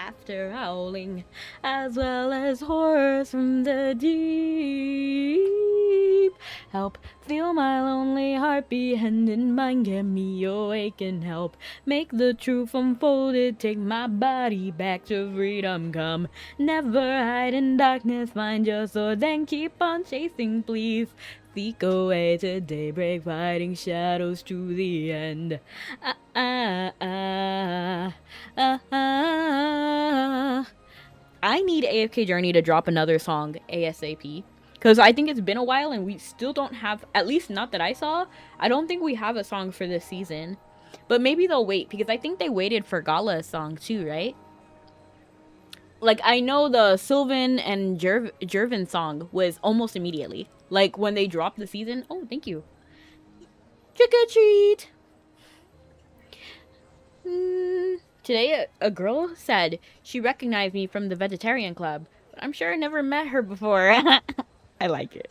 laughter howling, as well as horrors from the deep. Help feel my lonely heartbeat, and in mind get me awake and help make the truth unfolded. Take my body back to freedom. Come, never hide in darkness. Find your sword, then keep on chasing, please. Seek away to daybreak, fighting shadows to the end. I need AFK Journey to drop another song ASAP. Because I think it's been a while and we still don't have, at least not that I saw, I don't think we have a song for this season. But maybe they'll wait, because I think they waited for Gala's song too, right? Like, I know the Sylvan and Jervin song was almost immediately. Like, when they dropped the season. Oh, thank you. Trick or treat! Today, a girl said she recognized me from the vegetarian club. But I'm sure I never met her before. I like it.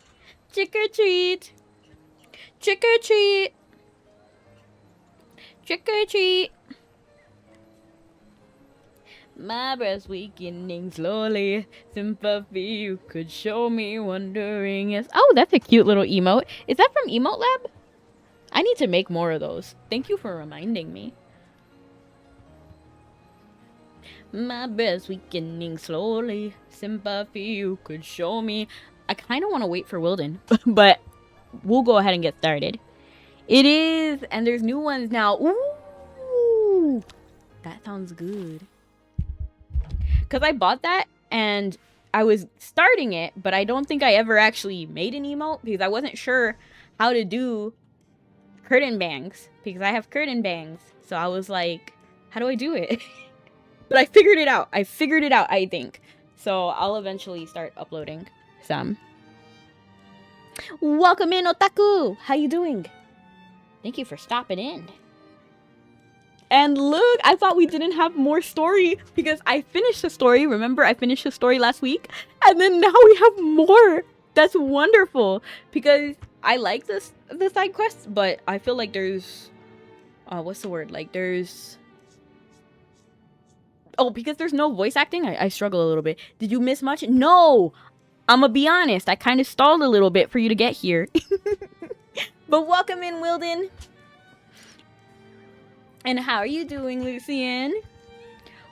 Trick or treat! Trick or treat! Trick or treat! My breath's weakening slowly. Sympathy you could show me, wondering is... Oh, that's a cute little emote. Is that from Emote Lab? I need to make more of those. Thank you for reminding me. My breath's weakening slowly. Sympathy you could show me. I kind of want to wait for Wilden, but we'll go ahead and get started. It is, and there's new ones now. Ooh, that sounds good. Because I bought that and I was starting it, but I don't think I ever actually made an emote because I wasn't sure how to do curtain bangs because I have curtain bangs. So I was like, how do I do it? But I figured it out. I think. So I'll eventually start uploading some. Welcome in, Otaku! How you doing? Thank you for stopping in. And look, I thought we didn't have more story because I finished the story. Remember, I finished the story last week. And then now we have more. That's wonderful. Because I like the side quests, but I feel like there's... what's the word? Like, there's... Oh, because there's no voice acting, I struggle a little bit. Did you miss much? No! I'm gonna be honest. I kind of stalled a little bit for you to get here. But welcome in, Wilden. And how are you doing, Lucian?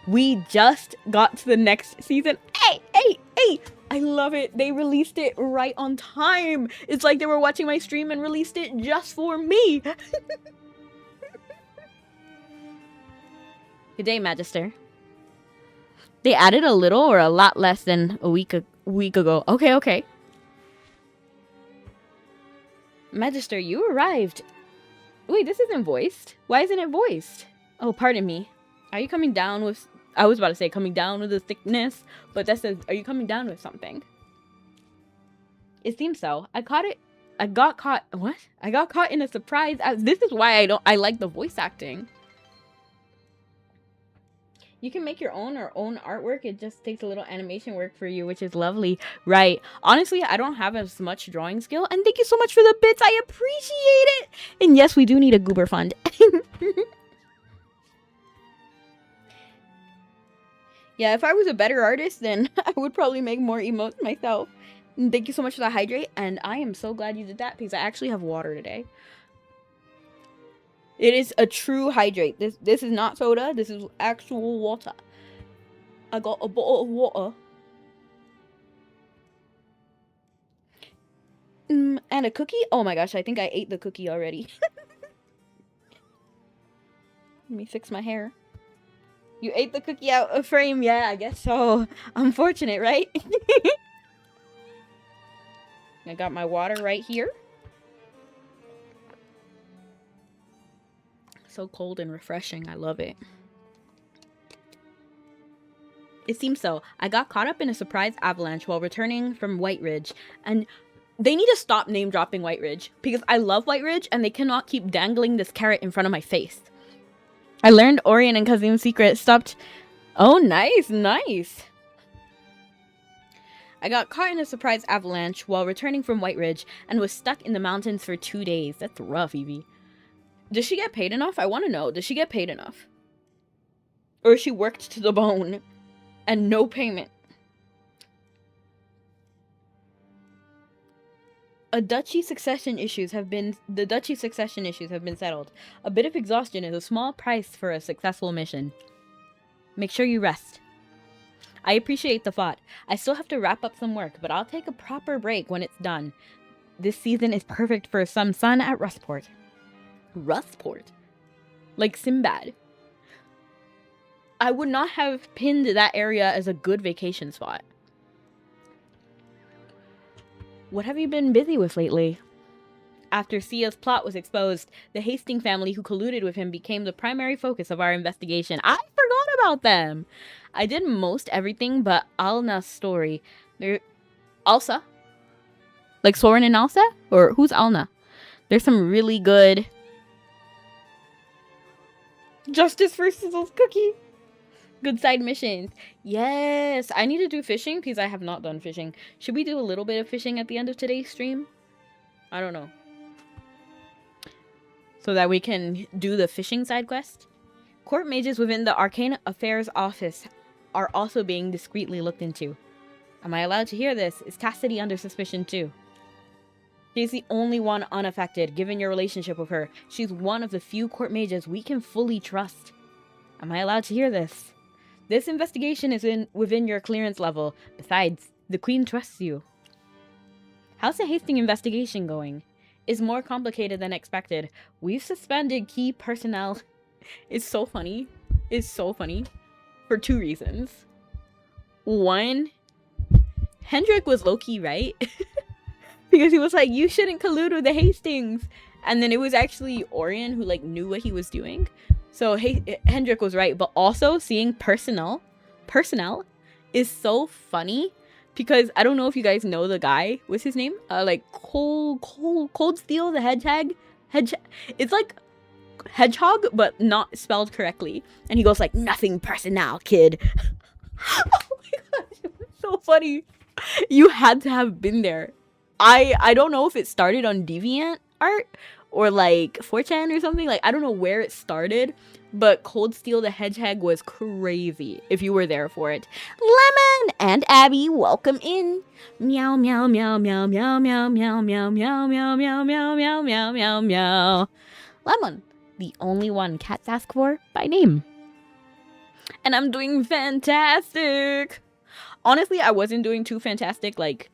We just got to the next season. Hey! I love it. They released it right on time. It's like they were watching my stream and released it just for me. Good day, Magister. They added a little or a lot less than a week ago. Okay. Magister, you arrived. Wait, this isn't voiced. Why isn't it voiced? Oh, pardon me. Are you coming down with... I was about to say coming down with a thickness, but that says, are you coming down with something? It seems so. I got caught... What? I got caught in a surprise. This is why I like the voice acting. You can make your own artwork. It just takes a little animation work for you, which is lovely. Right. Honestly, I don't have as much drawing skill. And thank you so much for the bits. I appreciate it. And yes, we do need a goober fund. Yeah, if I was a better artist, then I would probably make more emotes myself. And thank you so much for the hydrate. And I am so glad you did that because I actually have water today. It is a true hydrate. This is not soda. This is actual water. I got a bottle of water. And a cookie? Oh my gosh, I think I ate the cookie already. Let me fix my hair. You ate the cookie out of frame? Yeah, I guess so. Unfortunate, right? I got my water right here. So cold and refreshing. I love it. It seems so. I got caught up in a surprise avalanche while returning from White Ridge. And they need to stop name dropping White Ridge. Because I love White Ridge and they cannot keep dangling this carrot in front of my face. I learned Orion and Kazim's secret. Stopped. Oh, nice. I got caught in a surprise avalanche while returning from White Ridge and was stuck in the mountains for 2 days. That's rough, Evie. Does she get paid enough? I want to know. Does she get paid enough? Or is she worked to the bone? and no payment. The duchy succession issues have been settled. A bit of exhaustion is a small price for a successful mission. Make sure you rest. I appreciate the thought. I still have to wrap up some work, but I'll take a proper break when it's done. This season is perfect for some sun at Rustport. Rustport? Like Sinbad. I would not have pinned that area as a good vacation spot. What have you been busy with lately? After Sia's plot was exposed, the Hastings family who colluded with him became the primary focus of our investigation. I forgot about them! I did most everything but Alna's story. Alsa? Like Soren and Alsa? Or who's Alna? There's some really good... Justice for Sizzle's cookie! Good side missions. Yes, I need to do fishing because I have not done fishing. Should we do a little bit of fishing at the end of today's stream? I don't know. So that we can do the fishing side quest. Court mages within the Arcane Affairs office are also being discreetly looked into. Am I allowed to hear this? Is Cassidy under suspicion too? She's the only one unaffected, given your relationship with her. She's one of the few court mages we can fully trust. Am I allowed to hear this? This investigation is within your clearance level. Besides, the Queen trusts you. How's the Hastings investigation going? It's more complicated than expected. We've suspended key personnel. It's so funny. It's so funny. For two reasons. One, Hendrik was low-key right. Because he was like, you shouldn't collude with the Hastings. And then it was actually Orion who like knew what he was doing. So Hendrik was right, but also seeing personnel is so funny because I don't know if you guys know the guy. What's his name? Like Cold Steel, the hedgehog. It's like hedgehog, but not spelled correctly. And he goes like, nothing personnel, kid. Oh my gosh, it was so funny. You had to have been there. I don't know if it started on Deviant Art or like 4chan or something. Like, I don't know where it started, but Cold Steel the Hedgehog was crazy if you were there for it. Lemon and Abby, welcome in. Meow, meow, meow, meow, meow, meow, meow, meow, meow, meow, meow, meow, meow, meow, meow, meow. Lemon, the only one cats ask for by name. And I'm doing fantastic. Honestly, I wasn't doing too fantastic, like,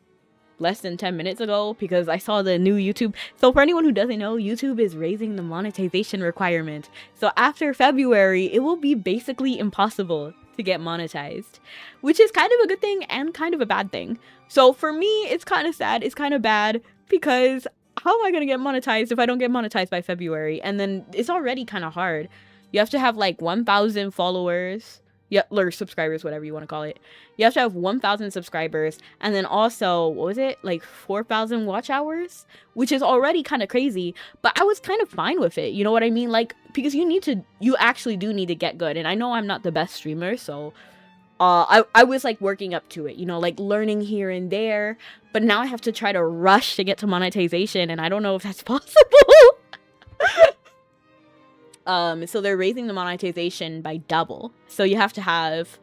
less than 10 minutes ago because I saw the new YouTube. So for anyone who doesn't know, YouTube is raising the monetization requirement. So after February, it will be basically impossible to get monetized, which is kind of a good thing and kind of a bad thing. So for me, it's kind of sad. It's kind of bad because how am I going to get monetized if I don't get monetized by February? And then it's already kind of hard. You have to have like 1,000 followers. Yeah, or subscribers, whatever you want to call it. You have to have 1,000 subscribers, and then also, what was it? Like 4,000 watch hours, which is already kind of crazy. But I was kind of fine with it. You know what I mean? Like, because you actually do need to get good. And I know I'm not the best streamer, so I was like working up to it. You know, like learning here and there. But now I have to try to rush to get to monetization, and I don't know if that's possible. So they're raising the monetization by double. So you have to have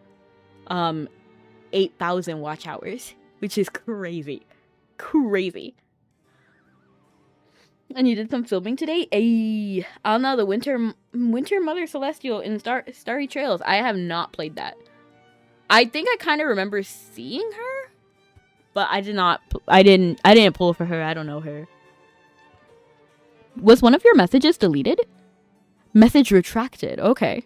8,000 watch hours, which is crazy. Crazy. And you did some filming today? Ayy. Alna, the Winter Mother Celestial in Starry Trails. I have not played that. I think I kind of remember seeing her, but I didn't pull for her. I don't know her. Was one of your messages deleted? Message retracted. Okay.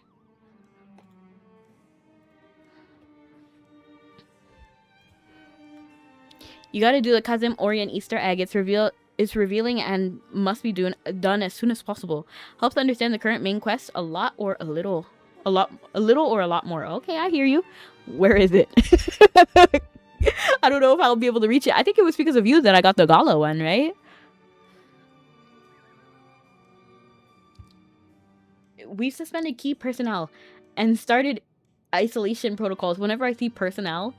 You gotta do the Kazim Orion Easter egg. It's revealing and must be done as soon as possible. Helps understand the current main quest a lot or a little. A little or a lot more. Okay, I hear you. Where is it? I don't know if I'll be able to reach it. I think it was because of you that I got the Gala one, right? We've suspended key personnel and started isolation protocols. Whenever I see personnel,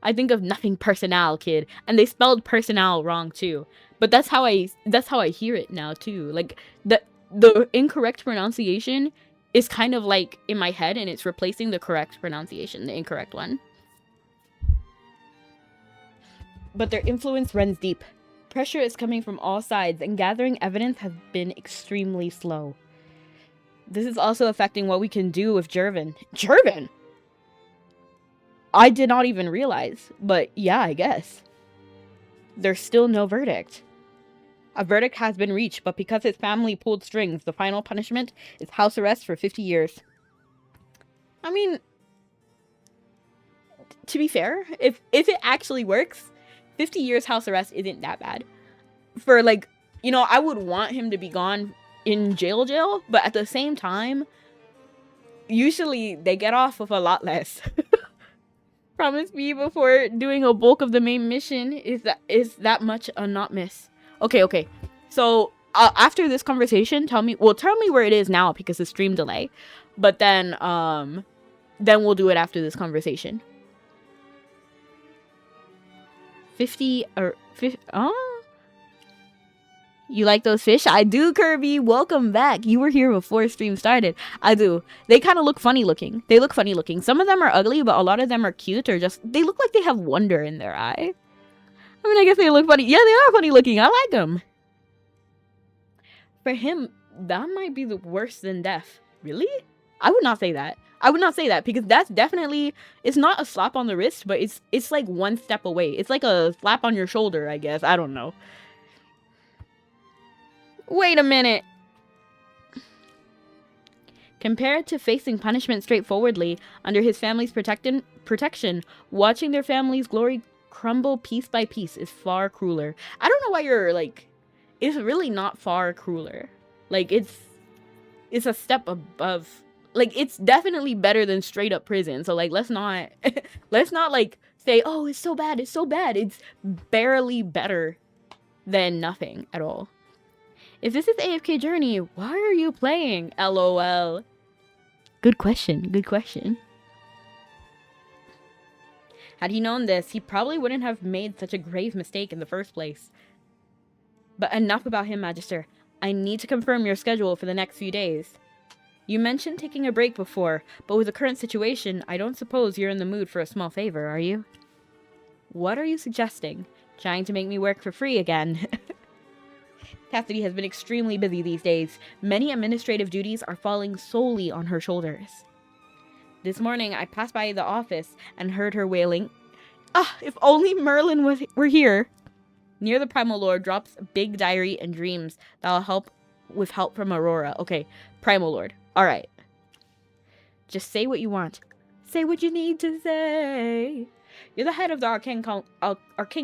I think of nothing personnel, kid. And they spelled personnel wrong too. But that's how I hear it now too. Like the incorrect pronunciation is kind of like in my head, and it's replacing the correct pronunciation, the incorrect one. But their influence runs deep. Pressure is coming from all sides, and gathering evidence has been extremely slow. This is also affecting what we can do with Jervin. Jervin? I did not even realize, but yeah, I guess. There's still no verdict. A verdict has been reached, but because his family pulled strings, the final punishment is house arrest for 50 years. I mean, to be fair, if it actually works, 50 years house arrest isn't that bad. For, like, you know, I would want him to be gone in jail, but at the same time, usually they get off with a lot less. Promise me before doing a bulk of the main mission is that much a not miss. Okay. So after this conversation, tell me where it is now because of stream delay. But then we'll do it after this conversation. 50 or 50. Oh, you like those fish? I do, Kirby. Welcome back. You were here before stream started. I do. They kind of look funny looking. They look funny looking. Some of them are ugly, but a lot of them are cute or just they look like they have wonder in their eye. I mean, I guess they look funny. Yeah, they are funny looking. I like them. For him, that might be the worse than death. Really? I would not say that. I would not say that because that's definitely, it's not a slap on the wrist, but it's like one step away. It's like a slap on your shoulder, I guess. I don't know. Wait a minute. Compared to facing punishment straightforwardly under his family's protection, watching their family's glory crumble piece by piece is far crueler. I don't know why you're like, it's really not far crueler. Like it's a step above. Like it's definitely better than straight up prison. So like let's not like say, oh, it's so bad. It's so bad. It's barely better than nothing at all. If this is AFK Journey, why are you playing? LOL. Good question. Good question. Had he known this, he probably wouldn't have made such a grave mistake in the first place. But enough about him, Magister. I need to confirm your schedule for the next few days. You mentioned taking a break before, but with the current situation, I don't suppose you're in the mood for a small favor, are you? What are you suggesting? Trying to make me work for free again? Cassidy has been extremely busy these days. Many administrative duties are falling solely on her shoulders. This morning, I passed by the office and heard her wailing, "Ah, if only Merlin were here!" Near the Primal Lord drops a big diary and dreams that'll help with help from Aurora. Okay, Primal Lord. Alright. Just say what you want. Say what you need to say. You're the head of the Arcane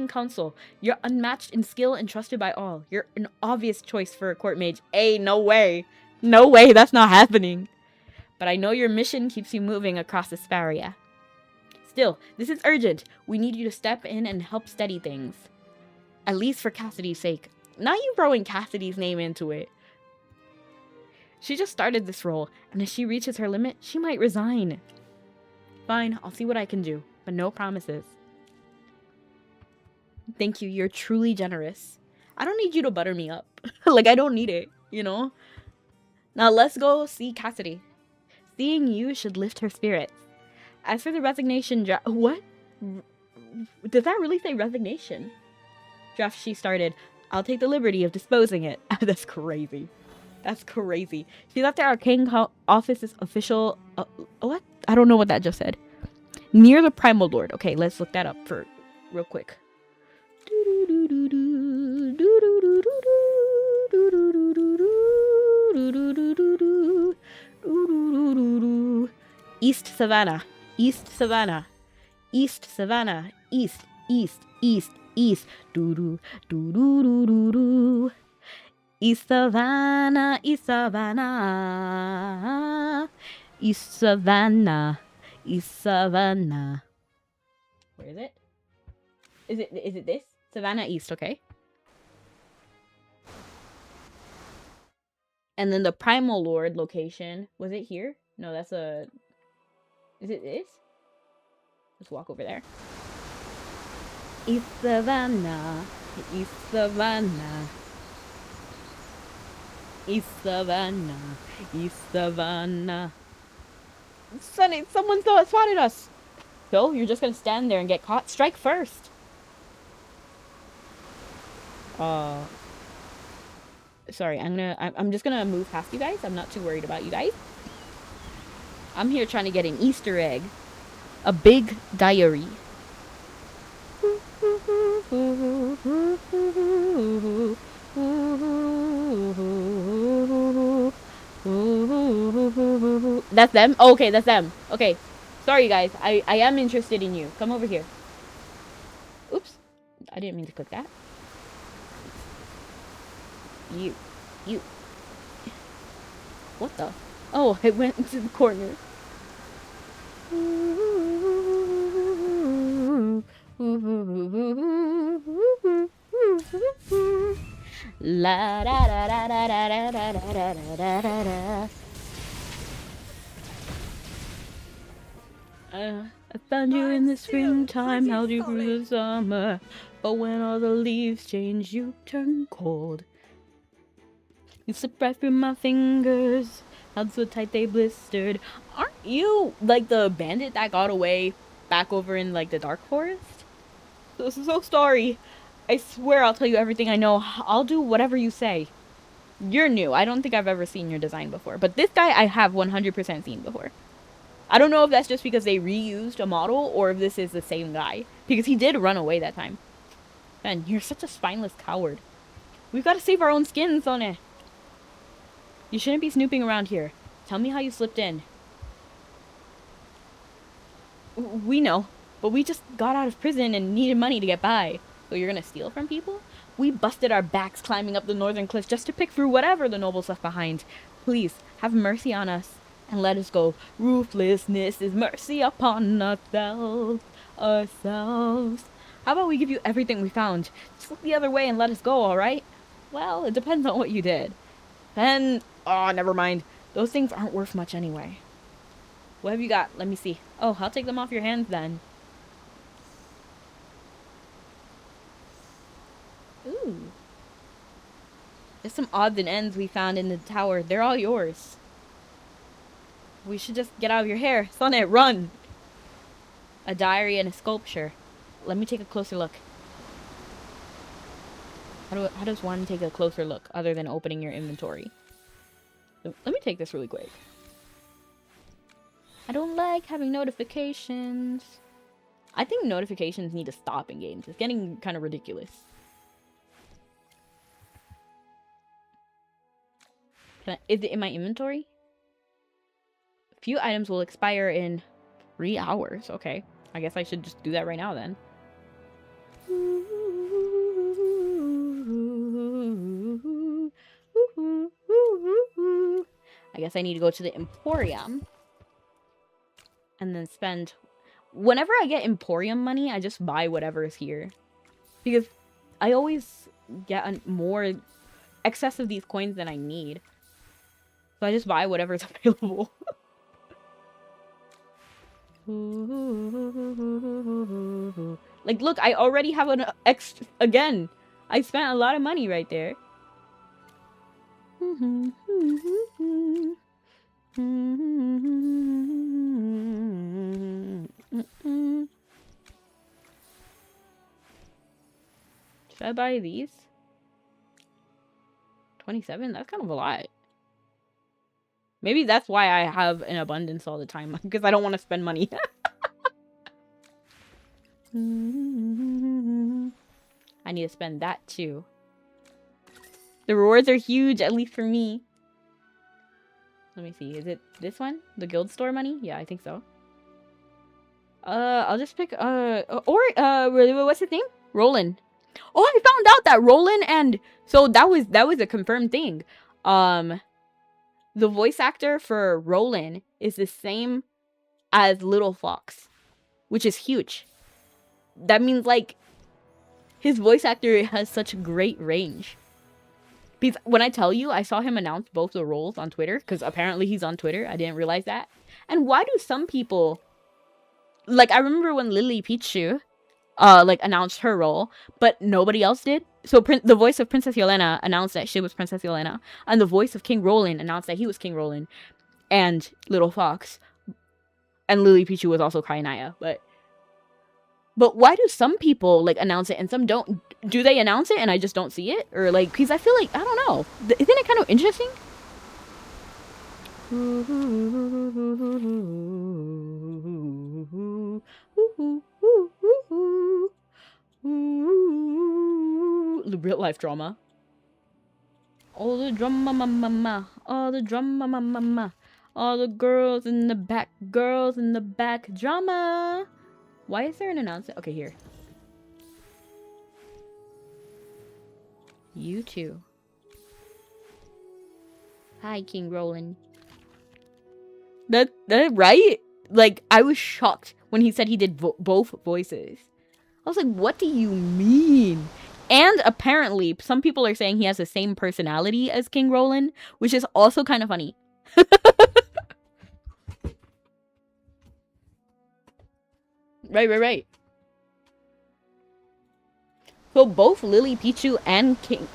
Council. You're unmatched in skill and trusted by all. You're an obvious choice for a court mage. Hey, no way. No way, that's not happening. But I know your mission keeps you moving across Asparia. Still, this is urgent. We need you to step in and help steady things. At least for Cassidy's sake. Now you throwing Cassidy's name into it. She just started this role, and if she reaches her limit, she might resign. Fine, I'll see what I can do, but no promises. Thank you, you're truly generous. I don't need you to butter me up. Like, I don't need it, you know? Now let's go see Cassidy. Seeing you should lift her spirits. As for the resignation draft... What? Does that really say resignation? Draft she started. I'll take the liberty of disposing it. That's crazy. That's crazy. She left the Arcane Office's official... what? I don't know what that just said. Near the Primal Lord. Okay, let's look that up for real quick. East Savannah. East Savannah. East Savannah. East. East. East. East. Doo-doo. Doo-doo-doo-doo-doo. East Savannah, East Savannah, East Savannah, East Savannah. Where is it? Is it this? Savannah East, okay. And then the Primal Lord location, was it here? No, that's a... Is it this? Let's walk over there. East Savannah, East Savannah. East Savannah, East Savannah. Sonny, someone spotted us. So you're just gonna stand there and get caught? Strike first. Sorry, I'm just gonna move past you guys. I'm not too worried about you guys. I'm here trying to get an Easter egg. A big diary. That's them? Oh, okay, that's them. Okay. Sorry, guys. I am interested in you. Come over here. Oops. I didn't mean to click that. You. What the? Oh, it went into the corner. La da da da da da da da da da da da. I found you in the springtime, held you through the summer, but when all the leaves change, you turn cold. You slipped right through my fingers, held so tight they blistered. Aren't you like the bandit that got away back over in like the dark forest? This is so sorry. I swear I'll tell you everything I know. I'll do whatever you say. You're new. I don't think I've ever seen your design before, but this guy I have 100% seen before. I don't know if that's just because they reused a model or if this is the same guy, because he did run away that time. Man, you're such a spineless coward. We've got to save our own skins, Sone. You shouldn't be snooping around here. Tell me how you slipped in. We know, but we just got out of prison and needed money to get by. So you're gonna steal from people? We busted our backs climbing up the northern cliffs just to pick through whatever the nobles left behind. Please, have mercy on us and let us go. Ruthlessness is mercy upon ourselves. How about we give you everything we found? Just look the other way and let us go, alright? Well, it depends on what you did. Then, oh, never mind. Those things aren't worth much anyway. What have you got? Let me see. Oh, I'll take them off your hands then. Ooh. There's some odds and ends we found in the tower. They're all yours. We should just get out of your hair. Sonnet, run! A diary and a sculpture. Let me take a closer look. How does one take a closer look other than opening your inventory? Let me take this really quick. I don't like having notifications. I think notifications need to stop in games. It's getting kind of ridiculous. Is it in my inventory? A few items will expire in 3 hours. Okay. I guess I should just do that right now then. I guess I need to go to the Emporium. And then spend... Whenever I get Emporium money, I just buy whatever is here. Because I always get more excess of these coins than I need. So I just buy whatever is available. Like, look, I already have an extra... Again, I spent a lot of money right there. Should I buy these? 27? That's kind of a lot. Maybe that's why I have an abundance all the time. Because I don't want to spend money. I need to spend that too. The rewards are huge, at least for me. Let me see. Is it this one? The guild store money? Yeah, I think so. I'll just pick, what's his name? Roland. Oh, I found out that Roland and... So that was a confirmed thing. The voice actor for Roland is the same as Little Fox, which is huge. That means, like, his voice actor has such great range. Because when I tell you, I saw him announce both the roles on Twitter, because apparently he's on Twitter. I didn't realize that. And why do some people... Like, I remember when Lily Pichu, like, announced her role, but nobody else did. So the voice of Princess Yelena announced that she was Princess Yelena, and the voice of King Roland announced that he was King Roland, and Little Fox, and Lily Pichu was also Kainaya. But why do some people like announce it and some don't? Do they announce it and I just don't see it, or like? Because I feel like I don't know. Isn't it kind of interesting? The real life drama. All the drama, mama, all the drama, mama, all the girls in the back, drama. Why is there an announcement? Okay, here. You too. Hi, King Roland. That right? Like, I was shocked when he said he did both voices. I was like, what do you mean? And apparently, some people are saying he has the same personality as King Roland, which is also kind of funny. Right. So both Lily Pichu and King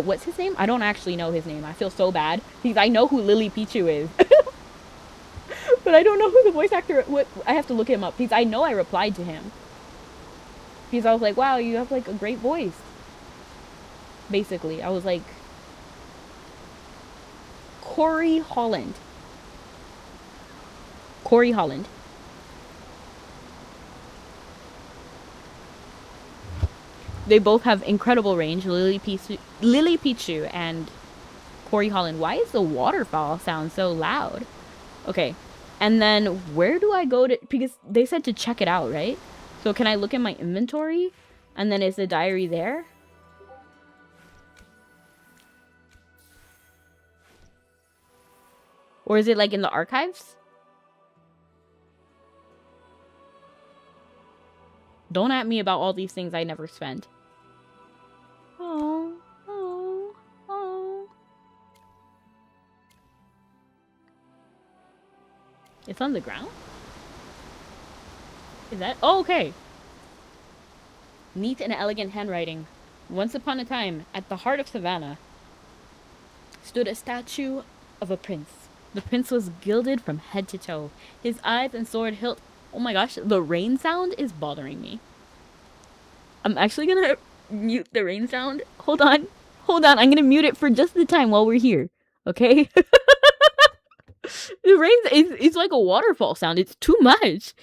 what's his name? I don't actually know his name. I feel so bad because I know who Lily Pichu is. But I don't know who the voice actor. What I have to look him up because I know I replied to him. Because I was like, wow, you have like a great voice. Basically, I was like, Corey Holland. They both have incredible range. Lily Pichu and Corey Holland. Why is the waterfall sound so loud? Okay. And then where do I go to? Because they said to check it out, right? So can I look in my inventory? And then is the diary there? Or is it like in the archives? Don't at me about all these things I never spent. Oh. It's on the ground? Is that? Oh, okay. Neat and elegant handwriting. Once upon a time, at the heart of Savannah, stood a statue of a prince. The prince was gilded from head to toe. His eyes and sword hilt. Oh my gosh, the rain sound is bothering me. I'm actually gonna mute the rain sound. Hold on. I'm gonna mute it for just the time while we're here. Okay? The rain is like a waterfall sound. It's too much.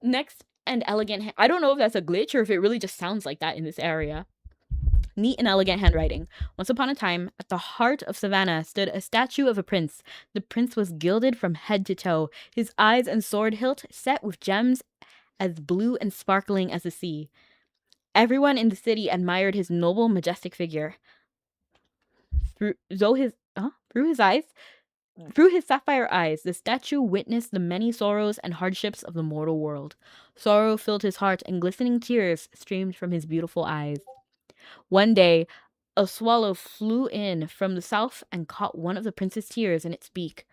Next, and elegant. I don't know if that's a glitch or if it really just sounds like that in this area. Neat and elegant handwriting. Once upon a time, at the heart of Savannah stood a statue of a prince. The prince was gilded from head to toe, his eyes and sword hilt set with gems as blue and sparkling as the sea. Everyone in the city admired his noble, majestic figure. Through his sapphire eyes, the statue witnessed the many sorrows and hardships of the mortal world. Sorrow filled his heart, and glistening tears streamed from his beautiful eyes. One day, a swallow flew in from the south and caught one of the prince's tears in its beak.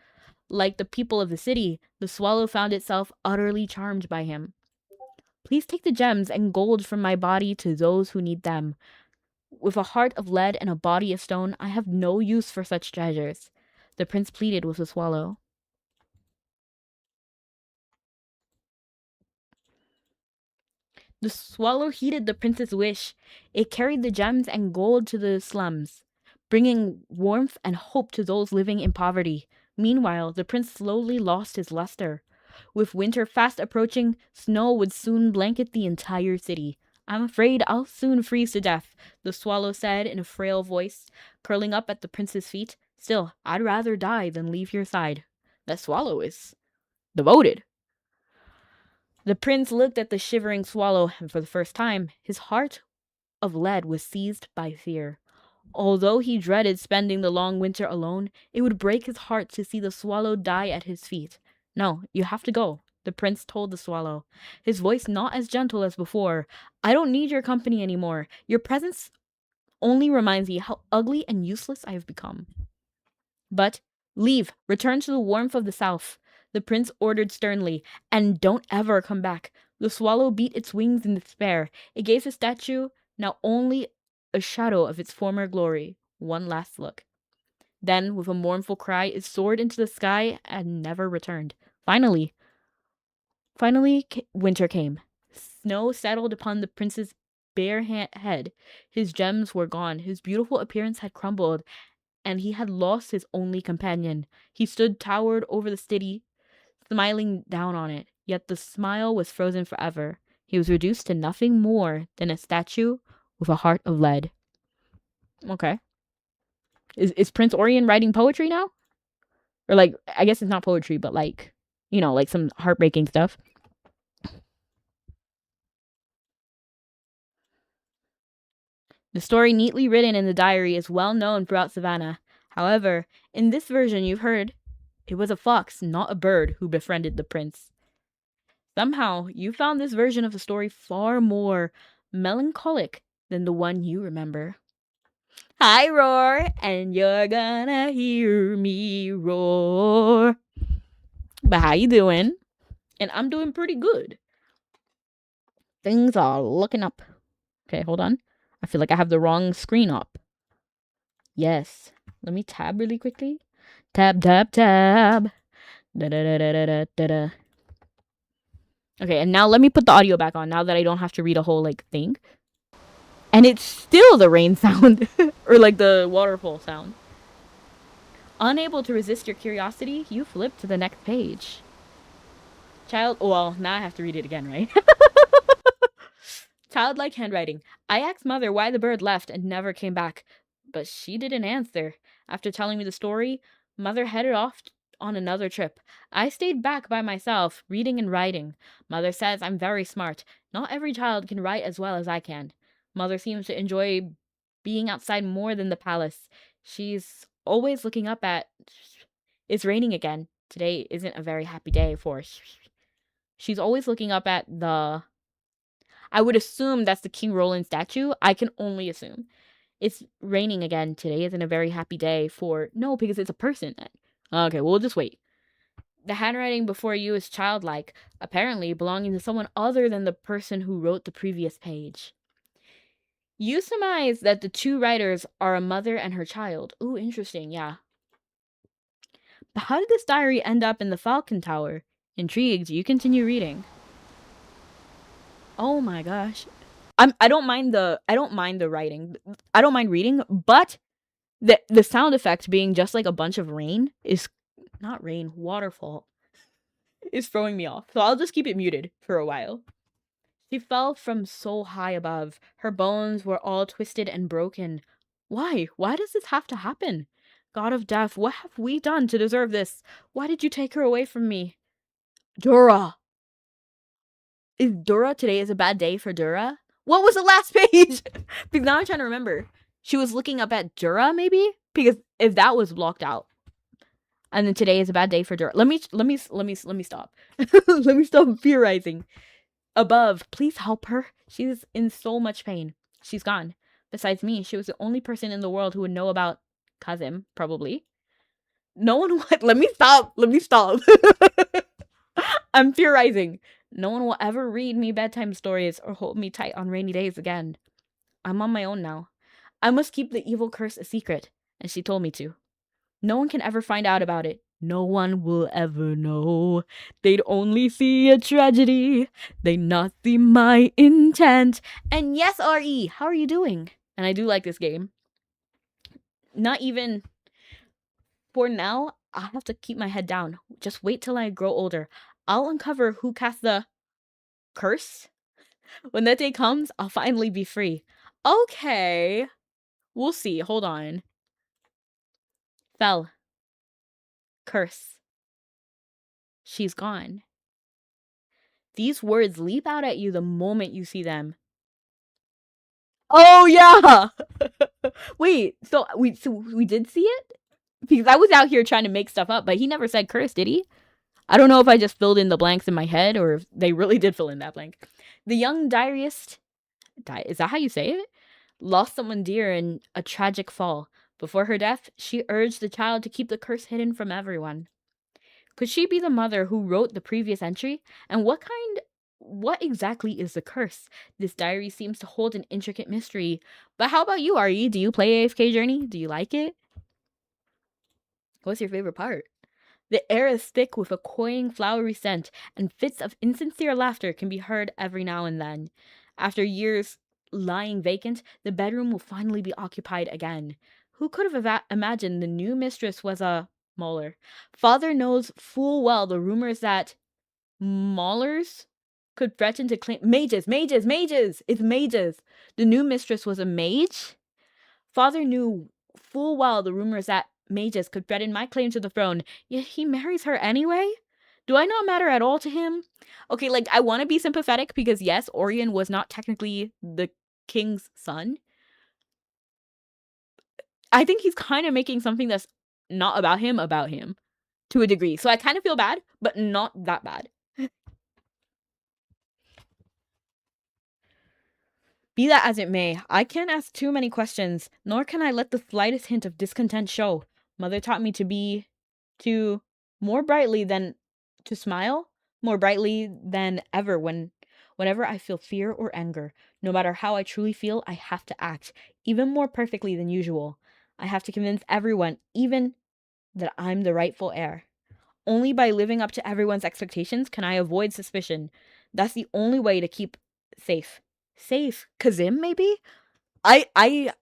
Like the people of the city, the swallow found itself utterly charmed by him. Please take the gems and gold from my body to those who need them. With a heart of lead and a body of stone, I have no use for such treasures. The prince pleaded with the swallow. The swallow heeded the prince's wish. It carried the gems and gold to the slums, bringing warmth and hope to those living in poverty. Meanwhile, the prince slowly lost his luster. With winter fast approaching, snow would soon blanket the entire city. I'm afraid I'll soon freeze to death, the swallow said in a frail voice, curling up at the prince's feet. Still, I'd rather die than leave your side. That swallow is devoted. The prince looked at the shivering swallow, and for the first time, his heart of lead was seized by fear. Although he dreaded spending the long winter alone, it would break his heart to see the swallow die at his feet. No, you have to go, the prince told the swallow, his voice not as gentle as before. I don't need your company anymore. Your presence only reminds me how ugly and useless I have become. But leave, return to the warmth of the south, the prince ordered sternly, and don't ever come back. The swallow beat its wings in despair. It gave the statue now only a shadow of its former glory. One last look. Then, with a mournful cry, it soared into the sky and never returned. Finally, winter came. Snow settled upon the prince's bare head. His gems were gone. His beautiful appearance had crumbled, and he had lost his only companion. He stood towered over the city, smiling down on it. Yet the smile was frozen forever. He was reduced to nothing more than a statue with a heart of lead. Okay. Is Prince Orion writing poetry now? Or like, I guess it's not poetry, but like, you know, like some heartbreaking stuff. The story neatly written in the diary is well known throughout Savannah. However, in this version you've heard, it was a fox, not a bird, who befriended the prince. Somehow, you found this version of the story far more melancholic than the one you remember. I roar, and you're gonna hear me roar. But how you doing? And I'm doing pretty good. Things are looking up. Okay, hold on. I feel like I have the wrong screen up. Yes. Let me tab really quickly. Tab. Da-da-da-da-da-da. Okay, and now let me put the audio back on now that I don't have to read a whole, like, thing. And it's still the rain sound. Or, like, the waterfall sound. Unable to resist your curiosity, you flip to the next page. Well, now I have to read it again, right? Childlike handwriting. I asked Mother why the bird left and never came back, but she didn't answer. After telling me the story, Mother headed off on another trip. I stayed back by myself, reading and writing. Mother says I'm very smart. Not every child can write as well as I can. Mother seems to enjoy being outside more than the palace. She's always looking up at... It's raining again. Today isn't a very happy day for... She's always looking up at the... I would assume that's the King Roland statue. I can only assume. It's raining again. Today isn't a very happy day for... No, because it's a person then. Okay, we'll just wait. The handwriting before you is childlike, apparently belonging to someone other than the person who wrote the previous page. You surmise that the two writers are a mother and her child. Ooh, interesting, yeah. But how did this diary end up in the Falcon Tower? Intrigued, you continue reading. Oh my gosh. I don't mind the writing. I don't mind reading, but the sound effect being just like a bunch of rain is not rain, waterfall is throwing me off. So I'll just keep it muted for a while. She fell from so high above. Her bones were all twisted and broken. Why? Why does this have to happen? God of death, what have we done to deserve this? Why did you take her away from me? Dura. Today is a bad day for Dura? What was the last page? Because now I'm trying to remember. She was looking up at Dura, maybe? Because if that was blocked out. And then today is a bad day for Dura. Let me stop. Let me stop theorizing. Above, please help her. She's in so much pain. She's gone. Besides me, she was the only person in the world who would know about Kazim, probably. No one would. Let me stop. I'm theorizing. No one will ever read me bedtime stories or hold me tight on rainy days again. I'm on my own now. I must keep the evil curse a secret, and she told me to. No one can ever find out about it. No one will ever know. They'd only see a tragedy. They'd not see my intent. And yes, RE, how are you doing? And I do like this game. Not even... For now, I have to keep my head down. Just wait till I grow older. I'll uncover who cast the curse. When that day comes, I'll finally be free. Okay. We'll see. Hold on. Fell. Curse. She's gone. These words leap out at you the moment you see them. Oh, yeah! Wait, so we did see it? Because I was out here trying to make stuff up, but he never said curse, did he? I don't know if I just filled in the blanks in my head or if they really did fill in that blank. The young diarist, is that how you say it? Lost someone dear in a tragic fall. Before her death, she urged the child to keep the curse hidden from everyone. Could she be the mother who wrote the previous entry? And what kind what exactly is the curse? This diary seems to hold an intricate mystery. But how about you, Ari? Do you play AFK Journey? Do you like it? What's your favorite part? The air is thick with a cloying, flowery scent, and fits of insincere laughter can be heard every now and then. After years lying vacant, the bedroom will finally be occupied again. Who could have imagined the new mistress was a Mauler? Father knows full well the rumors that Maulers could threaten to claim mages. It's mages. The new mistress was a mage. Father knew full well the rumors that mages could threaten my claim to the throne, yet he marries her anyway? Do I not matter at all to him? Okay, like, I want to be sympathetic because, yes, Orion was not technically the king's son. I think he's kind of making something that's not about him to a degree. So I kind of feel bad, but not that bad. Be that as it may, I can't ask too many questions, nor can I let the slightest hint of discontent show. Mother taught me to more brightly than to smile, more brightly than ever whenever I feel fear or anger. No matter how I truly feel, I have to act, even more perfectly than usual. I have to convince everyone, even that I'm the rightful heir. Only by living up to everyone's expectations can I avoid suspicion. That's the only way to keep safe. Safe. Kazim, maybe? I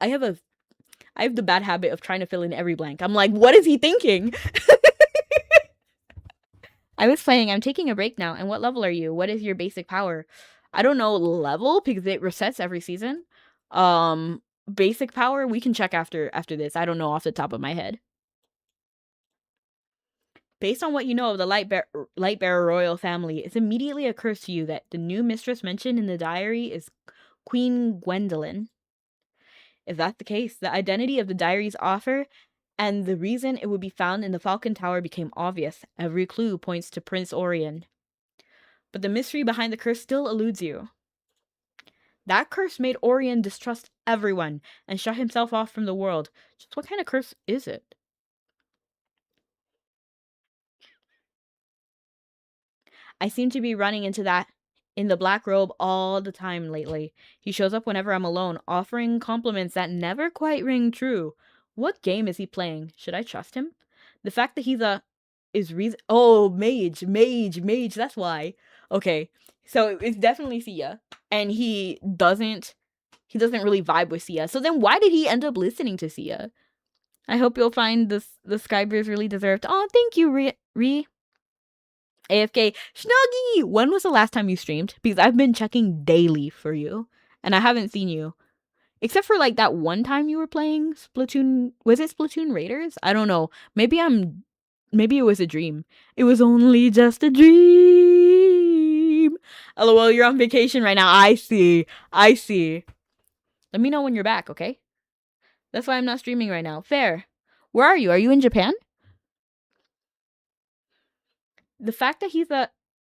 have the bad habit of trying to fill in every blank. I'm like, what is he thinking? I was playing, I'm taking a break now. And what level are you? What is your basic power? I don't know level because it resets every season. Basic power, we can check after this. I don't know off the top of my head. Based on what you know of the Lightbearer royal family, it immediately occurs to you that the new mistress mentioned in the diary is Queen Gwendolyn. If that's the case, the identity of the diary's author and the reason it would be found in the Falcon Tower became obvious. Every clue points to Prince Orion. But the mystery behind the curse still eludes you. That curse made Orion distrust everyone and shut himself off from the world. Just what kind of curse is it? I seem to be running into that in the black robe all the time lately. He shows up whenever I'm alone, offering compliments that never quite ring true. What game is he playing? Should I trust him? The fact that he's mage, that's why. Okay. So it's definitely Sia. And he doesn't really vibe with Sia. So then why did he end up listening to Sia? I hope you'll find the Skybears really deserved. Oh, thank you, Ree. AFK Snuggy, when was the last time you streamed? Because I've been checking daily for you, and I haven't seen you. Except for like that one time you were playing Splatoon. Was it Splatoon Raiders? I don't know. Maybe it was a dream. It was only just a dream. LOL, you're on vacation right now. I see. Let me know when you're back, okay? That's why I'm not streaming right now. Fair. Where are you? Are you in Japan? The fact that he's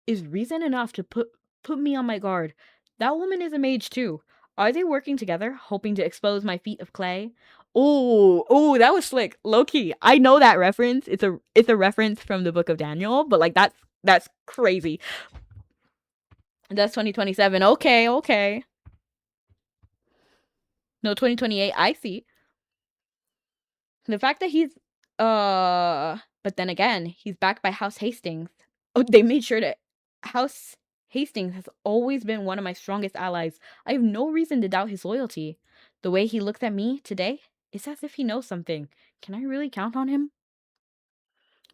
is reason enough to put me on my guard. That woman is a mage too. Are they working together, hoping to expose my feet of clay? Oh, that was slick. Low key. I know that reference. It's a reference from the Book of Daniel, but like that's crazy. That's 2027. Okay. No, 2028. I see. The fact that he's but then again, he's backed by House Hastings. Oh, they made sure to House Hastings has always been one of my strongest allies. I have no reason to doubt his loyalty. The way he looks at me today, it's as if he knows something. Can I really count on him?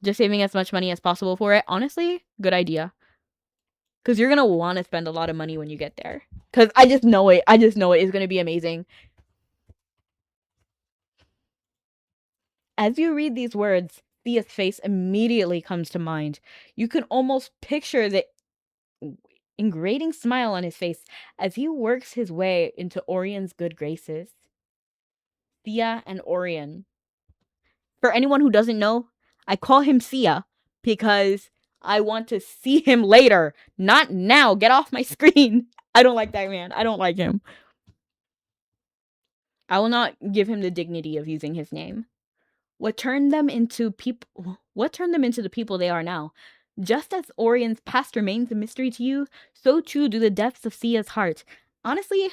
Just saving as much money as possible for it. Honestly, good idea. Because you're going to want to spend a lot of money when you get there. Because I just know it. It's going to be amazing. As you read these words, Thea's face immediately comes to mind. You can almost picture the ingratiating smile on his face as he works his way into Orion's good graces. Thea and Orion. For anyone who doesn't know, I call him Sia because I want to see him later, not now. Get off my screen. I don't like that man. I don't like him. I will not give him the dignity of using his name. What turned them into the people they are now? Just as Orion's past remains a mystery to you, so too do the depths of Sia's heart. Honestly,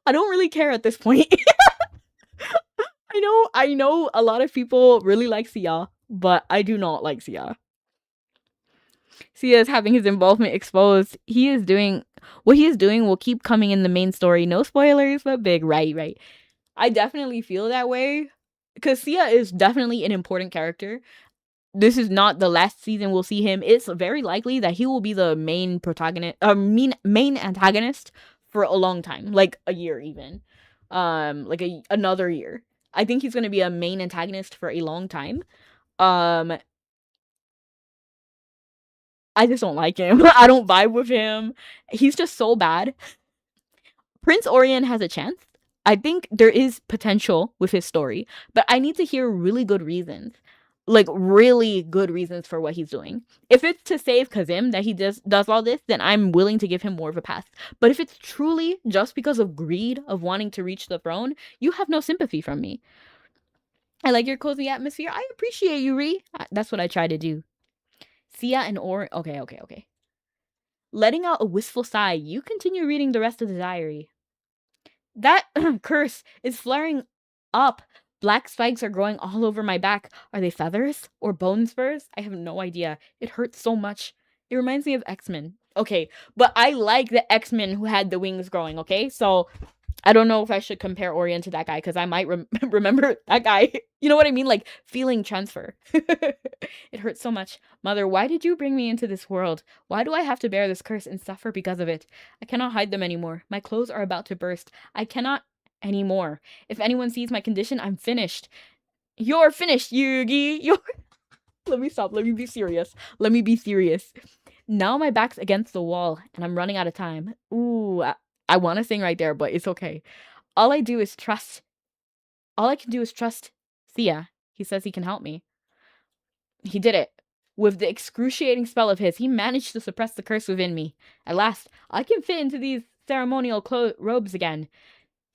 I don't really care at this point. I know a lot of people really like Sia, but I do not like Sia. Sia is having his involvement exposed. What he is doing will keep coming in the main story. No spoilers, but big. Right. I definitely feel that way. Because Sia is definitely an important character. This is not the last season we'll see him. It's very likely that he will be the main protagonist, main antagonist for a long time, like a year even, another year. I think he's gonna be a main antagonist for a long time. I just don't like him. I don't vibe with him. He's just so bad. Prince Orion has a chance. I think there is potential with his story, but I need to hear really good reasons. Like really good reasons for what he's doing. If it's to save Kazim that he does all this, then I'm willing to give him more of a pass. But if it's truly just because of greed of wanting to reach the throne, you have no sympathy from me. I like your cozy atmosphere. I appreciate you, Ree. That's what I try to do. Sia and Okay. Letting out a wistful sigh, you continue reading the rest of the diary. That curse is flaring up. Black spikes are growing all over my back. Are they feathers or bone spurs? I have no idea. It hurts so much. It reminds me of X-Men. Okay, but I like the X-Men who had the wings growing, okay? So I don't know if I should compare Orion to that guy because I might remember that guy. You know what I mean? Like feeling transfer. It hurts so much. Mother, why did you bring me into this world? Why do I have to bear this curse and suffer because of it? I cannot hide them anymore. My clothes are about to burst. I cannot anymore. If anyone sees my condition, I'm finished. You're finished, Yugi. Let me stop. Let me be serious. Now my back's against the wall and I'm running out of time. Ooh, I want to sing right there, but it's okay. All I can do is trust Sia. He says he can help me. He did it. With the excruciating spell of his, he managed to suppress the curse within me. At last, I can fit into these ceremonial robes again.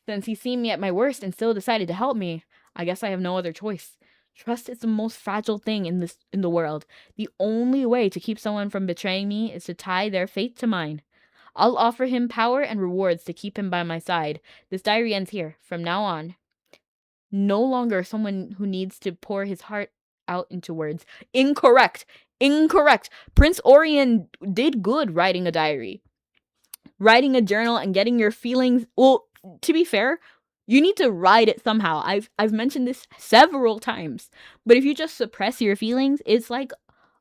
Since he's seen me at my worst and still decided to help me, I guess I have no other choice. Trust is the most fragile thing in the world. The only way to keep someone from betraying me is to tie their fate to mine. I'll offer him power and rewards to keep him by my side. This diary ends here. From now on, no longer someone who needs to pour his heart out into words. Incorrect. Prince Orion did good writing a diary. Writing a journal and getting your feelings. Well, to be fair, you need to write it somehow. I've mentioned this several times. But if you just suppress your feelings, it's like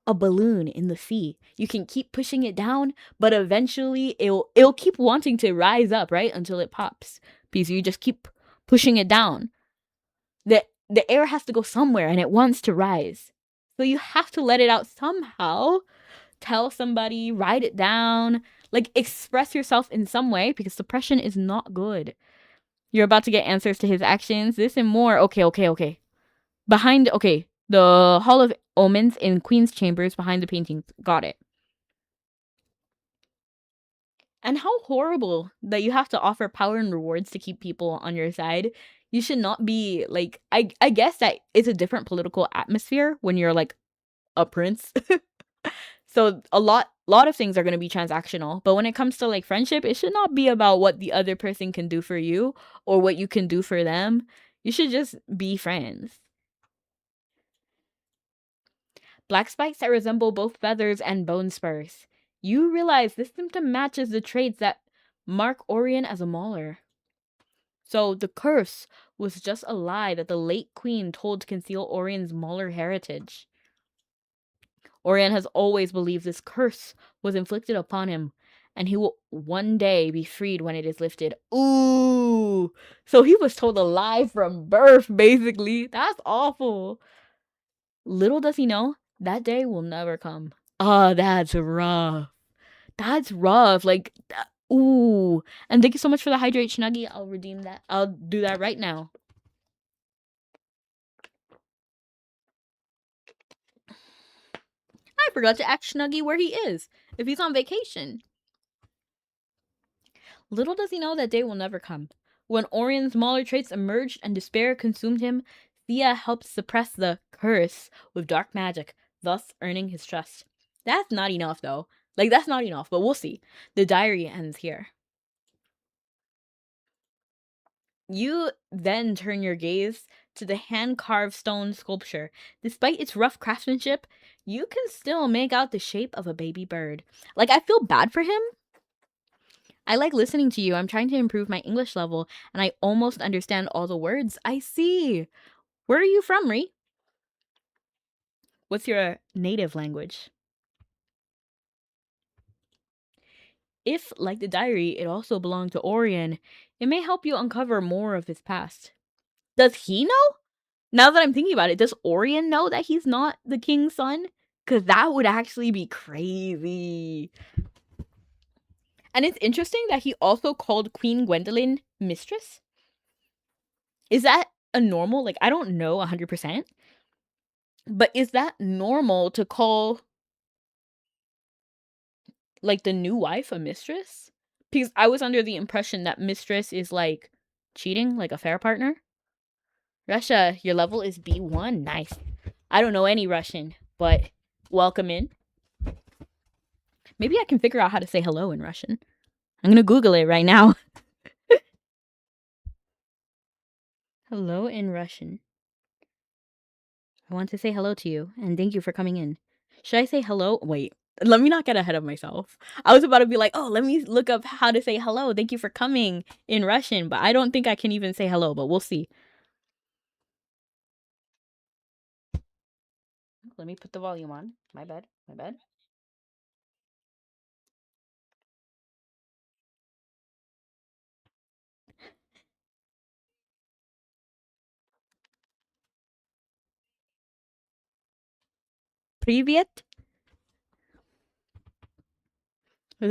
a balloon in the sea. You can keep pushing it down, but eventually it'll keep wanting to rise up, right? Until it pops. Because you just keep pushing it down. The air has to go somewhere and it wants to rise. So you have to let it out somehow. Tell somebody, write it down, like express yourself in some way because suppression is not good. You're about to get answers to his actions, this and more. Okay. The Hall of Omens in Queen's Chambers behind the paintings. Got it. And how horrible that you have to offer power and rewards to keep people on your side. You should not be like, I guess that it's a different political atmosphere when you're like a prince. So a lot of things are going to be transactional, but when it comes to like friendship, it should not be about what the other person can do for you or what you can do for them. You should just be friends. Black spikes that resemble both feathers and bone spurs. You realize this symptom matches the traits that mark Orion as a mauler. So the curse was just a lie that the late queen told to conceal Orion's mauler heritage. Orion has always believed this curse was inflicted upon him, and he will one day be freed when it is lifted. Ooh! So he was told a lie from birth, basically. That's awful. Little does he know, that day will never come. Oh, that's rough. Like, ooh. And thank you so much for the hydrate, Snuggie. I'll redeem that. I'll do that right now. I forgot to ask Snuggie where he is, if he's on vacation. Little does he know that day will never come. When Orion's mauler traits emerged and despair consumed him, Thea helped suppress the curse with dark magic. thus earning his trust. That's not enough, though. Like, that's not enough, but we'll see. The diary ends here. You then turn your gaze to the hand-carved stone sculpture. Despite its rough craftsmanship, you can still make out the shape of a baby bird. Like, I feel bad for him. I like listening to you. I'm trying to improve my English level, and I almost understand all the words. I see. Where are you from, Ri? What's your native language? If, like the diary, it also belonged to Orion, it may help you uncover more of his past. Does he know? Now that I'm thinking about it, does Orion know that he's not the king's son? Because that would actually be crazy. And it's interesting that he also called Queen Gwendolyn mistress. Is that a normal? Like, I don't know 100%. But is that normal to call, like, the new wife a mistress? Because I was under the impression that mistress is, like, cheating, like a fair partner. Russia, your level is B1. Nice. I don't know any Russian, but welcome in. Maybe I can figure out how to say hello in Russian. I'm gonna Google it right now. Hello in Russian. I want to say hello to you, and thank you for coming in. Should I say hello? Wait, let me not get ahead of myself. I was about to be like, oh, let me look up how to say hello. Thank you for coming in Russian, but I don't think I can even say hello, but we'll see. Let me put the volume on. My bad. Привет.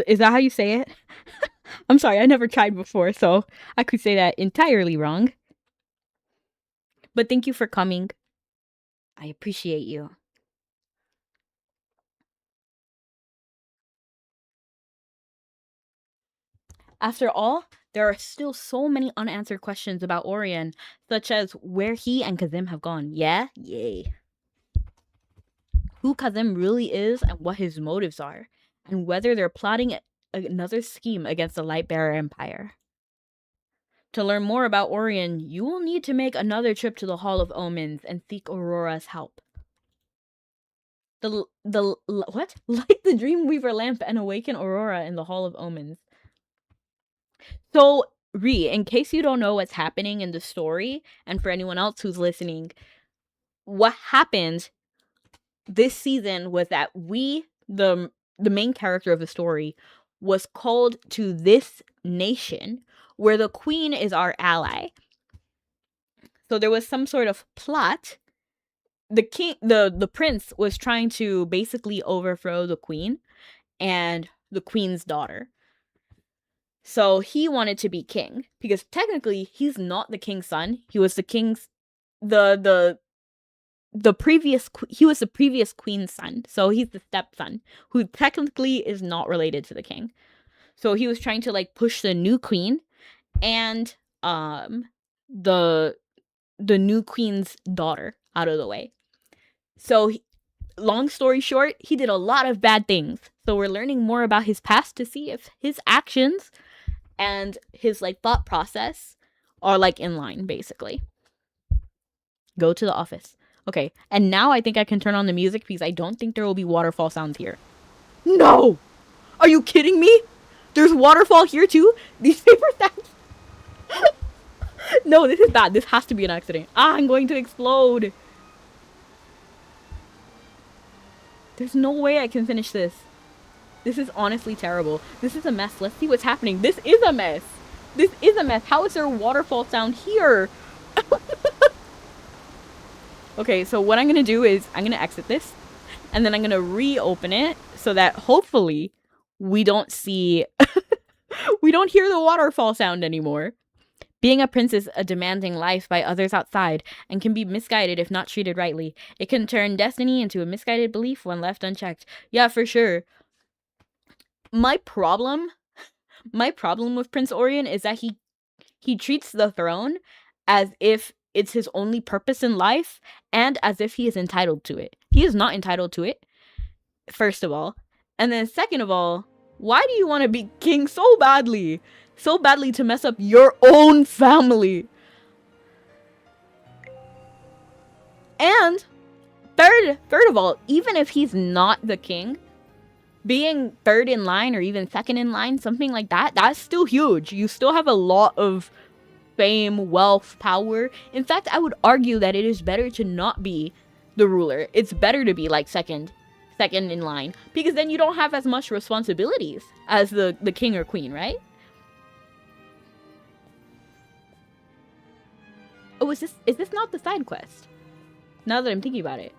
Is that how you say it? I'm sorry, I never tried before, so I could say that entirely wrong. But thank you for coming. I appreciate you. After all, there are still so many unanswered questions about Orion, such as where he and Kazim have gone. Yeah? Yay. Who Kazim really is and what his motives are, and whether they're plotting another scheme against the Lightbearer Empire. To learn more about Orion, you will need to make another trip to the Hall of Omens and seek Aurora's help. What? Light the Dreamweaver lamp and awaken Aurora in the Hall of Omens. So, Ri, in case you don't know what's happening in the story, and for anyone else who's listening, what happened this season was that the main character of the story, was called to this nation where the queen is our ally. So there was some sort of plot. The prince was trying to basically overthrow the queen and the queen's daughter. So he wanted to be king because technically he's not the king's son. He was the king's he was the previous queen's son. So he's the stepson who technically is not related to the king. So he was trying to like push the new queen and the new queen's daughter out of the way. So long story short, he did a lot of bad things. So we're learning more about his past to see if his actions and his like thought process are like in line, basically. Go to the office. Okay, and now I think I can turn on the music because I don't think there will be waterfall sounds here. No! Are you kidding me? There's waterfall here too? These paper sounds. No, this is bad. This has to be an accident. I'm going to explode. There's no way I can finish this. This is honestly terrible. This is a mess. Let's see what's happening. This is a mess. This is a mess. How is there a waterfall sound here? Okay, so what I'm going to do is I'm going to exit this. And then I'm going to reopen it so that hopefully we don't see... we don't hear the waterfall sound anymore. Being a prince is a demanding life by others outside and can be misguided if not treated rightly. It can turn destiny into a misguided belief when left unchecked. Yeah, for sure. My problem with Prince Orion is that he treats the throne as if it's his only purpose in life, and as if he is entitled to it. He is not entitled to it, first of all. And then second of all, why do you want to be king so badly? So badly to mess up your own family? And third of all, even if he's not the king, being third in line or even second in line, something like that, that's still huge. You still have a lot of fame, wealth, power. In fact, I would argue that it is better to not be the ruler. It's better to be like second in line, because then you don't have as much responsibilities as the king or queen, right? Oh, is this not the side quest? Now that I'm thinking about it.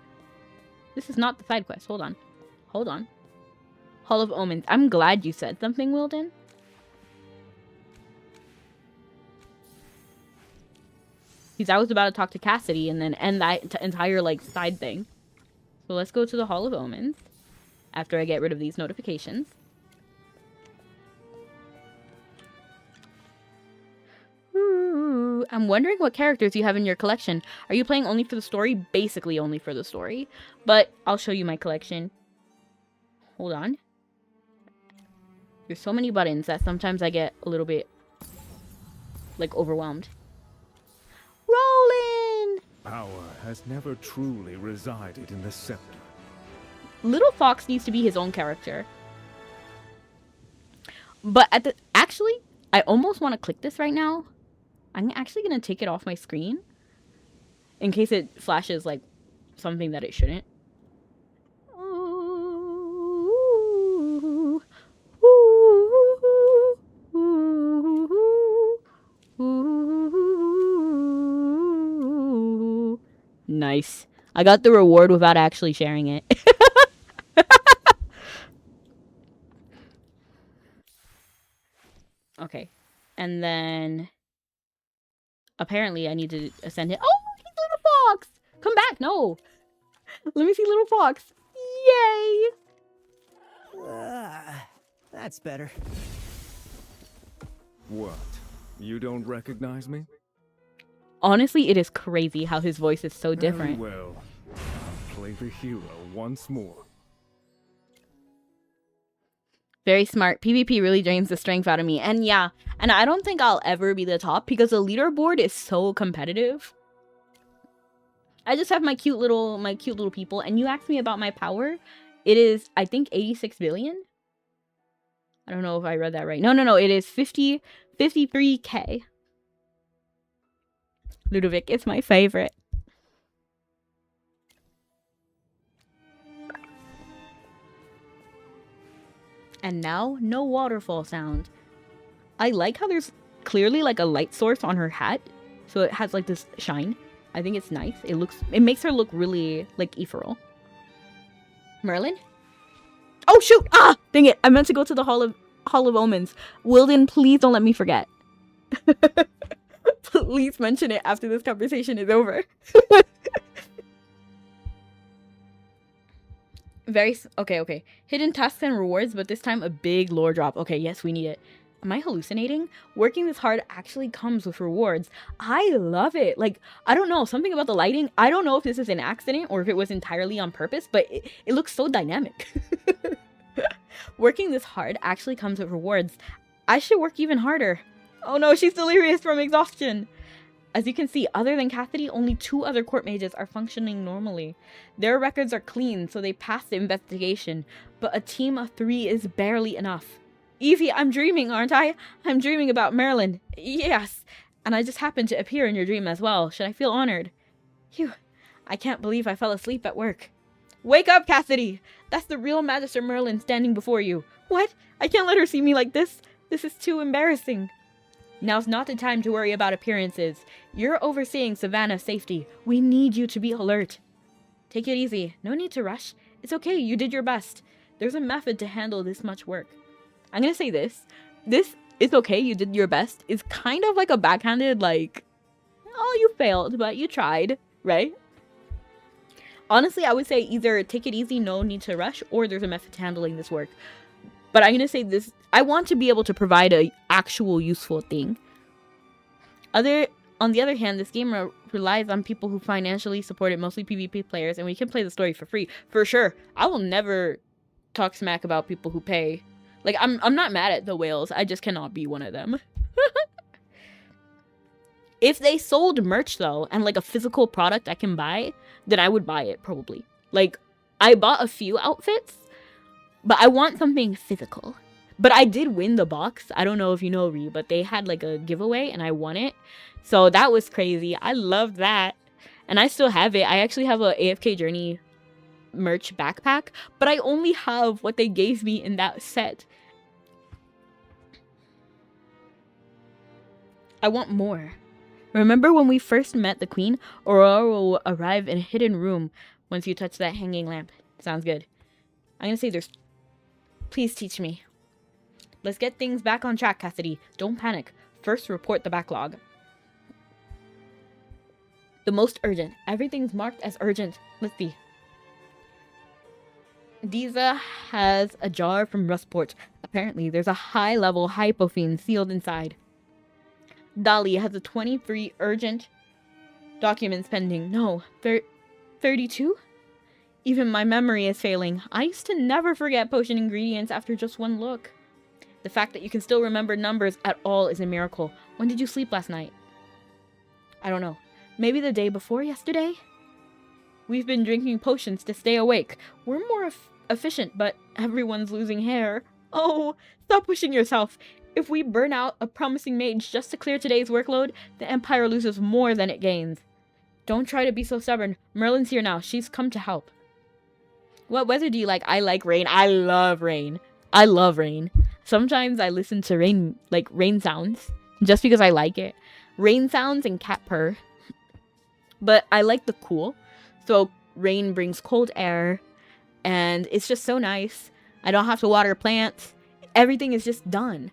This is not the side quest. Hold on. Hall of Omens. I'm glad you said something, Wilden. Because I was about to talk to Cassidy and then end that entire, like, side thing. So let's go to the Hall of Omens after I get rid of these notifications. Ooh, I'm wondering what characters you have in your collection. Are you playing only for the story? Basically only for the story. But I'll show you my collection. Hold on. There's so many buttons that sometimes I get a little bit, like, overwhelmed. Roland! Power has never truly resided in the scepter. Little Fox needs to be his own character. But actually, I almost want to click this right now. I'm actually going to take it off my screen in case it flashes like something that it shouldn't. Nice. I got the reward without actually sharing it. Okay. And then apparently I need to ascend it. Oh, he's Little Fox! Come back! No! Let me see Little Fox. Yay! That's better. What? You don't recognize me? Honestly, it is crazy how his voice is so different. Very well. I'll play the hero once more. Very smart. PvP really drains the strength out of me. And yeah, and I don't think I'll ever be the top because the leaderboard is so competitive. I just have my cute little people. And you asked me about my power. It is, I think, 86 billion. I don't know if I read that right. No. It is 53k. Ludovic is my favorite. And now, no waterfall sound. I like how there's clearly like a light source on her hat. So it has like this shine. I think it's nice. It makes her look really like ethereal. Merlin? Oh shoot! Ah! Dang it! I meant to go to the Hall of Omens. Wilden, please don't let me forget. Please mention it after this conversation is over. Okay. Hidden tasks and rewards, but this time a big lore drop. Okay, yes, we need it. Am I hallucinating? Working this hard actually comes with rewards. I love it. Like, I don't know, something about the lighting. I don't know if this is an accident or if it was entirely on purpose, but it looks so dynamic. Working this hard actually comes with rewards. I should work even harder. Oh no, she's delirious from exhaustion. As you can see, other than Cassidy, only 2 other court mages are functioning normally. Their records are clean, so they passed the investigation, but a team of 3 is barely enough. Evie, I'm dreaming, aren't I? I'm dreaming about Merlin. Yes, and I just happened to appear in your dream as well. Should I feel honored? Phew, I can't believe I fell asleep at work. Wake up, Cassidy! That's the real Magister Merlin standing before you. What? I can't let her see me like this. This is too embarrassing. Now's not the time to worry about appearances. You're overseeing Savannah's safety. We need you to be alert. Take it easy. No need to rush. It's okay, you did your best. There's a method to handle this much work. I'm gonna say this. This, it's okay, you did your best, is kind of like a backhanded, like, oh, you failed, but you tried, right? Honestly, I would say either take it easy, no need to rush, or there's a method to handling this work. But I'm gonna say this, I want to be able to provide an actual useful thing. On the other hand, this game relies on people who financially support it, mostly PvP players, and we can play the story for free. For sure. I will never talk smack about people who pay. Like, I'm not mad at the whales. I just cannot be one of them. If they sold merch, though, and, like, a physical product I can buy, then I would buy it, probably. Like, I bought a few outfits, but I want something physical. But I did win the box. I don't know if you know, Ree, but they had, like, a giveaway, and I won it. So that was crazy. I love that. And I still have it. I actually have a AFK Journey merch backpack, but I only have what they gave me in that set. I want more. Remember when we first met the queen? Aurora will arrive in a hidden room once you touch that hanging lamp. Sounds good. I'm gonna say there's... Please teach me. Let's get things back on track, Cassidy. Don't panic. First, report the backlog. The most urgent. Everything's marked as urgent. Let's see. Diza has a jar from Rustport. Apparently, there's a high-level hypophene sealed inside. Dali has a 23 urgent documents pending. No, 32? Even my memory is failing. I used to never forget potion ingredients after just one look. The fact that you can still remember numbers at all is a miracle. When did you sleep last night? I don't know. Maybe the day before yesterday? We've been drinking potions to stay awake. We're more efficient, but everyone's losing hair. Oh, stop pushing yourself. If we burn out a promising mage just to clear today's workload, the Empire loses more than it gains. Don't try to be so stubborn. Merlin's here now. She's come to help. What weather do you like? I like rain. I love rain. I love rain. Sometimes I listen to rain sounds just because I like it. Rain sounds and cat purr. But I like the cool. So rain brings cold air and it's just so nice. I don't have to water plants. Everything is just done.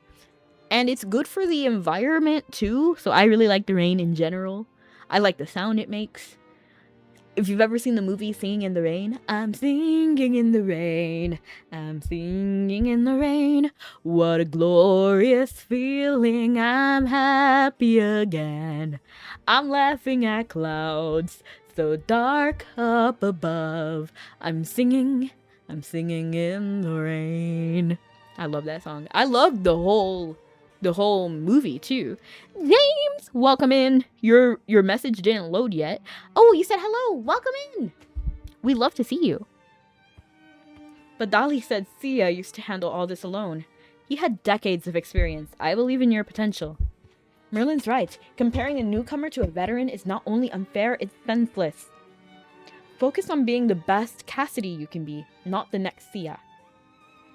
And it's good for the environment too. So I really like the rain in general. I like the sound it makes. If you've ever seen the movie Singing in the Rain, I'm singing in the rain, I'm singing in the rain, what a glorious feeling, I'm happy again, I'm laughing at clouds so dark up above, I'm singing in the rain. I love that song. I love the whole movie too. James, welcome in. Your message didn't load yet. Oh, you said hello. Welcome in. We love to see you. But Dali said Sia used to handle all this alone. He had decades of experience. I believe in your potential. Merlin's right. Comparing a newcomer to a veteran is not only unfair, it's senseless. Focus on being the best Cassidy you can be, not the next Sia.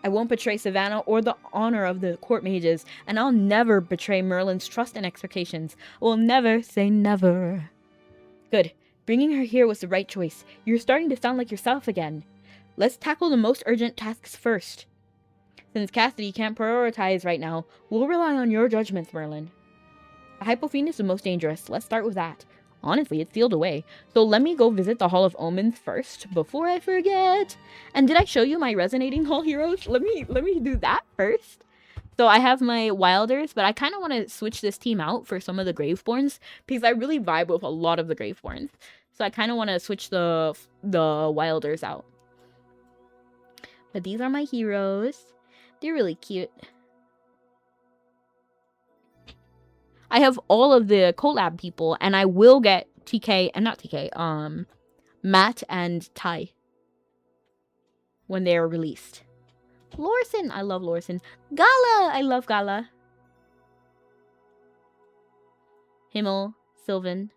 I won't betray Savannah or the honor of the court mages, and I'll never betray Merlin's trust and expectations. We'll never say never. Good. Bringing her here was the right choice. You're starting to sound like yourself again. Let's tackle the most urgent tasks first. Since Cassidy can't prioritize right now, we'll rely on your judgments, Merlin. The Hypophene is the most dangerous. Let's start with that. Honestly, it's sealed away. So let me go visit the Hall of Omens first, before I forget. And did I show you my resonating hall heroes? Let me do that first. So I have my Wilders, but I kind of want to switch this team out for some of the Graveborns, because I really vibe with a lot of the Graveborns. So I kind of want to switch the Wilders out. But these are my heroes. They're really cute. I have all of the collab people, and I will get Matt and Ty when they are released. Lorson, I love Lorson. Gala, I love Gala. Himmel, Sylvan.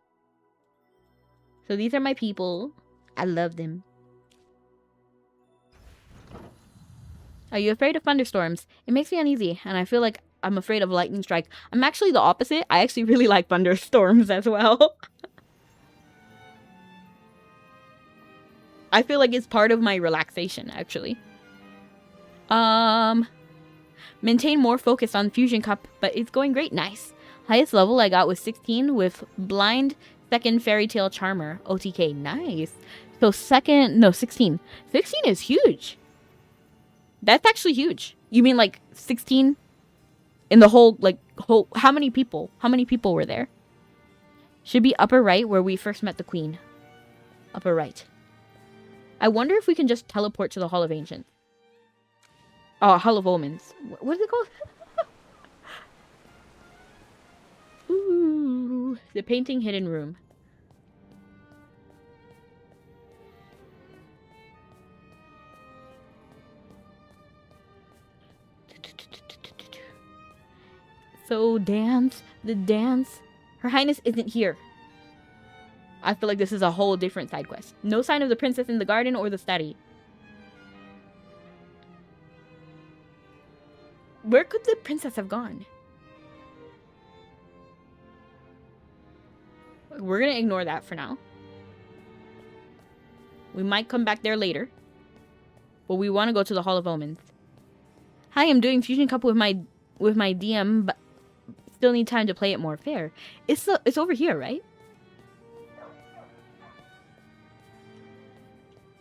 So these are my people. I love them. Are you afraid of thunderstorms? It makes me uneasy, and I feel like I'm afraid of lightning strike. I'm actually the opposite. I actually really like thunderstorms as well. I feel like it's part of my relaxation, actually. Maintain more focus on Fusion Cup, but it's going great. Nice. Highest level I got was 16 with Blind Second Fairy Tale Charmer. OTK. Nice. So 16. 16 is huge. That's actually huge. You mean like 16 in the whole, how many people? How many people were there? Should be upper right where we first met the queen. Upper right. I wonder if we can just teleport to the Hall of Ancients. Oh, Hall of Omens. What is it called? Ooh, the painting hidden room. So dance, the dance. Her Highness isn't here. I feel like this is a whole different side quest. No sign of the princess in the garden or the study. Where could the princess have gone? We're gonna ignore that for now. We might come back there later. But we want to go to the Hall of Omens. Hi, I'm doing Fusion Cup with my DM, but still need time to play it more fair. It's over here, right?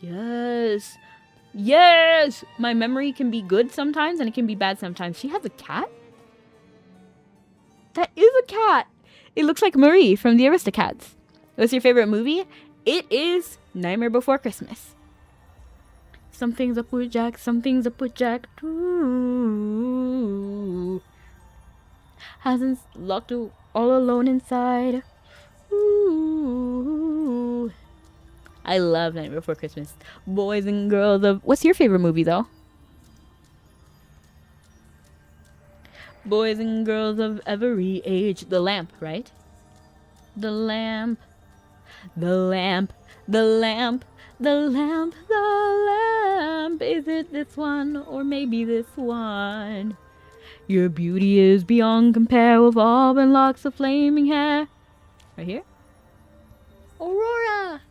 Yes. Yes! My memory can be good sometimes and it can be bad sometimes. She has a cat? That is a cat! It looks like Marie from the Aristocats. What's your favorite movie? It is Nightmare Before Christmas. Something's up with Jack, something's up with Jack. Ooh. Hasn't locked all alone inside. Ooh. I love Nightmare Before Christmas. Boys and girls of... What's your favorite movie, though? Boys and girls of every age. The Lamp, right? The lamp. The lamp. The lamp. The lamp. The lamp. Is it this one? Or maybe this one? Your beauty is beyond compare with auburn locks of flaming hair. Right here? Aurora!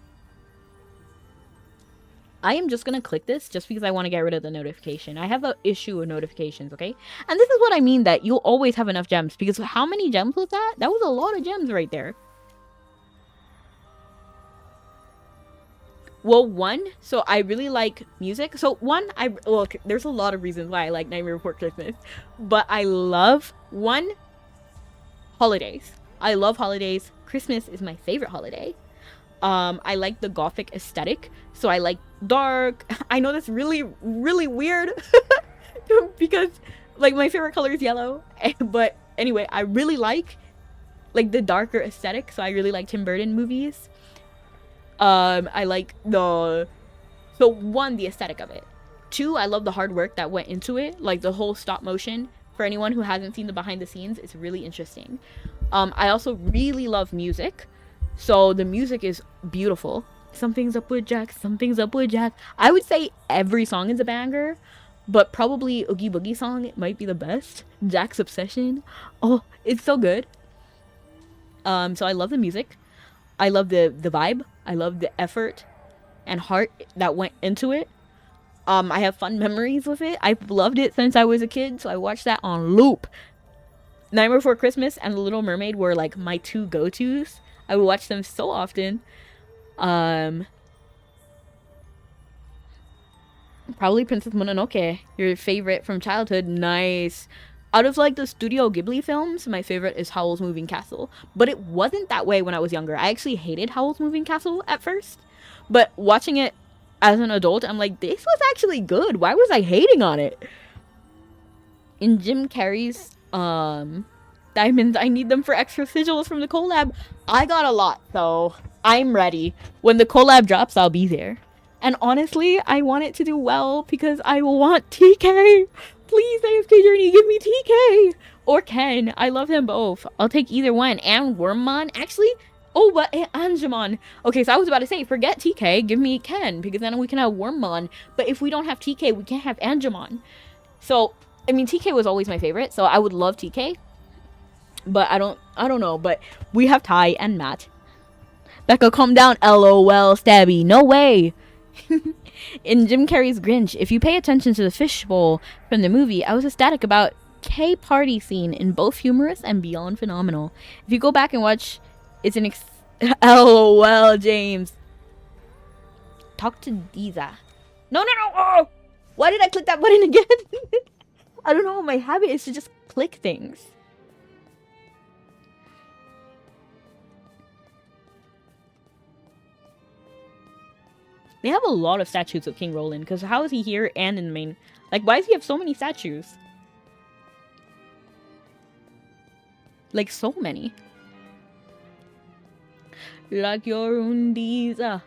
I am just going to click this just because I want to get rid of the notification. I have an issue with notifications, okay? And this is what I mean that you'll always have enough gems. Because how many gems was that? That was a lot of gems right there. Well, one, so I really like music. So one, look, there's a lot of reasons why I like Nightmare Before Christmas. But I love, one, holidays. I love holidays. Christmas is my favorite holiday. I like the gothic aesthetic. So I like dark. I know that's really, really weird. Because, like, my favorite color is yellow. But anyway, I really like the darker aesthetic. So I really like Tim Burton movies. I like the aesthetic of it. Two, I love the hard work that went into it. Like, the whole stop motion. For anyone who hasn't seen the behind the scenes, it's really interesting. I also really love music. So the music is beautiful. Something's up with Jack, something's up with Jack. I would say every song is a banger, but probably Oogie Boogie song might be the best. Jack's Obsession. Oh, it's so good. So I love the music. I love the vibe. I love the effort and heart that went into it. I have fun memories with it. I've loved it since I was a kid, so I watched that on loop. Nightmare Before Christmas and The Little Mermaid were like my two go-tos. I would watch them so often. Probably Princess Mononoke, your favorite from childhood. Nice. Out of like the Studio Ghibli films, my favorite is Howl's Moving Castle. But it wasn't that way when I was younger. I actually hated Howl's Moving Castle at first. But watching it as an adult, I'm like, this was actually good. Why was I hating on it? In Jim Carrey's diamonds, I need them for extra sigils from the collab. I got a lot, so I'm ready. When the collab drops, I'll be there. And honestly, I want it to do well because I want TK. Please, AFK Journey, give me TK. Or Ken. I love them both. I'll take either one. And Wormmon. Actually, oh, but Angemon. Okay, so I was about to say, forget TK. Give me Ken. Because then we can have Wormmon. But if we don't have TK, we can't have Angemon. So, I mean, TK was always my favorite. So I would love TK. But I don't know. But we have Ty and Matt. Becca, calm down. LOL, Stabby. No way. In Jim Carrey's Grinch, if you pay attention to the fishbowl from the movie, I was ecstatic about K party scene in both humorous and beyond phenomenal. If you go back and watch, it's an LOL, James. Talk to Diza. No. Oh! Why did I click that button again? I don't know. My habit is to just click things. They have a lot of statues of King Roland, because how is he here and in the main? Like, why does he have so many statues? Like, so many. Like your undies, I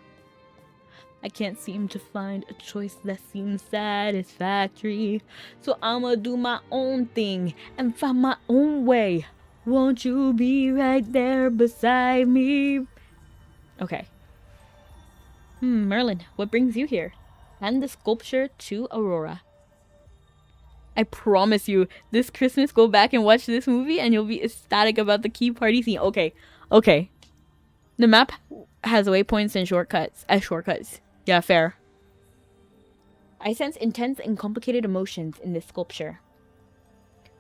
can't seem to find a choice that seems satisfactory. So I'ma do my own thing and find my own way. Won't you be right there beside me? Okay. Merlin, what brings you here? Hand the sculpture to Aurora. I promise you, this Christmas, go back and watch this movie and you'll be ecstatic about the key party scene. Okay. Okay. The map has waypoints and shortcuts. Shortcuts. Yeah, fair. I sense intense and complicated emotions in this sculpture.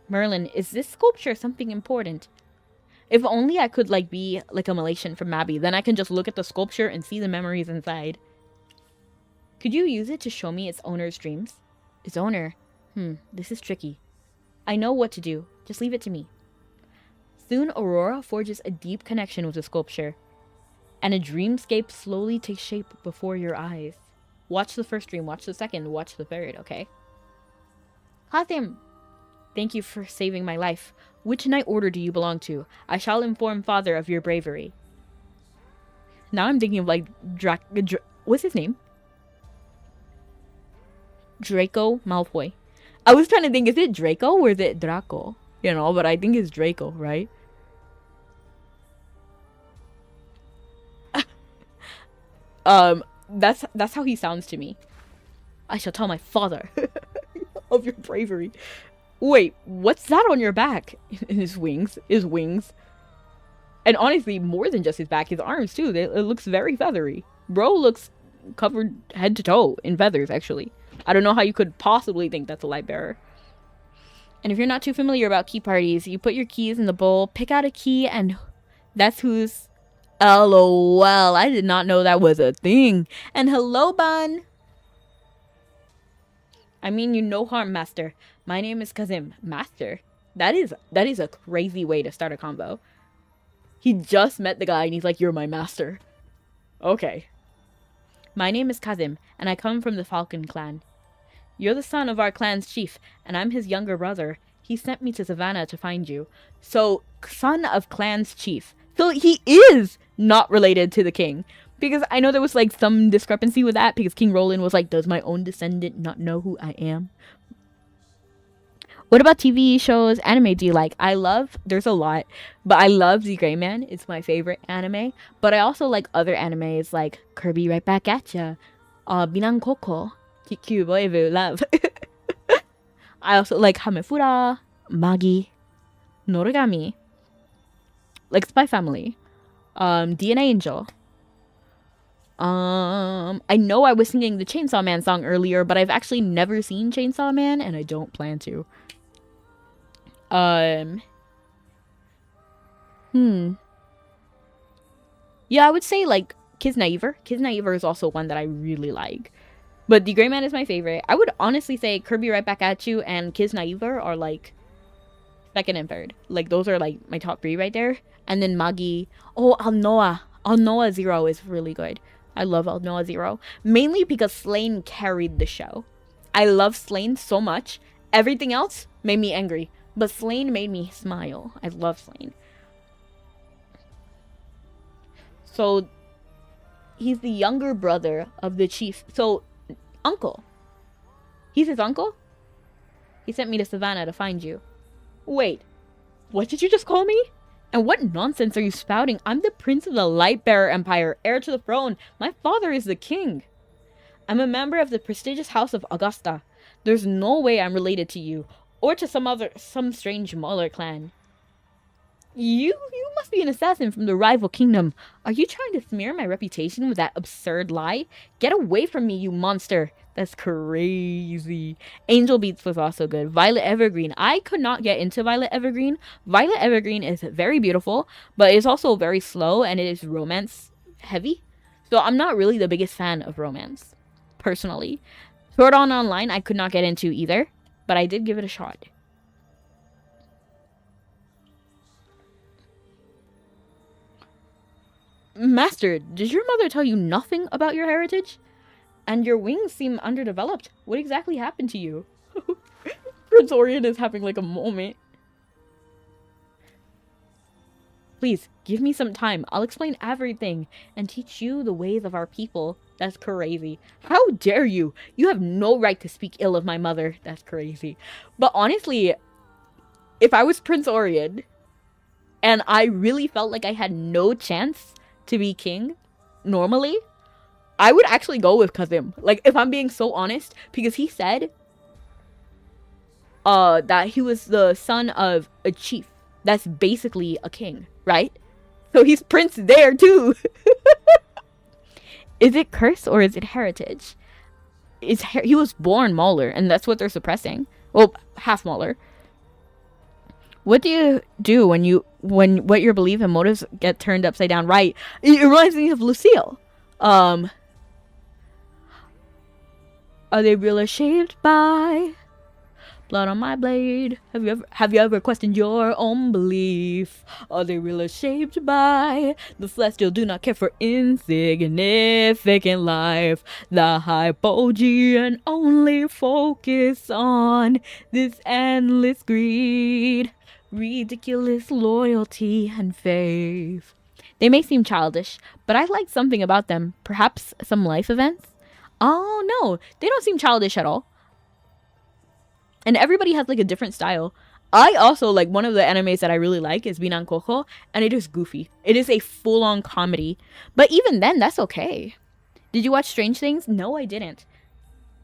Merlin, is this sculpture something important? If only I could, like, be like a Malaysian from Mabby. Then I can just look at the sculpture and see the memories inside. Could you use it to show me its owner's dreams? Its owner? This is tricky. I know what to do. Just leave it to me. Soon, Aurora forges a deep connection with the sculpture. And a dreamscape slowly takes shape before your eyes. Watch the first dream, watch the second, watch the third, okay? Hathim! Thank you for saving my life. Which knight order do you belong to? I shall inform father of your bravery. Now I'm thinking of like what's his name? Draco Malfoy. I was trying to think, is it Draco or is it Draco? You know, but I think it's Draco, right? That's how he sounds to me. I shall tell my father of your bravery. Wait, what's that on your back? His wings. His wings. And honestly, more than just his back, his arms too. It looks very feathery. Bro looks covered head to toe in feathers, actually. I don't know how you could possibly think that's a light bearer. And if you're not too familiar about key parties, you put your keys in the bowl, pick out a key, and that's who's... LOL, I did not know that was a thing. And hello, Bun. I mean you no harm, Master. My name is Kazim. Master? That is a crazy way to start a combo. He just met the guy and he's like, you're my master. Okay. My name is Kazim, and I come from the Falcon clan. You're the son of our clan's chief, and I'm his younger brother. He sent me to Savannah to find you. So, son of clan's chief. So he is not related to the king. Because I know there was like some discrepancy with that, because King Roland was like, does my own descendant not know who I am? What about TV shows, anime do you like? There's a lot, but I love The Gray Man. It's my favorite anime. But I also like other animes like Kirby Right Back at Ya, Binan Koko, Kikyu Boivu Love. I also like Hamefura, Magi, Noragami, like Spy Family, DNA Angel. I know I was singing the Chainsaw Man song earlier, but I've actually never seen Chainsaw Man, and I don't plan to. Yeah, I would say like Kiz Naiver. Kiz Naiver is also one that I really like. But The Gray Man is my favorite. I would honestly say Kirby Right Back at You and Kiz Naiver are like second and third. Like those are like my top 3 right there. And then Magi. Oh, Alnoa. Alnoa Zero is really good. I love Alnoa Zero. Mainly because Slane carried the show. I love Slane so much. Everything else made me angry. But Slane made me smile. I love Slane. So, he's the younger brother of the chief. So, uncle. He's his uncle? He sent me to Savannah to find you. Wait, what did you just call me? And what nonsense are you spouting? I'm the prince of the Lightbearer Empire, heir to the throne. My father is the king. I'm a member of the prestigious house of Augusta. There's no way I'm related to you, or to some strange Mauler clan. You must be an assassin from the rival kingdom. Are you trying to smear my reputation with that absurd lie? Get away from me, you monster. That's crazy. Angel Beats was also good. Violet Evergreen. I could not get into Violet Evergreen. Violet Evergreen is very beautiful, but it's also very slow and it is romance heavy. So I'm not really the biggest fan of romance, personally. Sword Art Online I could not get into either, but I did give it a shot. Master, did your mother tell you nothing about your heritage? And your wings seem underdeveloped. What exactly happened to you? Prince Orion is having like a moment. Please, give me some time. I'll explain everything and teach you the ways of our people. That's crazy. How dare you? You have no right to speak ill of my mother. That's crazy. But honestly, if I was Prince Orion and I really felt like I had no chance to be king normally, I would actually go with Kazim. Like, if I'm being so honest, because he said that he was the son of a chief. That's basically a king, right? So he's prince there too. Is it curse or is it heritage? He was born Mauler, and that's what they're suppressing. Well, half Mauler. What do you do when what your belief and motives get turned upside down? Right. It reminds me of Lucille. Are they really shaped by blood on my blade? Have you ever questioned your own belief? Are they really shaped by the celestial? Do not care for insignificant life. The Hypogean only focus on this endless greed, ridiculous loyalty and faith. They may seem childish, but I like something about them. Perhaps some life events? Oh no, they don't seem childish at all. And everybody has like a different style. I also like one of the animes that I really like is Binan Kojo, and it is goofy. It is a full-on comedy. But even then, that's okay. Did you watch Strange Things? No, I didn't.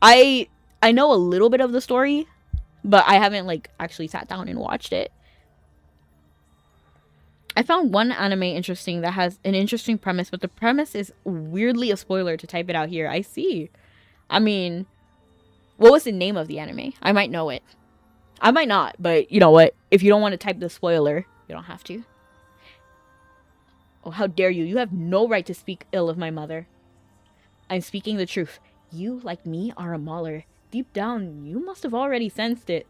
I know a little bit of the story, but I haven't like actually sat down and watched it. I found one anime interesting that has an interesting premise, but the premise is weirdly a spoiler to type it out here. I see. I mean, what was the name of the anime? I might know it. I might not, but you know what? If you don't want to type the spoiler, you don't have to. Oh, how dare you? You have no right to speak ill of my mother. I'm speaking the truth. You, like me, are a mauler. Deep down, you must have already sensed it.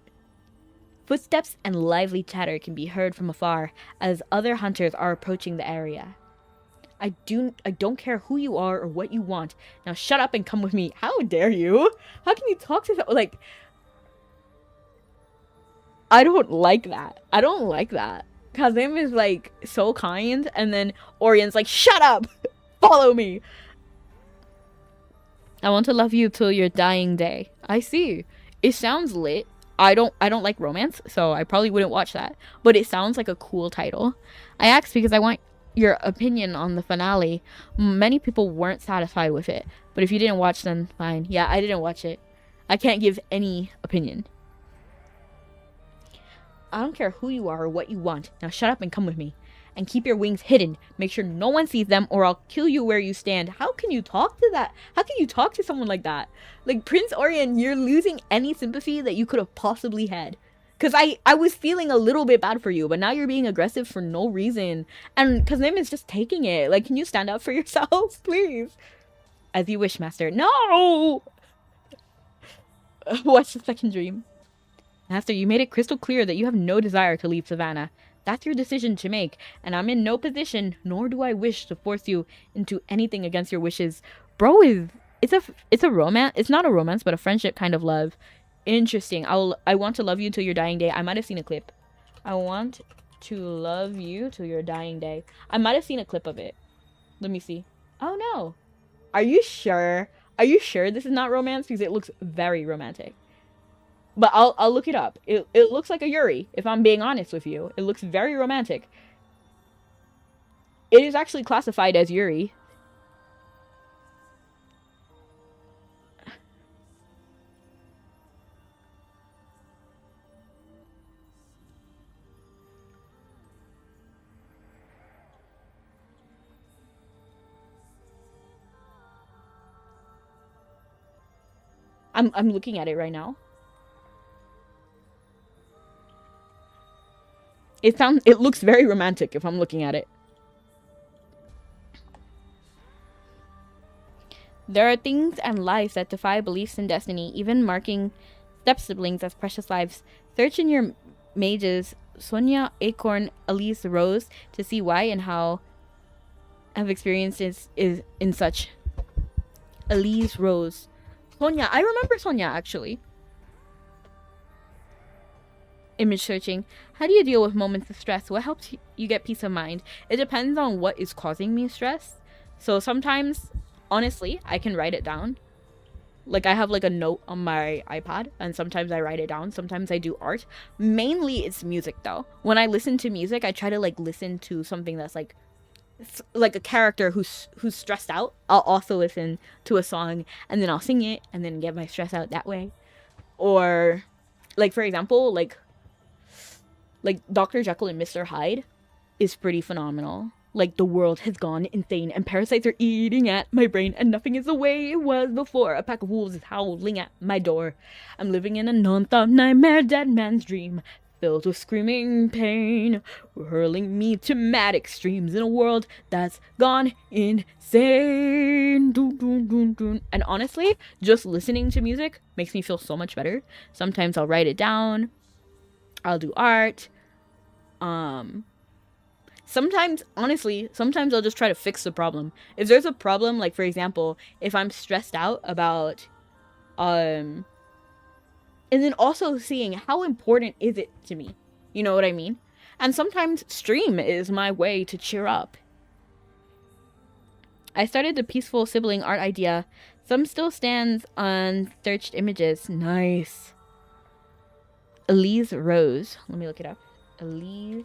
Footsteps and lively chatter can be heard from afar as other hunters are approaching the area. I don't care who you are or what you want. Now shut up and come with me. How dare you? How can you talk to someone like... I don't like that. I don't like that. Kazim is like so kind, and then Orion's like, shut up! Follow me! I want to love you till your dying day. I see. It sounds lit. I don't like romance, so I probably wouldn't watch that. But it sounds like a cool title. I asked because I want your opinion on the finale. Many people weren't satisfied with it, but if you didn't watch, then fine. Yeah, I didn't watch it. I can't give any opinion. I don't care who you are or what you want. Now shut up and come with me. And keep your wings hidden. Make sure no one sees them or I'll kill you where you stand. How can you talk to that? How can you talk to someone like that? Like, Prince Orion, you're losing any sympathy that you could have possibly had. Because I was feeling a little bit bad for you, but now you're being aggressive for no reason. And Kazim is just taking it. Like, can you stand up for yourself, please? As you wish, Master. No! What's the second dream? Master, you made it crystal clear that you have no desire to leave Savannah. That's your decision to make, and I'm in no position, nor do I wish to force you into anything against your wishes. Bro, it's a romance. It's not a romance, but a friendship kind of love. Interesting. I want to love you till your dying day. I might have seen a clip. I want to love you till your dying day. I might have seen a clip of it. Let me see. Oh no. Are you sure? Are you sure this is not romance? Because it looks very romantic. But I'll look it up. It looks like a Yuri, if I'm being honest with you. It looks very romantic. It is actually classified as Yuri. I'm looking at it right now. It looks very romantic if I'm looking at it. There are things and lives that defy beliefs in destiny, even marking step-siblings as precious lives. Search in your mages, Sonia, Acorn, Elise, Rose, to see why and how have experiences is in such. Elise Rose. Sonia. I remember Sonia, actually. Image searching. How do you deal with moments of stress? What helps you get peace of mind? It depends on what is causing me stress. So sometimes, honestly, I can write it down. Like, I have like a note on my iPad, and sometimes I write it down. Sometimes I do art. Mainly it's music, though. When I listen to music, I try to like listen to something that's like a character who's stressed out. I'll also listen to a song, and then I'll sing it, and then get my stress out that way. Or, like, for example, like Dr. Jekyll and Mr. Hyde is pretty phenomenal. Like, the world has gone insane, and parasites are eating at my brain, and nothing is the way it was before. A pack of wolves is howling at my door. I'm living in a non-thought nightmare, dead man's dream, filled with screaming pain, hurling me to mad extremes in a world that's gone insane. Dun, dun, dun, dun. And honestly, just listening to music makes me feel so much better. Sometimes I'll write it down. I'll do art. Sometimes, honestly, sometimes I'll just try to fix the problem. If there's a problem, like, for example, if I'm stressed out about, and then also seeing how important is it to me. You know what I mean? And sometimes stream is my way to cheer up. I started the peaceful sibling art idea. Some still stands on searched images. Nice. Elise Rose. Let me look it up. Elise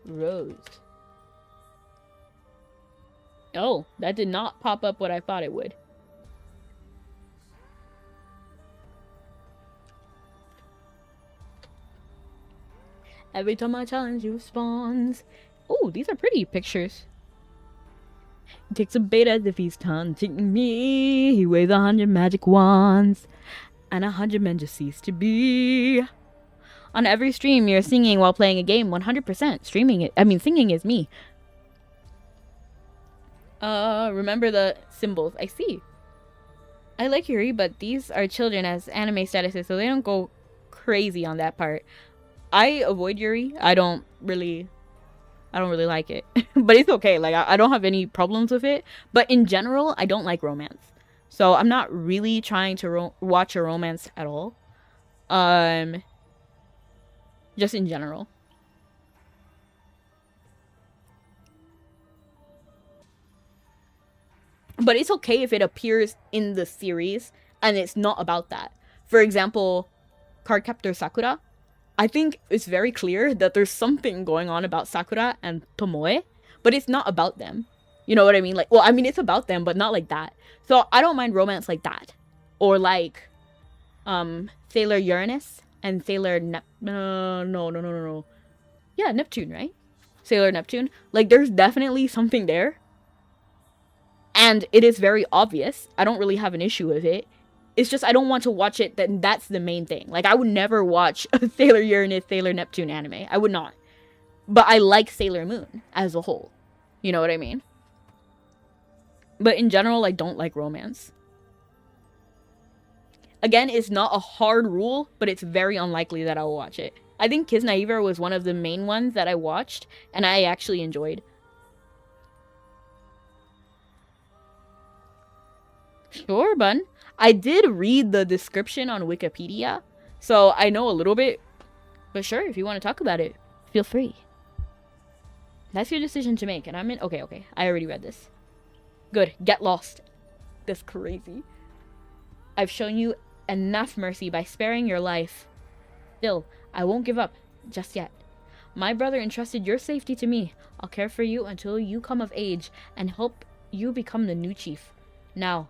Rose. Oh, that did not pop up what I thought it would. Every time I challenge you spawns. Oh, these are pretty pictures. He takes a bait as if he's taunting me. He weighs 100 magic wands, and 100 men just cease to be. On every stream, you're singing while playing a game. 100%. Singing is me. Remember the symbols. I see. I like Yuri, but these are children as anime statuses, so they don't go crazy on that part. I avoid Yuri. I don't really like it. But it's okay. Like, I don't have any problems with it. But in general, I don't like romance. So I'm not really trying to watch a romance at all. Just in general. But it's okay if it appears in the series and it's not about that. For example, Cardcaptor Sakura. I think it's very clear that there's something going on about Sakura and Tomoe, but it's not about them. You know what I mean? Like, well, I mean, it's about them, but not like that. So I don't mind romance like that. Or like, Sailor Uranus and Sailor no. Yeah, Neptune, right? Sailor Neptune. Like, there's definitely something there. And it is very obvious. I don't really have an issue with it. It's just I don't want to watch it. That's the main thing. Like, I would never watch a Sailor Uranus, Sailor Neptune anime. I would not. But I like Sailor Moon as a whole. You know what I mean? But in general, I don't like romance. Again, it's not a hard rule, but it's very unlikely that I will watch it. I think Kiss Naiver was one of the main ones that I watched, and I actually enjoyed. Sure, bun. I did read the description on Wikipedia, so I know a little bit. But sure, if you want to talk about it, feel free. That's your decision to make, and I'm in... Okay. I already read this. Good. Get lost. That's crazy. I've shown you enough mercy by sparing your life. Still, I won't give up just yet. My brother entrusted your safety to me. I'll care for you until you come of age and help you become the new chief. Now,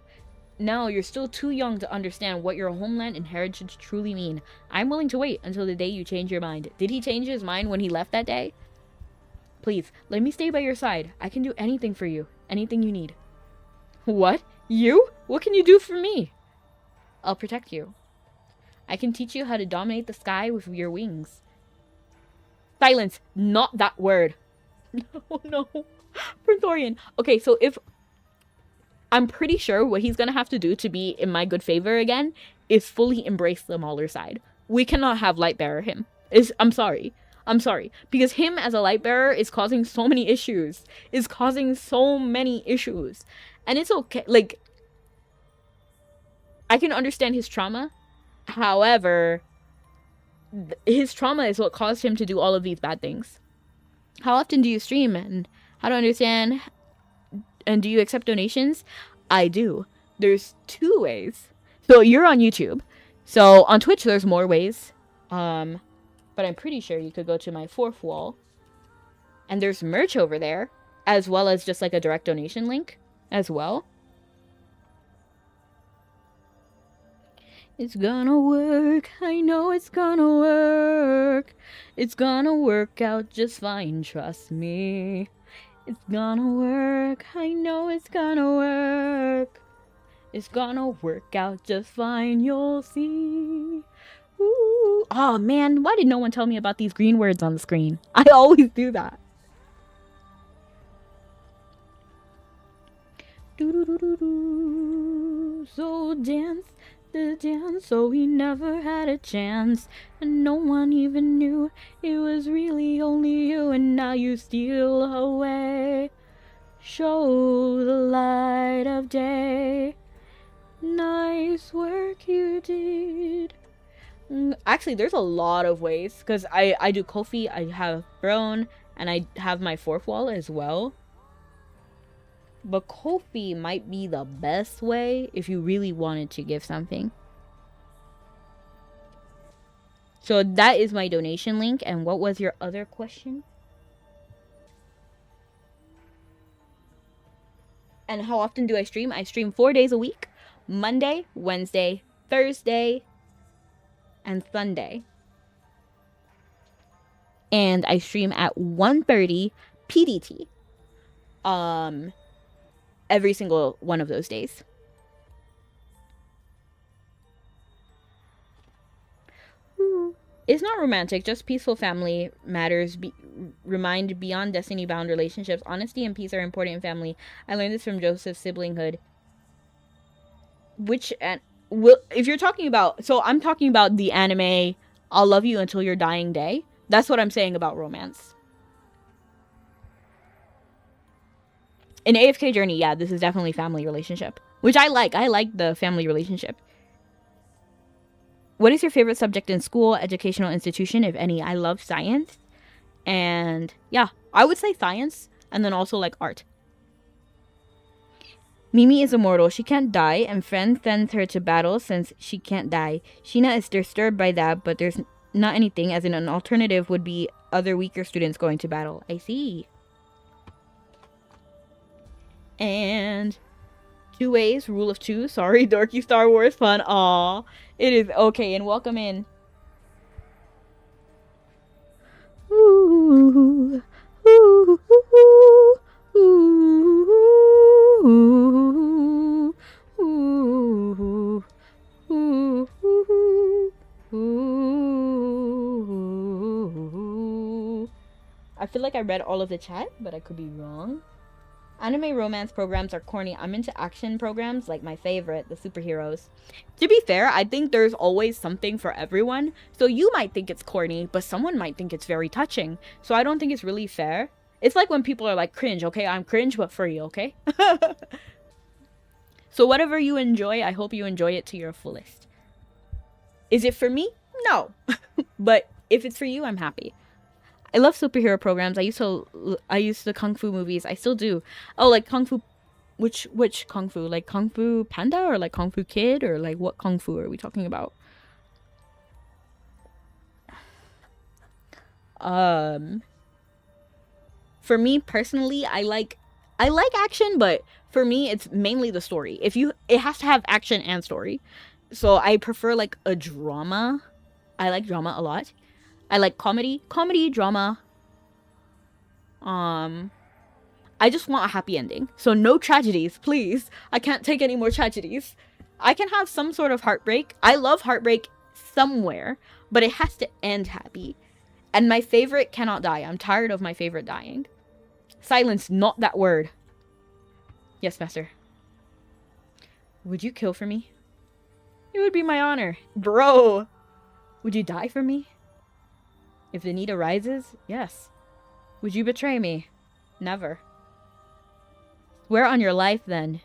you're still too young to understand what your homeland and heritage truly mean. I'm willing to wait until the day you change your mind. Did he change his mind when he left that day? Please, let me stay by your side. I can do anything for you. Anything you need. What? You? What can you do for me? I'll protect you. I can teach you how to dominate the sky with your wings. Silence! Not that word. No. Praetorian. Okay, so if... I'm pretty sure what he's gonna have to do to be in my good favor again is fully embrace the Mauler side. We cannot have Lightbearer him. I'm sorry. Because him as a Lightbearer is causing so many issues. And it's okay. Like, I can understand his trauma. However, his trauma is what caused him to do all of these bad things. How often do you stream, and how to understand, and do you accept donations? I do. There's 2 ways. So you're on YouTube. So on Twitch, there's more ways. But I'm pretty sure you could go to my 4th wall. And there's merch over there, as well as just like a direct donation link as well. It's gonna work. I know it's gonna work. It's gonna work out just fine. Trust me. It's gonna work. I know it's gonna work. It's gonna work out just fine. You'll see. Ooh. Oh man, why did no one tell me about these green words on the screen? I always do that. Do-do-do-do-do. So dance the dance, so we never had a chance, and no one even knew it was really only you, and now you steal away. Show the light of day. Nice work you did. Actually, there's a lot of ways, because I do Ko-fi, I have Throne, and I have my 4th wall as well. But Ko-fi might be the best way if you really wanted to give something. So that is my donation link. And what was your other question? And how often do I stream? I stream 4 days a week. Monday, Wednesday, Thursday, and Sunday. And I stream at 1:30 PDT. Every single one of those days. Ooh. It's not romantic, just peaceful family matters. Remind beyond destiny bound relationships. Honesty and peace are important in family. I learned this from Joseph's siblinghood. If you're talking about, so I'm talking about the anime I'll love you until your dying day. That's what I'm saying about romance. In AFK Journey, yeah, this is definitely family relationship. Which I like. I like the family relationship. What is your favorite subject in school, educational institution, if any? I love science. And yeah, I would say science. And then also like art. Mimi is immortal. She can't die. And friend sends her to battle since she can't die. Sheena is disturbed by that, but there's not anything. As in an alternative would be other weaker students going to battle. I see. And 2 ways, rule of 2. Sorry, dorky Star Wars fun. Aw, it is okay. And welcome in. Ooh, ooh, ooh, ooh, ooh, ooh, ooh. I feel like I read all of the chat, but I could be wrong. Anime romance programs are corny. I'm into action programs, like my favorite, the superheroes. To be fair, I think there's always something for everyone. So you might think it's corny, but someone might think it's very touching. So I don't think it's really fair. It's like when people are like, cringe, okay? I'm cringe, but for you, okay? So whatever you enjoy, I hope you enjoy it to your fullest. Is it for me? No. But if it's for you, I'm happy. I love superhero programs. I used the Kung Fu movies. I still do. Oh, like Kung Fu. Which Kung Fu? Like Kung Fu Panda or like Kung Fu Kid or like what Kung Fu are we talking about? For me personally, I like action, but for me it's mainly the story. It has to have action and story. So I prefer like a drama. I like drama a lot. I like comedy, drama. I just want a happy ending. So no tragedies, please. I can't take any more tragedies. I can have some sort of heartbreak. I love heartbreak somewhere, but it has to end happy. And my favorite cannot die. I'm tired of my favorite dying. Silence, not that word. Yes, master. Would you kill for me? It would be my honor. Bro, would you die for me? If the need arises, yes. Would you betray me? Never. Swear on your life, then.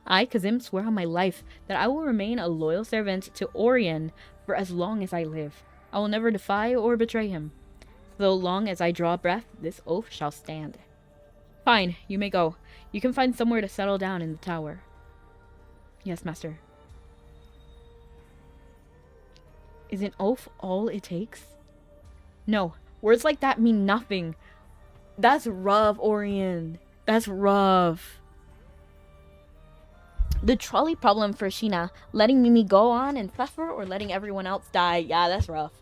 I, Kazim, swear on my life that I will remain a loyal servant to Orion for as long as I live. I will never defy or betray him. So long as I draw breath, this oath shall stand. Fine, you may go. You can find somewhere to settle down in the tower. Yes, master. Is an oath all it takes? No, words like that mean nothing. That's rough, Orion. That's rough. The trolley problem for Sheena. Letting Mimi go on and suffer or letting everyone else die. Yeah, that's rough.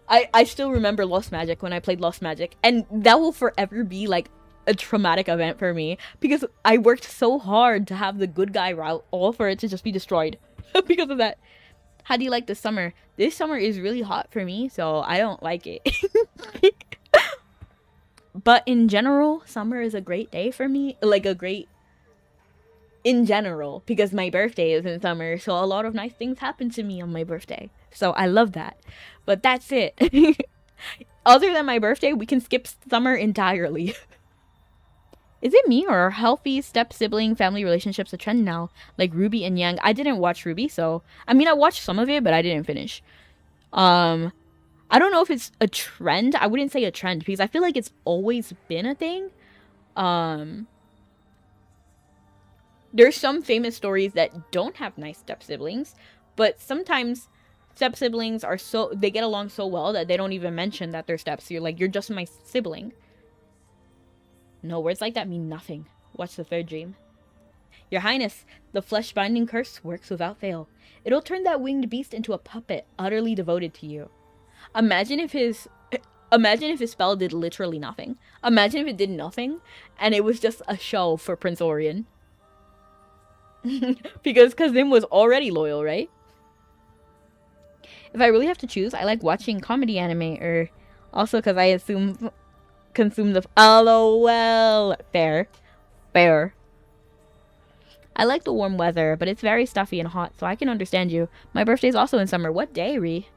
I still remember Lost Magic when I played Lost Magic. And that will forever be like a traumatic event for me. Because I worked so hard to have the good guy route, all for it to just be destroyed. Because of that. How do you like the summer? This summer is really hot for me, so I don't like it. But in general, summer is a great day for me. Like a great... in general, because my birthday is in summer, so a lot of nice things happen to me on my birthday. So I love that. But that's it. Other than my birthday, we can skip summer entirely. Is it me, or are healthy step-sibling family relationships a trend now? Like Ruby and Yang. I didn't watch Ruby, so... I mean, I watched some of it, but I didn't finish. I don't know if it's a trend. I wouldn't say a trend, because I feel like it's always been a thing. There's some famous stories that don't have nice step-siblings, but sometimes step-siblings are so... they get along so well that they don't even mention that they're steps. You're like, you're just my sibling. No, words like that mean nothing. Watch the third dream. Your Highness, the flesh-binding curse works without fail. It'll turn that winged beast into a puppet, utterly devoted to you. Imagine if his spell did literally nothing. Imagine if it did nothing, and it was just a show for Prince Orion. Because Kazim was already loyal, right? If I really have to choose, I like watching comedy anime, or also because I consume the... LOL. Fair. I like the warm weather, but it's very stuffy and hot, so I can understand you. My birthday's also in summer. What day, Ree?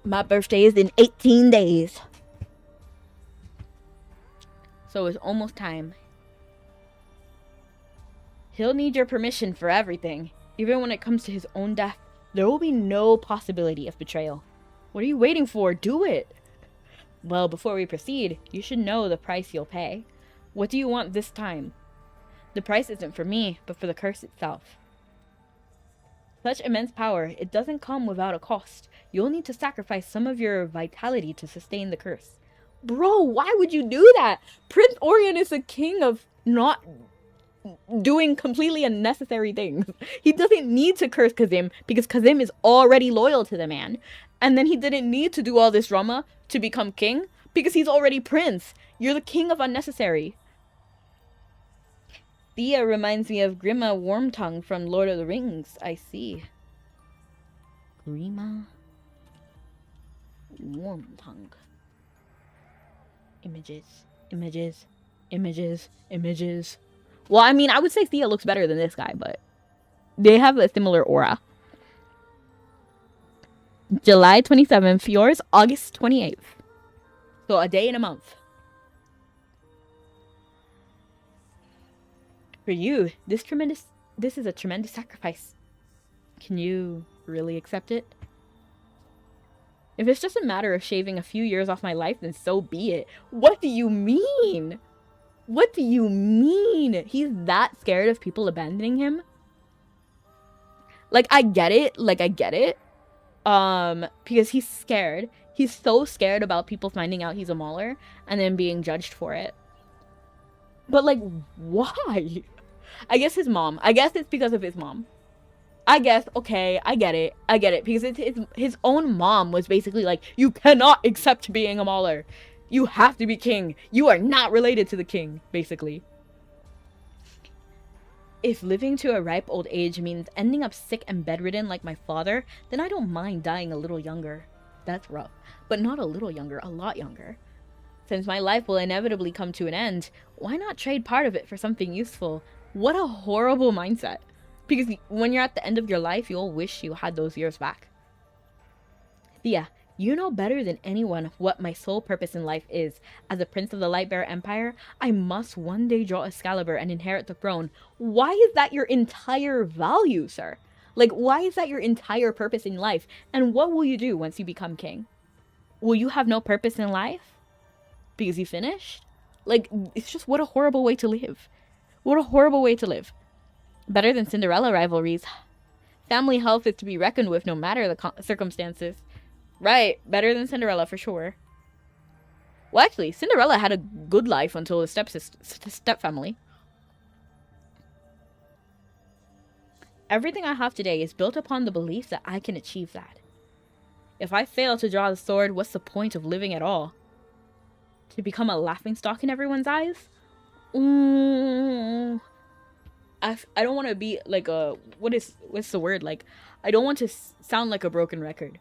My birthday is in 18 days. So it's almost time. He'll need your permission for everything. Even when it comes to his own death, there will be no possibility of betrayal. What are you waiting for? Do it! Well, before we proceed, you should know the price you'll pay. What do you want this time? The price isn't for me, but for the curse itself. Such immense power, it doesn't come without a cost. You'll need to sacrifice some of your vitality to sustain the curse. Bro, why would you do that? Prince Orion is the king of not doing completely unnecessary things. He doesn't need to curse Kazim because Kazim is already loyal to the man. And then he didn't need to do all this drama to become king because he's already prince. You're the king of unnecessary. Thea reminds me of Grima Wormtongue from Lord of the Rings. I see. Grima Wormtongue. Images. Well, I mean, I would say Thea looks better than this guy, but they have a similar aura. July 27th, yours, August 28th. So a day and a month. For you, this is a tremendous sacrifice. Can you really accept it? If it's just a matter of shaving a few years off my life, then so be it. What do you mean? What do you mean? He's that scared of people abandoning him? Like, I get it. Because he's scared. He's so scared about people finding out he's a mauler and then being judged for it. But, like, why? I guess his mom. I guess it's because of his mom. I guess, okay, I get it. Because his own mom was basically like, you cannot accept being a mauler. You have to be king. You are not related to the king, basically. If living to a ripe old age means ending up sick and bedridden like my father, then I don't mind dying a little younger. That's rough. But not a little younger, a lot younger. Since my life will inevitably come to an end, why not trade part of it for something useful? What a horrible mindset. Because when you're at the end of your life, you'll wish you had those years back. Thea, You know better than anyone what my sole purpose in life is. As a prince of the Lightbearer Empire, I must one day draw Excalibur and inherit the throne. Why is that your entire value, sir? Like, why is that your entire purpose in life? And what will you do once you become king? Will you have no purpose in life? Because you finished? Like, it's just, what a horrible way to live. What a horrible way to live. Better than Cinderella rivalries. Family health is to be reckoned with no matter the circumstances. Right, better than Cinderella for sure. Well, actually, Cinderella had a good life until the stepfamily. Everything I have today is built upon the belief that I can achieve that. If I fail to draw the sword, what's the point of living at all? To become a laughingstock in everyone's eyes? I don't want to be like a... What's the word? Like, I don't want to sound like a broken record.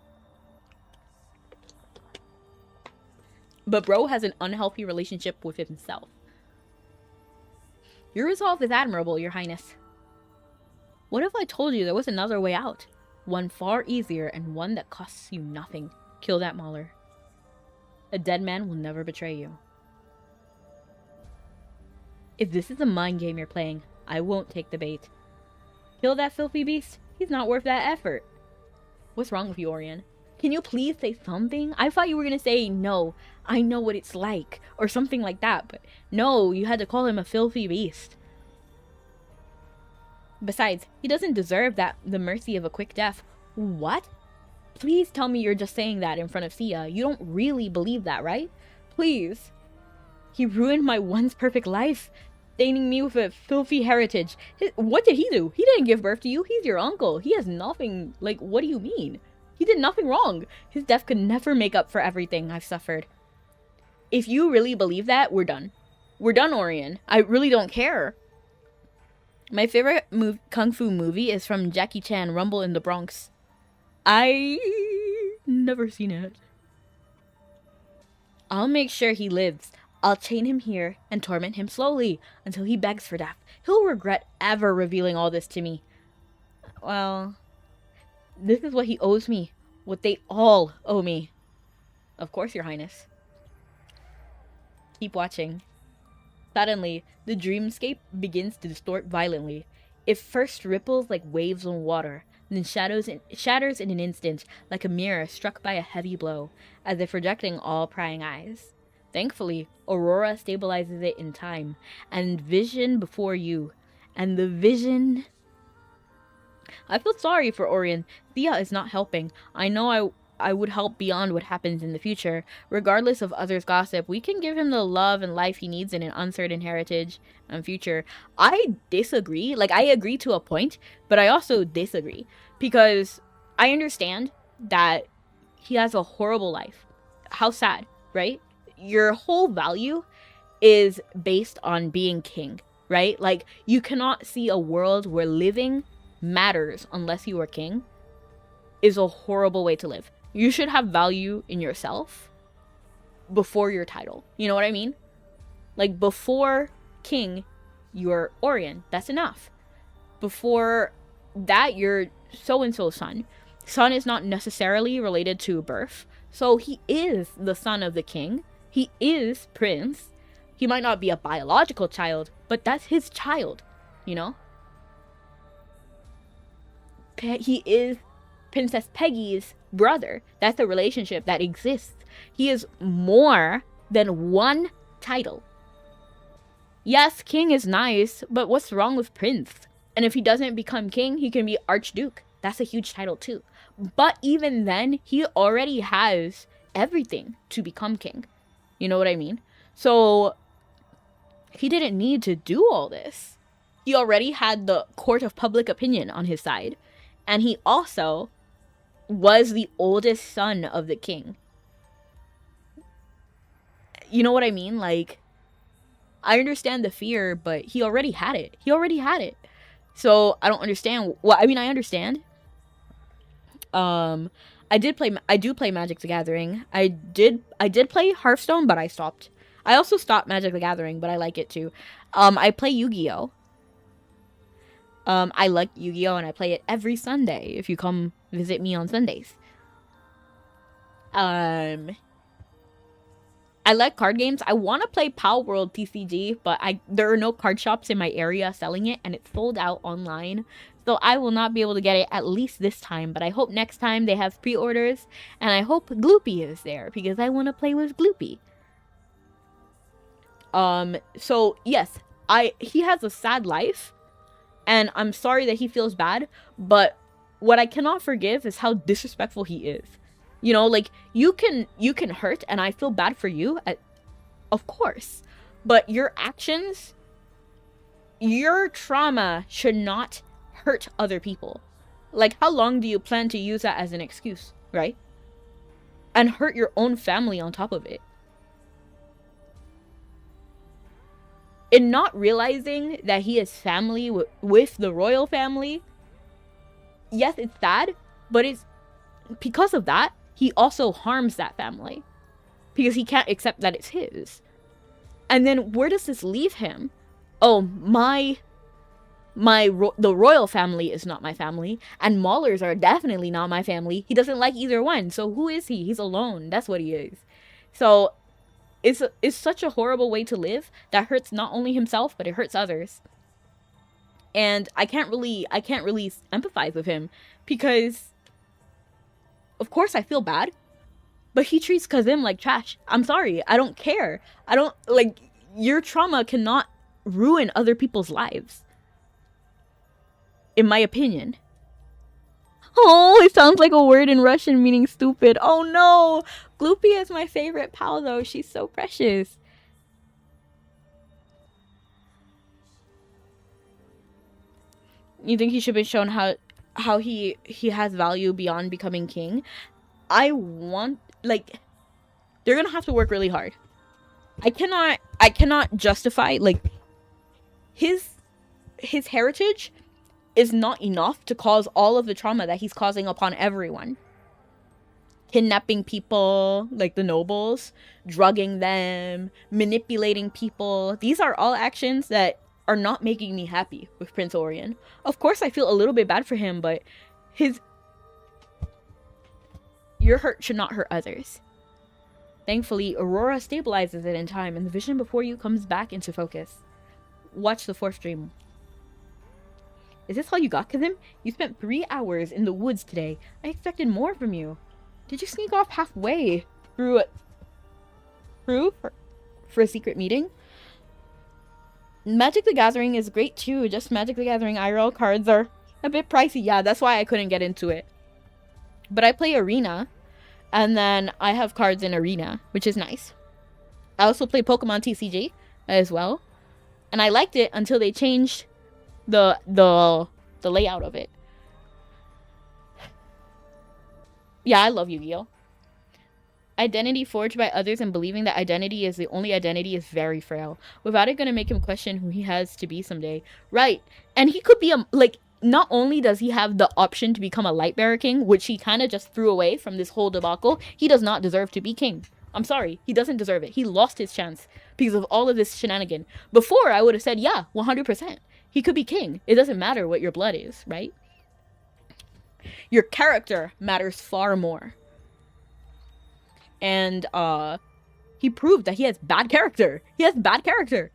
But bro has an unhealthy relationship with himself. Your resolve is admirable, Your Highness. What if I told you there was another way out? One far easier and one that costs you nothing. Kill that Mauler. A dead man will never betray you. If this is a mind game you're playing, I won't take the bait. Kill that filthy beast? He's not worth that effort. What's wrong with you, Orion? Can you please say something? I thought you were gonna say, no, I know what it's like, or something like that, but no, you had to call him a filthy beast. Besides, he doesn't deserve the mercy of a quick death. What? Please tell me you're just saying that in front of Sia. You don't really believe that, right? Please. He ruined my once perfect life, staining me with a filthy heritage. What did he do? He didn't give birth to you. He's your uncle. He has nothing. Like, what do you mean? He did nothing wrong. His death could never make up for everything I've suffered. If you really believe that, we're done. We're done, Orion. I really don't care. My favorite kung fu movie is from Jackie Chan, Rumble in the Bronx. I never seen it. I'll make sure he lives. I'll chain him here and torment him slowly until he begs for death. He'll regret ever revealing all this to me. Well, this is what he owes me. What they all owe me. Of course, Your Highness. Keep watching. Suddenly, the dreamscape begins to distort violently. It first ripples like waves on water, then shatters in an instant like a mirror struck by a heavy blow, as if rejecting all prying eyes. Thankfully, Aurora stabilizes it in time, and vision before you. And the vision... I feel sorry for Orion. Thea is not helping. I know I would help beyond what happens in the future. Regardless of others' gossip, we can give him the love and life he needs in an uncertain heritage and future. I disagree. Like, I agree to a point, but I also disagree. Because I understand that he has a horrible life. How sad, right? Your whole value is based on being king, right? Like, you cannot see a world where living matters unless you are king is a horrible way to live. You should have value in yourself before your title. You know what I mean? Like, before king, you're Orion. That's enough. Before that, you're so-and-so's son. Son is not necessarily related to birth. So he is the son of the king. He is prince. He might not be a biological child, but that's his child, you know? He is Princess Peggy's brother. That's a relationship that exists. He is more than one title. Yes, king is nice, but what's wrong with prince? And if he doesn't become king, he can be archduke. That's a huge title too. But even then, he already has everything to become king. You know what I mean? So he didn't need to do all this. He already had the court of public opinion on his side. And he also was the oldest son of the king. You know what I mean? Like, I understand the fear, but he already had it. He already had it. So I don't understand. Well, I mean, I understand. I do play Magic the Gathering. I did play Hearthstone, but I stopped. I also stopped Magic the Gathering, but I like it too. I play Yu-Gi-Oh! I like Yu-Gi-Oh! And I play it every Sunday if you come visit me on Sundays. I like card games. I want to play Pal World TCG, but there are no card shops in my area selling it, and it's sold out online. So I will not be able to get it at least this time, but I hope next time they have pre-orders, and I hope Gloopy is there, because I want to play with Gloopy. So yes, he has a sad life, and I'm sorry that he feels bad, but what I cannot forgive is how disrespectful he is. You know, like, you can hurt, and I feel bad for you, of course. But your actions, your trauma should not hurt other people. Like, how long do you plan to use that as an excuse, right? And hurt your own family on top of it. In not realizing that he is family with the royal family, yes, it's sad, but it's because of that, he also harms that family because he can't accept that it's his. And then where does this leave him? Oh, the royal family is not my family, and Maulers are definitely not my family. He doesn't like either one. So who is he? He's alone. That's what he is. So it's such a horrible way to live that hurts not only himself, but it hurts others. And I can't really empathize with him because, of course, I feel bad, but he treats Kazim like trash. I'm sorry. I don't care. Your trauma cannot ruin other people's lives. In my opinion. Oh, it sounds like a word in Russian meaning stupid. Oh no! Gloopy is my favorite pal though. She's so precious. You think he should be shown how he has value beyond becoming king? I want, like, they're gonna have to work really hard. I cannot justify, like, his heritage is not enough to cause all of the trauma that he's causing upon everyone. Kidnapping people, like the nobles, drugging them, manipulating people. These are all actions that are not making me happy with Prince Orion. Of course, I feel a little bit bad for him, but your hurt should not hurt others. Thankfully, Aurora stabilizes it in time, and the vision before you comes back into focus. Watch the 4th dream. Is this all you got, Kazim? You spent 3 hours in the woods today. I expected more from you. Did you sneak off halfway through for a secret meeting? Magic the Gathering is great too. Just Magic the Gathering IRL cards are a bit pricey. Yeah, that's why I couldn't get into it. But I play Arena, and then I have cards in Arena, which is nice. I also play Pokemon TCG as well, and I liked it until they changed the layout of it. Yeah, I love Yu-Gi-Oh! Identity forged by others and believing that identity is the only identity is very frail. Without it gonna make him question who he has to be someday. Right. And he could be not only does he have the option to become a Lightbearer King, which he kind of just threw away from this whole debacle, he does not deserve to be king. I'm sorry. He doesn't deserve it. He lost his chance because of all of this shenanigan. Before, I would have said, yeah, 100%. He could be king. It doesn't matter what your blood is, right? Your character matters far more. And he proved that he has bad character. He has bad character.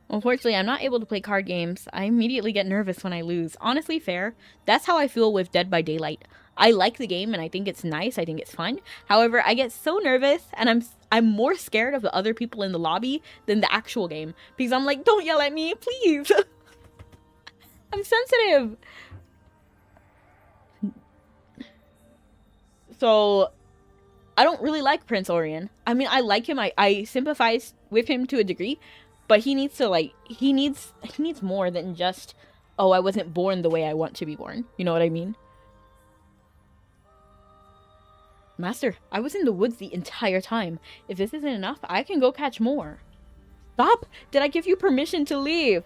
Unfortunately, I'm not able to play card games. I immediately get nervous when I lose. Honestly, fair. That's how I feel with Dead by Daylight. I like the game and I think it's nice. I think it's fun. However, I get so nervous and I'm more scared of the other people in the lobby than the actual game. Because I'm like, don't yell at me, please. I'm sensitive. So, I don't really like Prince Orion. I mean, I like him. I sympathize with him to a degree. But he needs to, he needs more than just, oh, I wasn't born the way I want to be born. You know what I mean? Master, I was in the woods the entire time. If this isn't enough, I can go catch more. Stop! Did I give you permission to leave?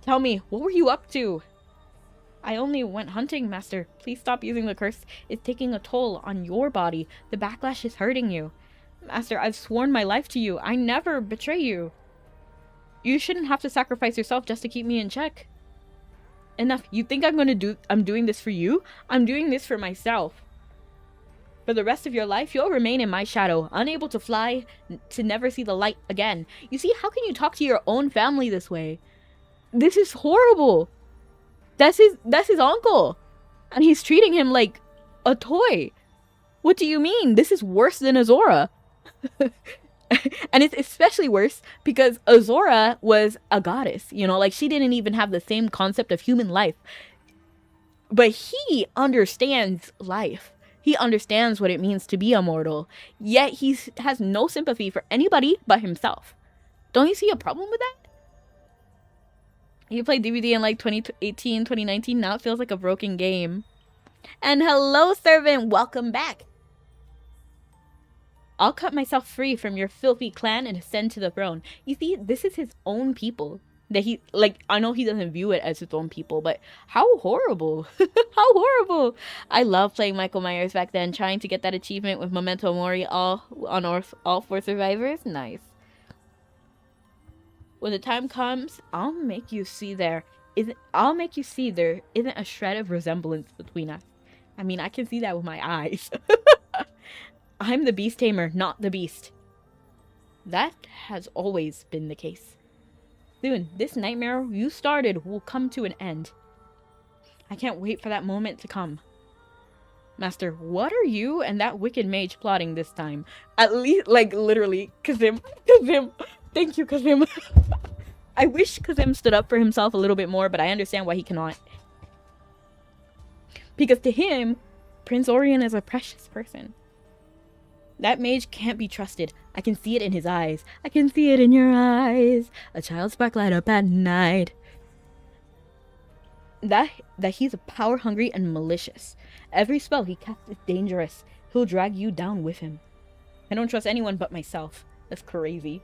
Tell me, what were you up to? I only went hunting, Master. Please stop using the curse. It's taking a toll on your body. The backlash is hurting you. Master, I've sworn my life to you. I never betray you. You shouldn't have to sacrifice yourself just to keep me in check. Enough. You think I'm doing this for you? I'm doing this for myself. For the rest of your life, you'll remain in my shadow, unable to fly, to never see the light again. You see, how can you talk to your own family this way? This is horrible. That's his uncle. And he's treating him like a toy. What do you mean? This is worse than Azora. And it's especially worse because Azora was a goddess, you know, like she didn't even have the same concept of human life. But he understands life. He understands what it means to be immortal. Yet he has no sympathy for anybody but himself. Don't you see a problem with that? You played DVD in like 2018, 2019. Now it feels like a broken game. And hello, servant. Welcome back. I'll cut myself free from your filthy clan and ascend to the throne. You see, this is his own people. That he, like, I know he doesn't view it as his own people, but how horrible. How horrible. I love playing Michael Myers back then, trying to get that achievement with Memento Mori all 4 survivors. Nice. When the time comes, I'll make you see there isn't a shred of resemblance between us. I mean, I can see that with my eyes. I'm the beast tamer, not the beast. That has always been the case. Soon, this nightmare you started will come to an end. I can't wait for that moment to come. Master, what are you and that wicked mage plotting this time? At least, like, literally, Kazim. Thank you, Kazim. I wish Kazim stood up for himself a little bit more, but I understand why he cannot. Because to him, Prince Orion is a precious person. That mage can't be trusted. I can see it in his eyes. I can see it in your eyes. A child spark light up at night. That he's power-hungry and malicious. Every spell he casts is dangerous. He'll drag you down with him. I don't trust anyone but myself. That's crazy.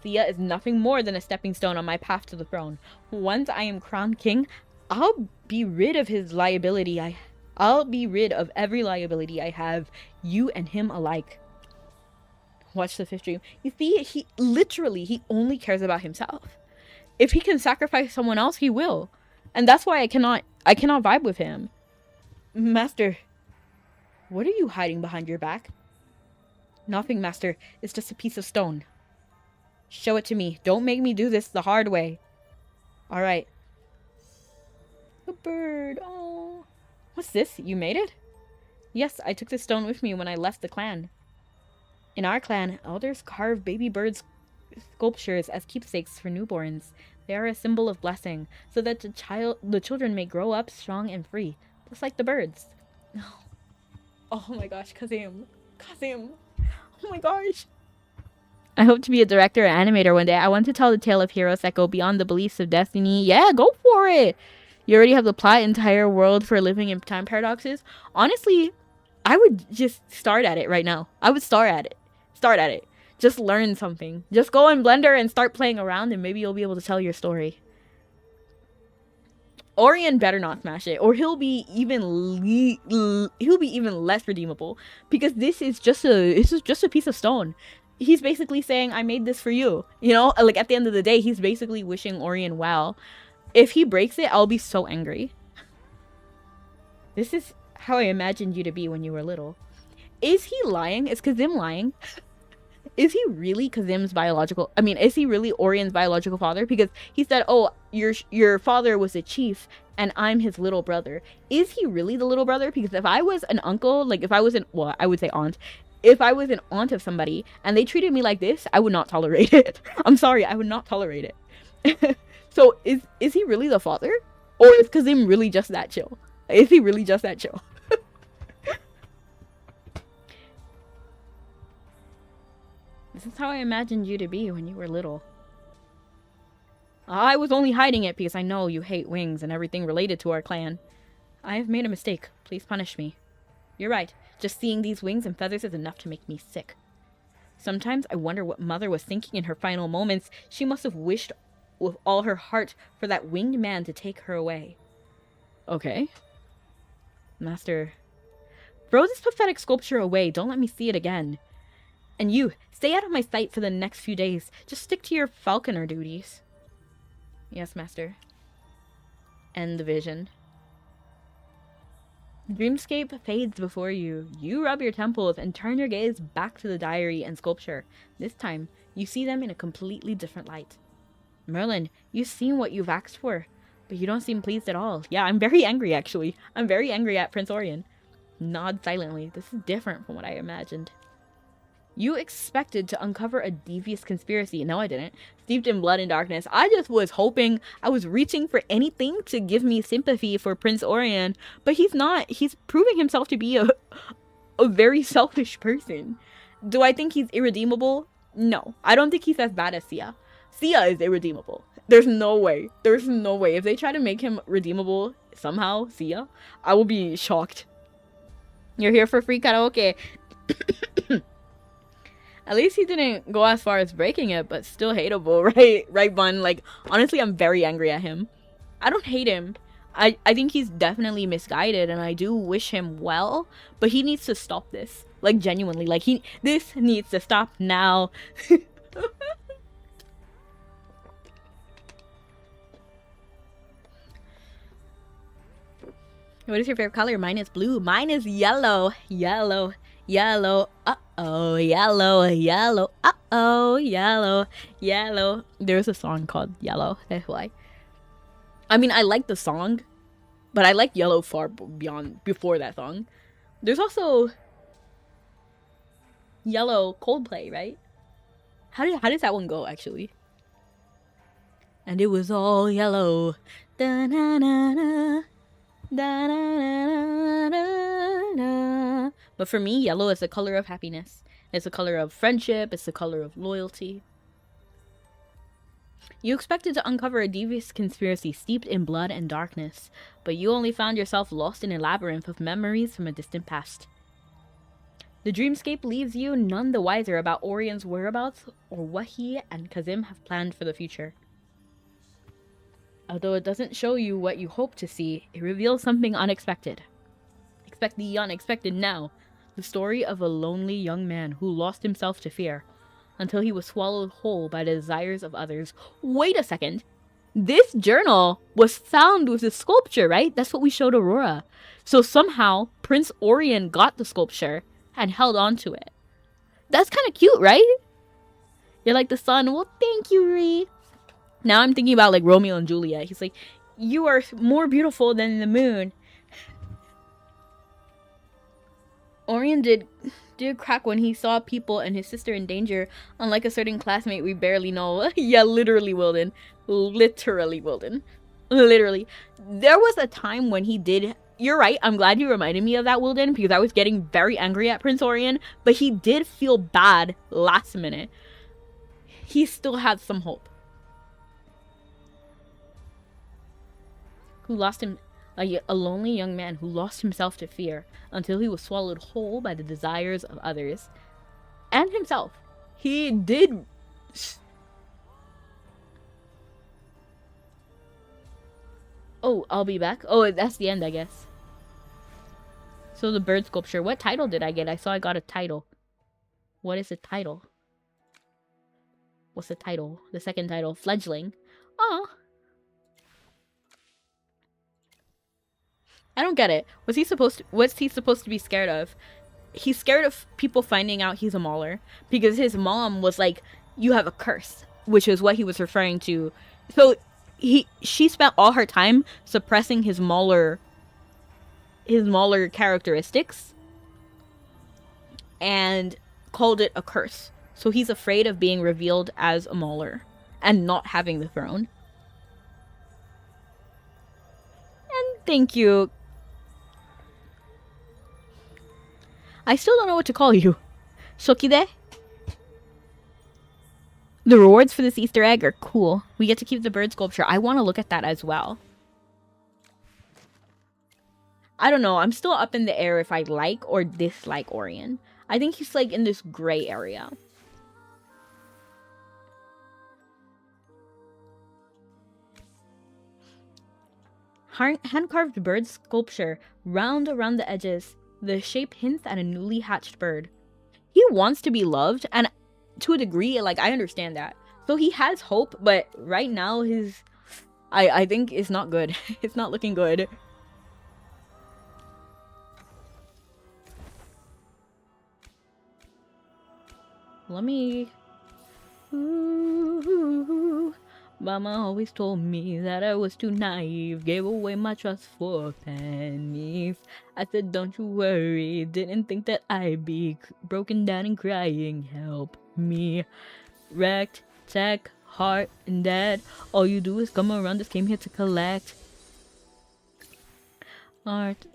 Thea is nothing more than a stepping stone on my path to the throne. Once I am crowned king, I'll be rid of his liability. I'll be rid of every liability I have, you and him alike. Watch the 5th dream. You see, he only cares about himself. If he can sacrifice someone else, he will. And that's why I cannot vibe with him. Master, what are you hiding behind your back? Nothing, Master. It's just a piece of stone. Show it to me. Don't make me do this the hard way. Alright. A bird. Oh. What's this? You made it? Yes, I took this stone with me when I left the clan. In our clan, elders carve baby birds' sculptures as keepsakes for newborns. They are a symbol of blessing, so that the children may grow up strong and free, just like the birds. Oh my gosh, Kazim. Oh my gosh. I hope to be a director or animator one day. I want to tell the tale of heroes that go beyond the beliefs of destiny. Yeah, go for it. You already have the plot entire world for living in time paradoxes. Honestly, I would just start at it right now. I would start at it. Just learn something. Just go in Blender and start playing around and maybe you'll be able to tell your story. Orion better not smash it or he'll be even less redeemable because this is just a piece of stone. He's basically saying, I made this for you. You know, like at the end of the day, he's basically wishing Orion well. If he breaks it, I'll be so angry. This is how I imagined you to be when you were little. Is he lying? Is Kazim lying? Is he really is he really Orion's biological father? Because he said, oh, your father was a chief and I'm his little brother. Is he really the little brother? Because if I was an uncle, like if I was I would say aunt. If I was an aunt of somebody and they treated me like this, I would not tolerate it. I'm sorry, I would not tolerate it. So is he really the father? Or is Kazim really just that chill? Is he really just that chill? This is how I imagined you to be when you were little. I was only hiding it because I know you hate wings and everything related to our clan. I have made a mistake. Please punish me. You're right. Just seeing these wings and feathers is enough to make me sick. Sometimes I wonder what Mother was thinking in her final moments. She must have wished with all her heart for that winged man to take her away. Okay. Master, throw this pathetic sculpture away. Don't let me see it again. And you, stay out of my sight for the next few days. Just stick to your falconer duties. Yes, Master. End the vision. Dreamscape fades before you. You rub your temples and turn your gaze back to the diary and sculpture. This time, you see them in a completely different light. Merlin, you've seen what you've asked for, but you don't seem pleased at all. Yeah, I'm very angry, actually. I'm very angry at Prince Orion. Nod silently. This is different from what I imagined. You expected to uncover a devious conspiracy. No, I didn't. Steeped in blood and darkness. I just was hoping, I was reaching for anything to give me sympathy for Prince Orion. But he's not. He's proving himself to be a very selfish person. Do I think he's irredeemable? No. I don't think he's as bad as Sia. Sia is irredeemable. There's no way. There's no way. If they try to make him redeemable somehow, Sia, I will be shocked. You're here for free karaoke. At least he didn't go as far as breaking it, but still hateable, right? Right, Bun? Like, honestly, I'm very angry at him. I don't hate him. I think he's definitely misguided, and I do wish him well, but he needs to stop this. Like, genuinely. Like, this needs to stop now. What is your favorite color? Mine is blue. Mine is yellow. Yellow. Yellow. Uh-oh. Yellow. Yellow. Uh-oh. Yellow. Yellow. There's a song called Yellow. That's why. I mean, I like the song, but I like Yellow far before that song. There's also Yellow Coldplay, right? How does that one go, actually? And it was all yellow. Da-na-na-na. Da-na-na-na-na. But for me, yellow is the color of happiness. It's the color of friendship. It's the color of loyalty. You expected to uncover a devious conspiracy steeped in blood and darkness, but you only found yourself lost in a labyrinth of memories from a distant past. The dreamscape leaves you none the wiser about Orion's whereabouts or what he and Kazim have planned for the future. Although it doesn't show you what you hope to see, it reveals something unexpected. Expect the unexpected now. The story of a lonely young man who lost himself to fear until he was swallowed whole by the desires of others. Wait a second. This journal was found with the sculpture, right? That's what we showed Aurora. So somehow Prince Orion got the sculpture and held on to it. That's kind of cute, right? You're like the sun. Well, thank you, Ree. Now I'm thinking about like Romeo and Juliet. He's like, you are more beautiful than the moon. Orion did crack when he saw people and his sister in danger, unlike a certain classmate we barely know. Yeah, literally, Wilden. Literally, Wilden. Literally. There was a time when he did... You're right, I'm glad you reminded me of that, Wilden, because I was getting very angry at Prince Orion, but he did feel bad last minute. He still had some hope. Who lost him... A lonely young man who lost himself to fear until he was swallowed whole by the desires of others. And himself. He did... Oh, I'll be back. Oh, that's the end, I guess. So the bird sculpture. What title did I get? I saw I got a title. What is the title? What's the title? The second title. Fledgling. Oh. I don't get it. What's he supposed to be scared of? He's scared of people finding out he's a mauler because his mom was like, you have a curse, which is what he was referring to. So she spent all her time suppressing his mauler characteristics and called it a curse. So he's afraid of being revealed as a mauler and not having the throne. And thank you. I still don't know what to call you. Shokide? The rewards for this Easter egg are cool. We get to keep the bird sculpture. I want to look at that as well. I don't know. I'm still up in the air if I like or dislike Orion. I think he's like in this gray area. Hand-carved bird sculpture, round around the edges. The shape hints at a newly hatched bird. He wants to be loved, and to a degree, like, I understand that. So he has hope, but right now I think it's not good. It's not looking good. Let me... Ooh, Mama always told me that I was too naive. Gave away my trust for pennies. I said, don't you worry. Didn't think that I'd be broken down and crying. Help me. Wrecked, tech, heart, and dead. All you do is come around. Just came here to collect. Art,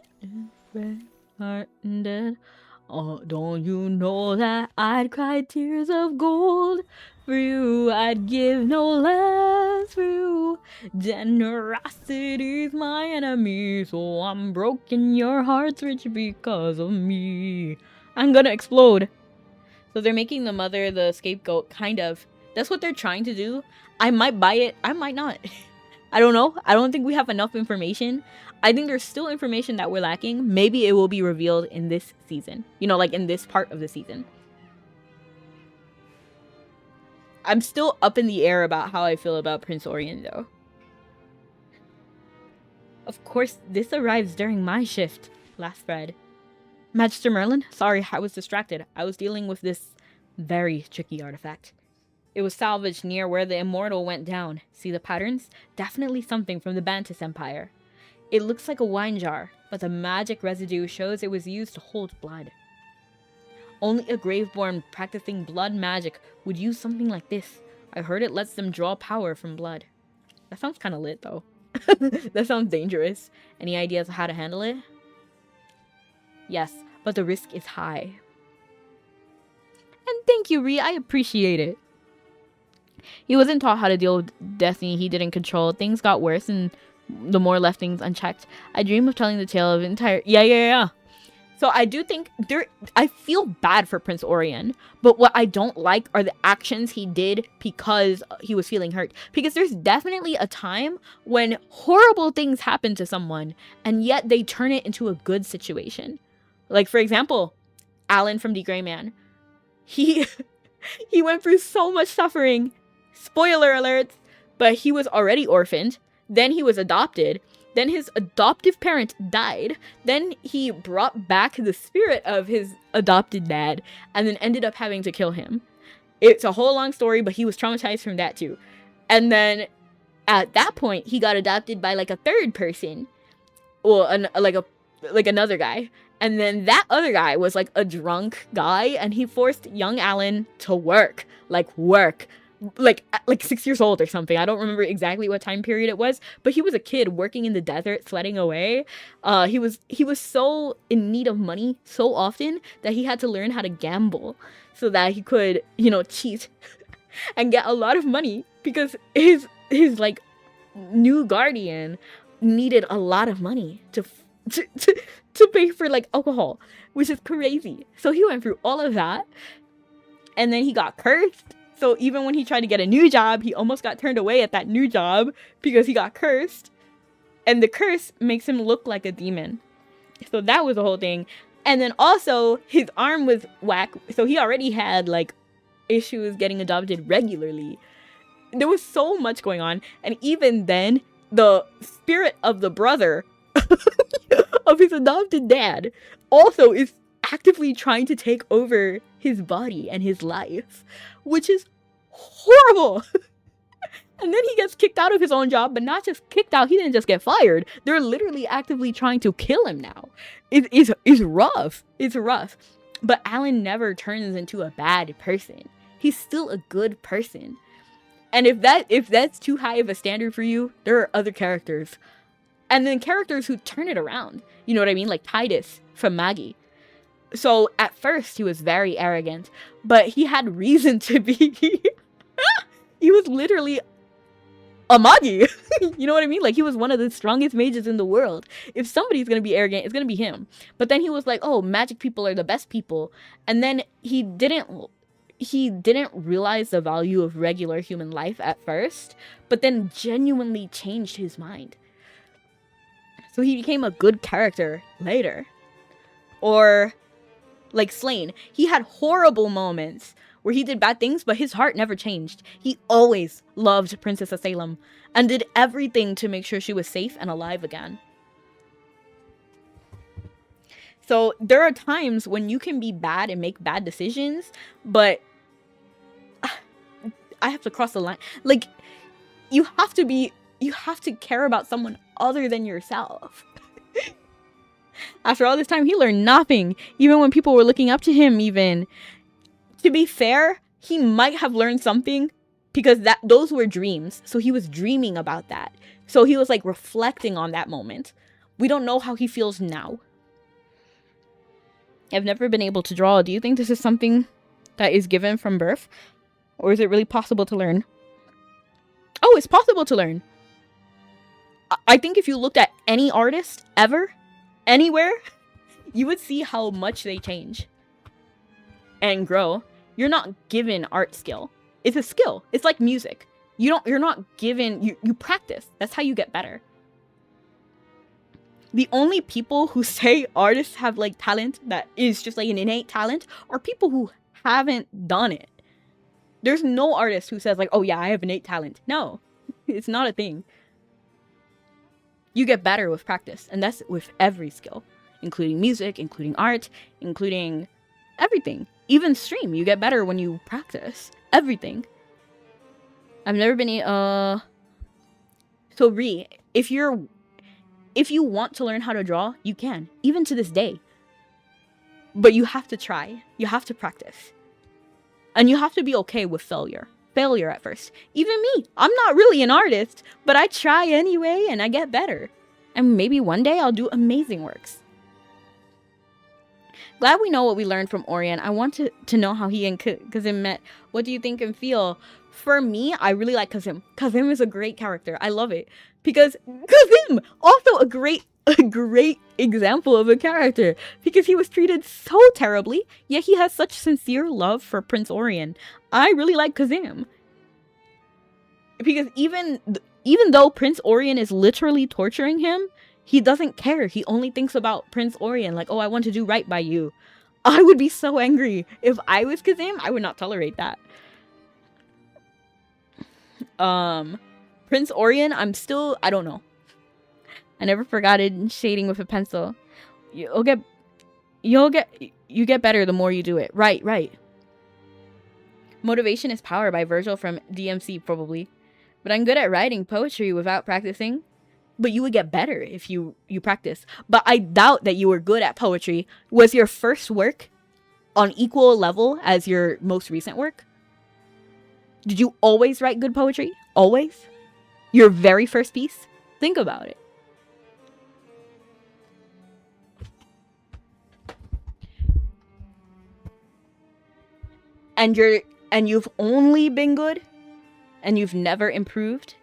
red, heart, and dead. Oh, don't you know that I'd cry tears of gold for you? I'd give no less for you. Generosity's my enemy, so I'm broken. Your heart's rich because of me. I'm gonna explode. So they're making the mother the scapegoat, kind of. That's what they're trying to do. I might buy it. I might not. I don't know. I don't think we have enough information. I think there's still information that we're lacking. Maybe it will be revealed in this season. You know, like in this part of the season. I'm still up in the air about how I feel about Prince Orion, though. Of course, this arrives during my shift. Last thread. Magister Merlin? Sorry, I was distracted. I was dealing with this very tricky artifact. It was salvaged near where the immortal went down. See the patterns? Definitely something from the Bantus Empire. It looks like a wine jar, but the magic residue shows it was used to hold blood. Only a graveborn practicing blood magic would use something like this. I heard it lets them draw power from blood. That sounds kind of lit, though. That sounds dangerous. Any ideas of how to handle it? Yes, but the risk is high. And thank you, Ree. I appreciate it. He wasn't taught how to deal with destiny he didn't control. Things got worse and the more left things unchecked. I dream of telling the tale of entire... Yeah. So I do think I feel bad for Prince Orion, but what I don't like are the actions he did because he was feeling hurt. Because there's definitely a time when horrible things happen to someone, and yet they turn it into a good situation. Like, for example, Alan from The Gray Man. He went through so much suffering. Spoiler alert, but he was already orphaned. Then he was adopted. Then his adoptive parent died. Then he brought back the spirit of his adopted dad and then ended up having to kill him. It's a whole long story, but he was traumatized from that too. And then at that point, he got adopted by like a third person. Well, like another guy. And then that other guy was like a drunk guy and he forced young Alan to work. Like 6 years old or something. I don't remember exactly what time period it was, but he was a kid working in the desert, sweating away. He was so in need of money so often that he had to learn how to gamble so that he could, cheat and get a lot of money because his like new guardian needed a lot of money to pay for like alcohol, which is crazy. So he went through all of that and then he got cursed. So even when he tried to get a new job, he almost got turned away at that new job because he got cursed. And the curse makes him look like a demon. So that was the whole thing. And then also his arm was whack. So he already had like issues getting adopted regularly. There was so much going on. And even then, the spirit of the brother of his adopted dad also is actively trying to take over his body and his life, which is horrible. And then he gets kicked out of his own job, but not just kicked out, he didn't just get fired. They're literally actively trying to kill him now. It's rough. It's rough. But Alan never turns into a bad person. He's still a good person. And if that's too high of a standard for you, there are other characters. And then characters who turn it around. You know what I mean? Like Titus from Maggie. So at first he was very arrogant, but he had reason to be. He was literally a Magi. You know what I mean? Like he was one of the strongest mages in the world. If somebody's going to be arrogant, it's going to be him. But then he was like, oh, magic people are the best people. And then he didn't realize the value of regular human life at first, but then genuinely changed his mind. So he became a good character later. Or like Slain, he had horrible moments where he did bad things, but his heart never changed. He always loved Princess of Salem and did everything to make sure she was safe and alive again. So there are times when you can be bad and make bad decisions, but I have to cross the line. Like, you have to care about someone other than yourself. After all this time, he learned nothing, even when people were looking up to him. Even, to be fair, he might have learned something because those were dreams. So he was dreaming about that. So he was like reflecting on that moment. We don't know how he feels now. I've never been able to draw. Do you think this is something that is given from birth? Or is it really possible to learn? Oh, it's possible to learn. I think if you looked at any artist ever, anywhere, you would see how much they change and grow. You're not given art skill. It's a skill. It's like music. You're not given, you practice. That's how you get better. The only people who say artists have like talent that is just like an innate talent are people who haven't done it. There's no artist who says like, oh yeah, I have innate talent. No, it's not a thing. You get better with practice, and that's with every skill, including music, including art, including everything. Even stream, you get better when you practice. Everything. I've never been So Ree, if you want to learn how to draw, you can, even to this day. But you have to try. You have to practice. And you have to be okay with failure. Failure at first. Even me. I'm not really an artist, but I try anyway and I get better. And maybe one day I'll do amazing works. Glad we know what we learned from Orion. I want to know how he and Kazim met. What do you think and feel? For me, I really like Kazim. Kazim is a great character. I love it. Because Kazim, also a great example of a character. Because he was treated so terribly, yet he has such sincere love for Prince Orion. I really like Kazim. Because even though Prince Orion is literally torturing him, he doesn't care. He only thinks about Prince Orion. Like, oh, I want to do right by you. I would be so angry. If I was Kazim, I would not tolerate that. Prince Orion, I don't know. I never forgot it shading with a pencil. You get better the more you do it. Right. Motivation is Power by Virgil from DMC, probably. But I'm good at writing poetry without practicing. But you would get better if you practice. But I doubt that you were good at poetry. Was your first work on equal level as your most recent work? Did you always write good poetry? Always? Your very first piece? Think about it. And you've only been good? And you've never improved?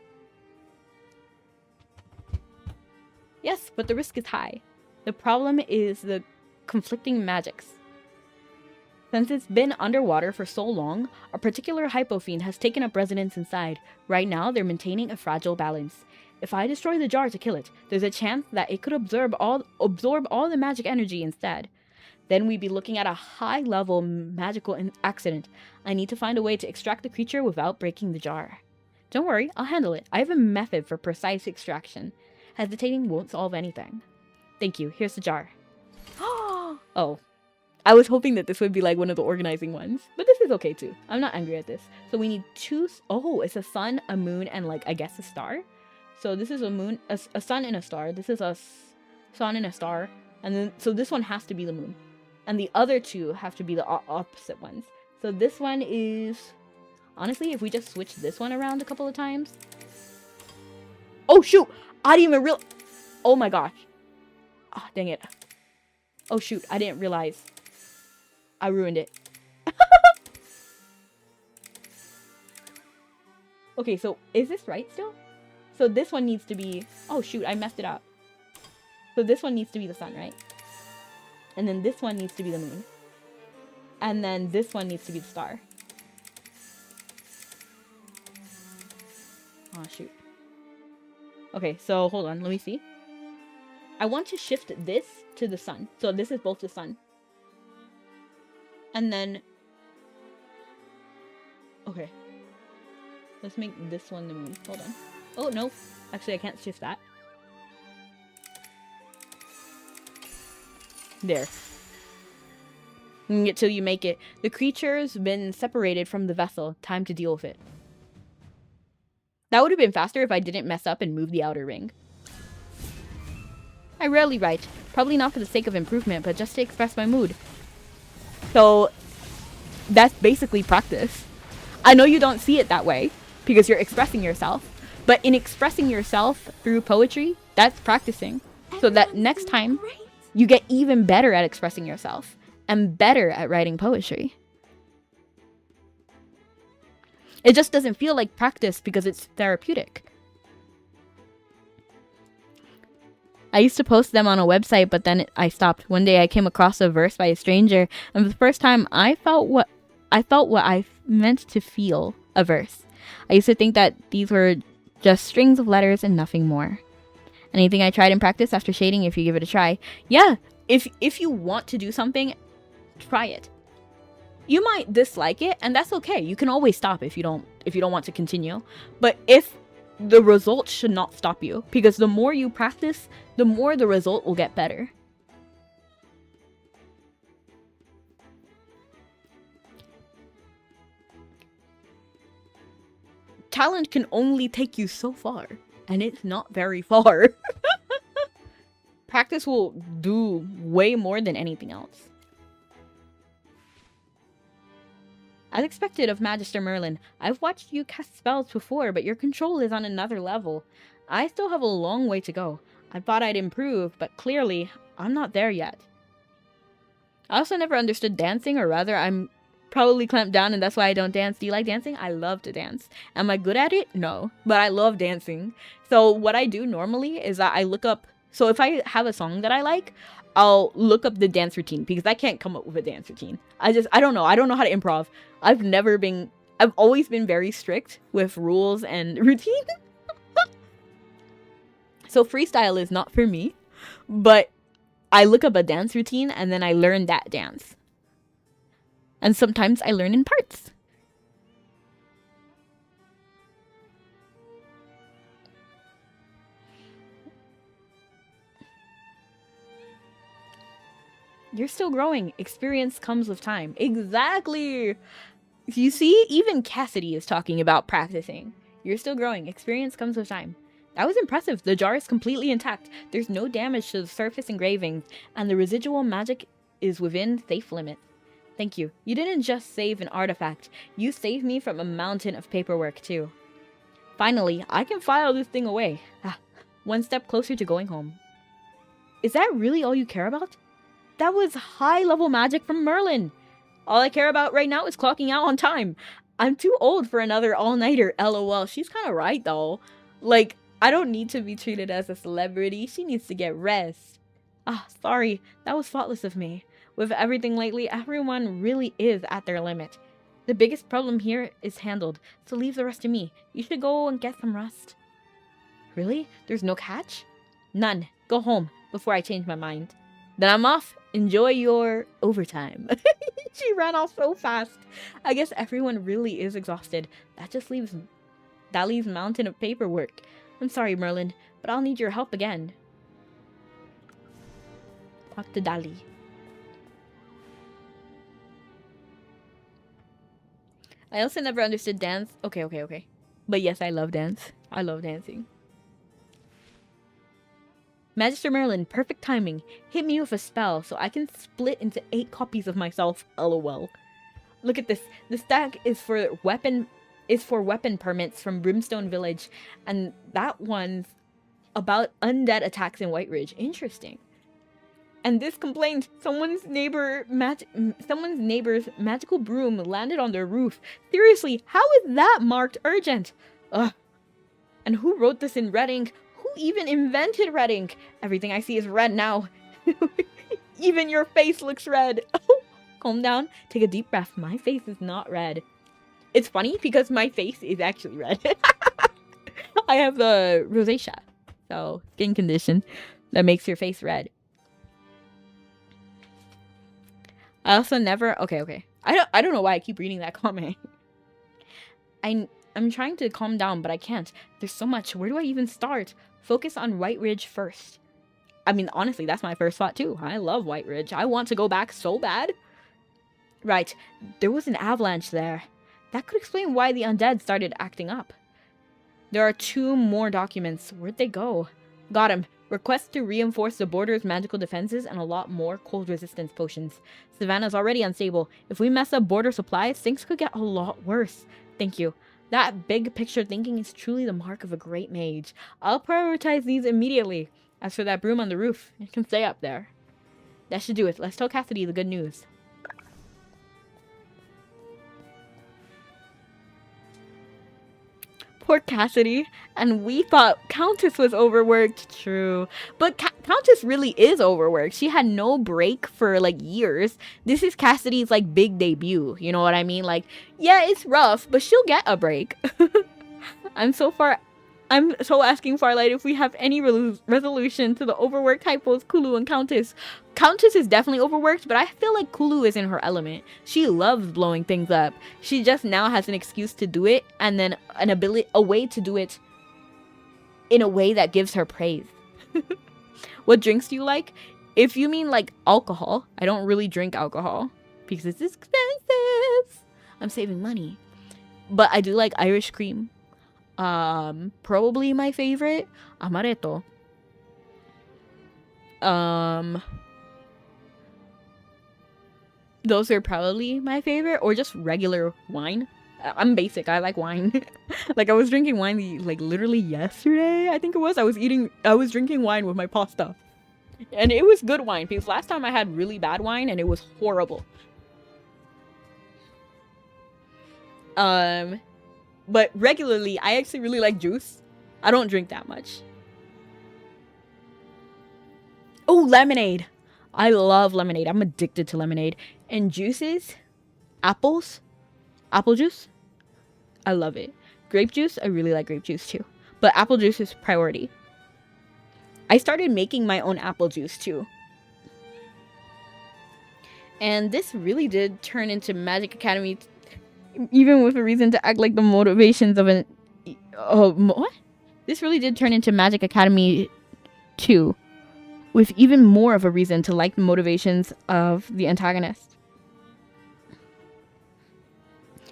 Yes, but the risk is high. The problem is the conflicting magics. Since it's been underwater for so long, a particular hypofiend has taken up residence inside. Right now, they're maintaining a fragile balance. If I destroy the jar to kill it, there's a chance that it could absorb all the magic energy instead. Then we'd be looking at a high-level magical accident. I need to find a way to extract the creature without breaking the jar. Don't worry, I'll handle it. I have a method for precise extraction. Hesitating won't solve anything. Thank you. Here's the jar. Oh. I was hoping that this would be like one of the organizing ones. But this is okay too. I'm not angry at this. So we need two... Oh, it's a sun, a moon, and like, I guess a star. So this is a moon, a sun and a star. This is a sun and a star. And then, so this one has to be the moon. And the other two have to be the opposite ones. So this one is... Honestly, if we just switch this one around a couple of times... Oh, shoot! I didn't even Oh my gosh. Ah, dang it. Oh, shoot. I didn't realize. I ruined it. Okay, so is this right still? So this one needs to be... Oh, shoot. I messed it up. So this one needs to be the sun, right? And then this one needs to be the moon. And then this one needs to be the star. Oh, shoot. Okay, so hold on. Let me see. I want to shift this to the sun. So this is both the sun. And then Okay. Let's make this one the move. Hold on. Oh, no. Actually, I can't shift that. There. Till you make it. The creature's been separated from the vessel. Time to deal with it. That would have been faster if I didn't mess up and move the outer ring. I rarely write. Probably not for the sake of improvement, but just to express my mood. So, that's basically practice. I know you don't see it that way, because you're expressing yourself. But in expressing yourself through poetry, that's practicing. So that next time, you get even better at expressing yourself. And better at writing poetry. It just doesn't feel like practice because it's therapeutic. I used to post them on a website, but then I stopped. One day I came across a verse by a stranger, and for the first time I felt what I meant to feel a verse. I used to think that these were just strings of letters and nothing more. Anything I tried in practice after shading, if you give it a try. Yeah, if you want to do something, try it. You might dislike it, and that's okay. You can always stop if you don't want to continue. But the result should not stop you, because the more you practice, the more the result will get better. Talent can only take you so far, and it's not very far. Practice will do way more than anything else. As expected of Magister Merlin, I've watched you cast spells before, but your control is on another level. I still have a long way to go. I thought I'd improve, but clearly, I'm not there yet. I also never understood dancing, or rather, I'm probably clamped down and that's why I don't dance. Do you like dancing? I love to dance. Am I good at it? No, but I love dancing. So what I do normally is that I look up, so if I have a song that I like, I'll look up the dance routine, because I can't come up with a dance routine. I don't know how to improv. I've always been very strict with rules and routine. So freestyle is not for me, but I look up a dance routine and then I learn that dance. And sometimes I learn in parts. You're still growing. Experience comes with time. Exactly. You see, even Cassidy is talking about practicing. You're still growing. Experience comes with time. That was impressive. The jar is completely intact. There's no damage to the surface engravings, and the residual magic is within safe limits. Thank you. You didn't just save an artifact. You saved me from a mountain of paperwork, too. Finally, I can file this thing away. One step closer to going home. Is that really all you care about? That was high-level magic from Merlin. All I care about right now is clocking out on time. I'm too old for another all-nighter, lol. She's kind of right, though. Like, I don't need to be treated as a celebrity. She needs to get rest. Sorry. That was thoughtless of me. With everything lately, everyone really is at their limit. The biggest problem here is handled, so leave the rest to me. You should go and get some rest. Really? There's no catch? None. Go home before I change my mind. Then I'm off. Enjoy your overtime. She ran off so fast. I guess everyone really is exhausted. That leaves mountain of paperwork. I'm sorry, Merlin, but I'll need your help again. Talk to Dali. I also never understood dance. Okay. But yes, I love dance. I love dancing. Magister Merlin, perfect timing. Hit me with a spell so I can split into 8 copies of myself. LOL. Look at this. The stack is for weapon permits from Brimstone Village, and that one's about undead attacks in White Ridge. Interesting. And this complaint: someone's neighbor's magical broom landed on their roof. Seriously, how is that marked urgent? Ugh. And who wrote this in red ink? Who even invented red ink? Everything I see is red now. Even your face looks red. Calm down. Take a deep breath. My face is not red. It's funny because my face is actually red. I have the rosacea, so skin condition that makes your face red. I also never... Okay. I don't know why I keep reading that comment. I'm trying to calm down, but I can't. There's so much. Where do I even start? Focus on White Ridge first. I mean, honestly, that's my first thought too. I love White Ridge. I want to go back so bad. Right, there was an avalanche there. That could explain why the undead started acting up. There are 2 more documents. Where'd they go? Got him. Request to reinforce the border's magical defenses and a lot more cold resistance potions. Savannah's already unstable. If we mess up border supplies, things could get a lot worse. Thank you. That big picture thinking is truly the mark of a great mage. I'll prioritize these immediately. As for that broom on the roof, it can stay up there. That should do it. Let's tell Cassidy the good news. Poor Cassidy. And we thought Countess was overworked. True. But Countess really is overworked. She had no break for like years. This is Cassidy's like big debut. You know what I mean? Like, yeah, it's rough, but she'll get a break. I'm so asking FARLIGHT if we have any resolution to the overworked typos, Kulu and Countess. Countess is definitely overworked, but I feel like Kulu is in her element. She loves blowing things up. She just now has an excuse to do it, and then a way to do it in a way that gives her praise. What drinks do you like? If you mean like alcohol, I don't really drink alcohol because it's expensive. I'm saving money. But I do like Irish cream. Probably my favorite, amaretto. Those are probably my favorite, or just regular wine. I'm basic. I like wine. Like I was drinking wine like literally yesterday, I think it was. I was drinking wine with my pasta. And it was good wine because last time I had really bad wine and it was horrible. But regularly, I actually really like juice. I don't drink that much. Oh, lemonade. I love lemonade. I'm addicted to lemonade. And juices, apples, apple juice. I love it. Grape juice, I really like grape juice too. But apple juice is priority. I started making my own apple juice too. And this really did turn into Magic Academy, even with a reason to act like the motivations of an... what? This really did turn into Magic Academy 2, with even more of a reason to like the motivations of the antagonist.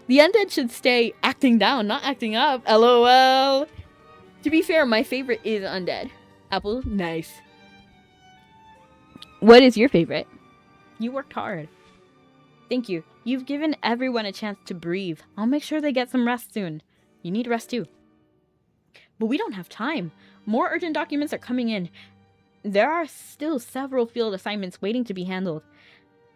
The undead should stay acting down, not acting up. LOL. To be fair, my favorite is undead. Apple, nice. What is your favorite? You worked hard. Thank you. You've given everyone a chance to breathe. I'll make sure they get some rest soon. You need rest too. But we don't have time. More urgent documents are coming in. There are still several field assignments waiting to be handled.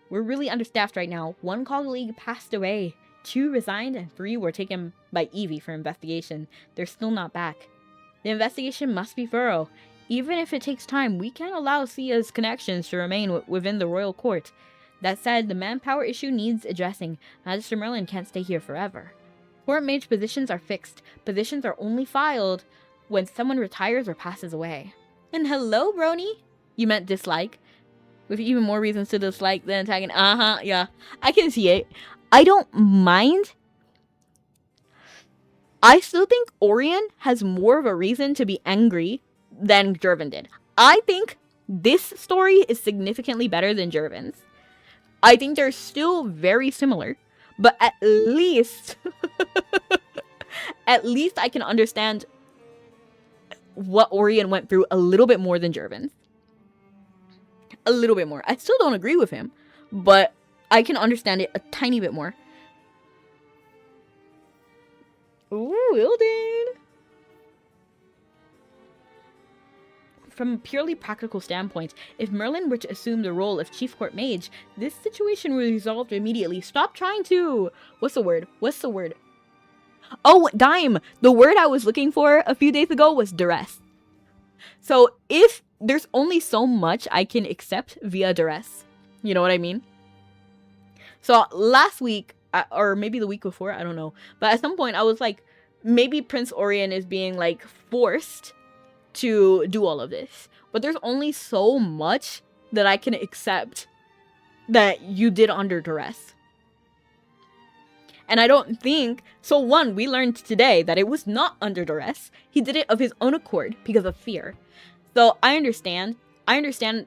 We're really understaffed right now. 1 colleague passed away. 2 resigned and 3 were taken by Evie for investigation. They're still not back. The investigation must be thorough. Even if it takes time, we can't allow Sia's connections to remain within the royal court. That said, the manpower issue needs addressing. Magister Merlin can't stay here forever. Court mage positions are fixed. Positions are only filed when someone retires or passes away. And hello, Brony. You meant dislike. With even more reasons to dislike the antagonist. Yeah. I can see it. I don't mind. I still think Orion has more of a reason to be angry than Jervin did. I think this story is significantly better than Jervin's. I think they're still very similar, but at least I can understand what Orion went through a little bit more than Jervin. A little bit more. I still don't agree with him, but I can understand it a tiny bit more. Ooh, Wilden! From a purely practical standpoint, if Merlin were to assume the role of Chief Court Mage, this situation would be resolved immediately. Stop trying to... What's the word? Oh, dime! The word I was looking for a few days ago was duress. So if there's only so much I can accept via duress. You know what I mean? So last week, or maybe the week before, I don't know. But at some point I was like, maybe Prince Orion is being like forced to do all of this. But there's only so much that I can accept that you did under duress. And I don't think, so one, we learned today that it was not under duress. He did it of his own accord because of fear. So I understand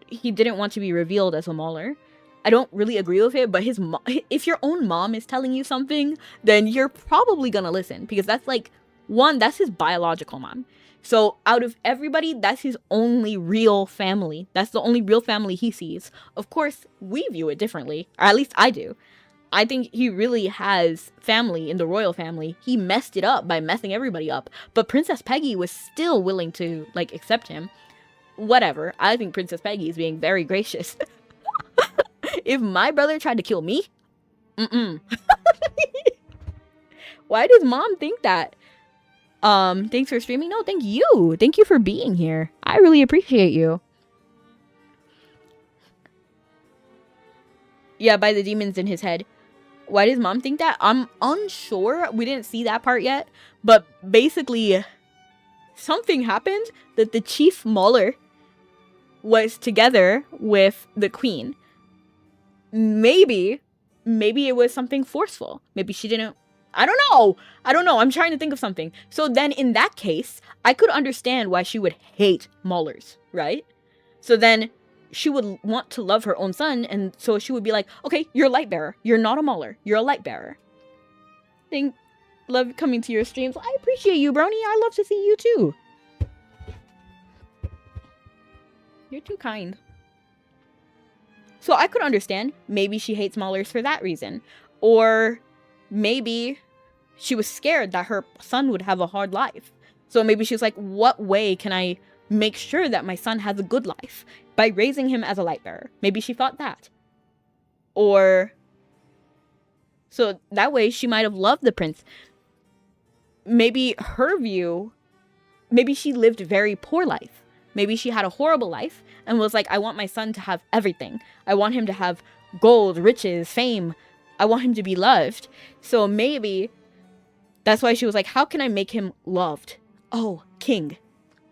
he didn't want to be revealed as a mauler. I don't really agree with it, but if your own mom is telling you something, then you're probably gonna listen, because that's like, one, that's his biological mom. So out of everybody, that's his only real family. That's the only real family he sees. Of course, we view it differently, or at least I do. I think he really has family in the royal family. He messed it up by messing everybody up. But Princess Peggy was still willing to, like, accept him. Whatever. I think Princess Peggy is being very gracious. If my brother tried to kill me, why does mom think that? Thanks for streaming. No, thank you. Thank you for being here. I really appreciate you. Yeah, by the demons in his head. Why does mom think that? I'm unsure. We didn't see that part yet. But basically, something happened that the chief mauler was together with the queen. Maybe it was something forceful. Maybe she didn't. I don't know. I'm trying to think of something. So then in that case, I could understand why she would hate maulers, right? So then she would want to love her own son, and so she would be like, okay, you're a light bearer. You're not a mauler. You're a light bearer. Love coming to your streams. I appreciate you, Brony. I love to see you too. You're too kind. So I could understand. Maybe she hates maulers for that reason. Or maybe she was scared that her son would have a hard life. So maybe she was like, what way can I make sure that my son has a good life? By raising him as a light bearer. Maybe she thought that. Or, so that way she might have loved the prince. Maybe her view, maybe she lived a very poor life. Maybe she had a horrible life and was like, I want my son to have everything. I want him to have gold, riches, fame. I want him to be loved. So maybe that's why she was like, how can I make him loved? Oh, king.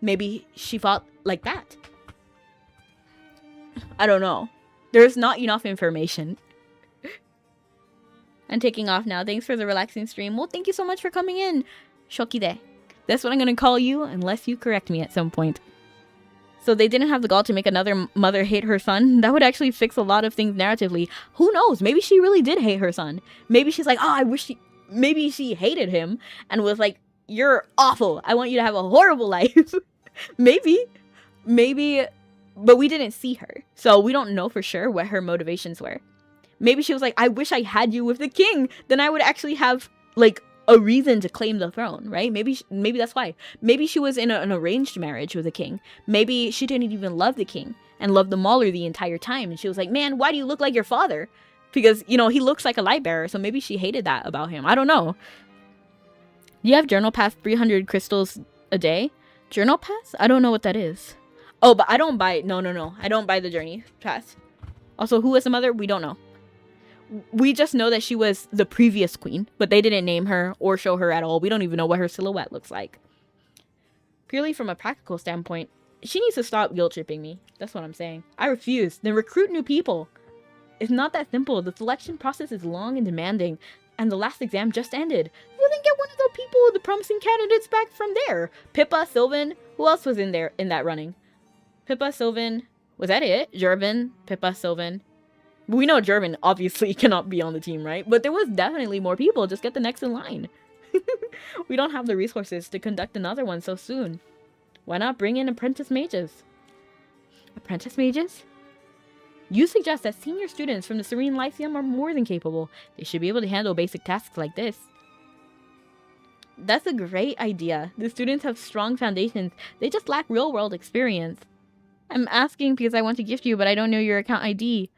Maybe she thought like that. I don't know. There's not enough information. I'm taking off now. Thanks for the relaxing stream. Well, thank you so much for coming in. Shokide. That's what I'm going to call you unless you correct me at some point. So they didn't have the gall to make another mother hate her son. That would actually fix a lot of things narratively. Who knows? Maybe she really did hate her son. Maybe she's like, oh, I wish she... Maybe she hated him and was like, you're awful. I want you to have a horrible life. Maybe. But we didn't see her. So we don't know for sure what her motivations were. Maybe she was like, I wish I had you with the king. Then I would actually have, like, a reason to claim the throne, right? Maybe that's why. Maybe she was in an arranged marriage with a king. Maybe she didn't even love the king and loved the mauler the entire time. And she was like, man, why do you look like your father? Because, you know, he looks like a light bearer. So maybe she hated that about him. I don't know. Do you have journal pass 300 crystals a day? Journal pass? I don't know what that is. Oh, but I don't buy... No. I don't buy the journey pass. Also, who was the mother? We don't know. We just know that she was the previous queen, but they didn't name her or show her at all. We don't even know what her silhouette looks like. Purely from a practical standpoint, she needs to stop guilt-tripping me. That's what I'm saying. I refuse. Then recruit new people. It's not that simple. The selection process is long and demanding, and the last exam just ended. Well, then get one of the people, the promising candidates back from there. Pippa, Sylvan, who else was in there in that running? Pippa, Sylvan, was that it? Jervin, Pippa, Sylvan. We know Jervin obviously cannot be on the team, right? But there was definitely more people. Just get the next in line. We don't have the resources to conduct another one so soon. Why not bring in apprentice mages? Apprentice mages? You suggest that senior students from the Serene Lyceum are more than capable. They should be able to handle basic tasks like this. That's a great idea. The students have strong foundations. They just lack real-world experience. I'm asking because I want to gift you, but I don't know your account ID.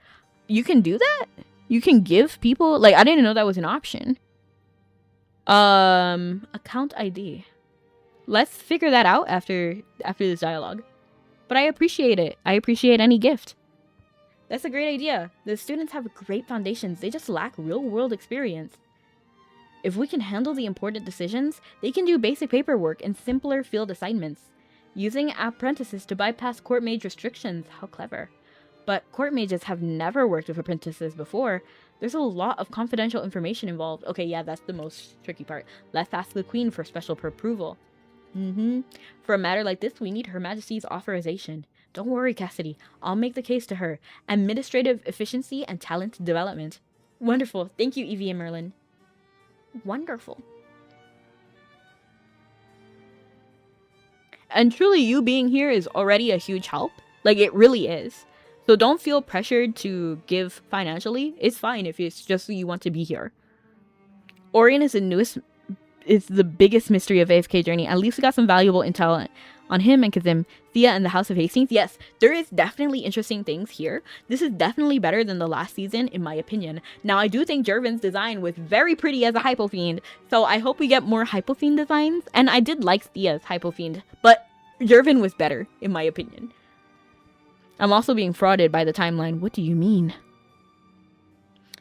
You can do that? You can give people... Like, I didn't know that was an option. Account ID. Let's figure that out after this dialogue. But I appreciate it. I appreciate any gift. That's a great idea. The students have great foundations. They just lack real-world experience. If we can handle the important decisions, they can do basic paperwork and simpler field assignments. Using apprentices to bypass court-made restrictions. How clever. but court mages have never worked with apprentices before. There's a lot of confidential information involved. Okay, yeah, that's the most tricky part. Let's ask the queen for special approval. For a matter like this, we need Her Majesty's authorization. Don't worry, Cassidy. I'll make the case to her. Administrative efficiency and talent development. Wonderful. Thank you, Evie and Merlin. Wonderful. And truly, you being here is already a huge help. Like, it really is. So don't feel pressured to give financially. It's fine if it's just you want to be here. Orion is the biggest mystery of AFK Journey. At least we got some valuable intel on him and Kazim, Thea, and the House of Hastings. Yes, there is definitely interesting things here. This is definitely better than the last season, in my opinion. Now, I do think Jervin's design was very pretty as a Hypofiend, so I hope we get more Hypofiend designs. And I did like Thea's Hypofiend, but Jervin was better, in my opinion. I'm also being frauded by the timeline. What do you mean?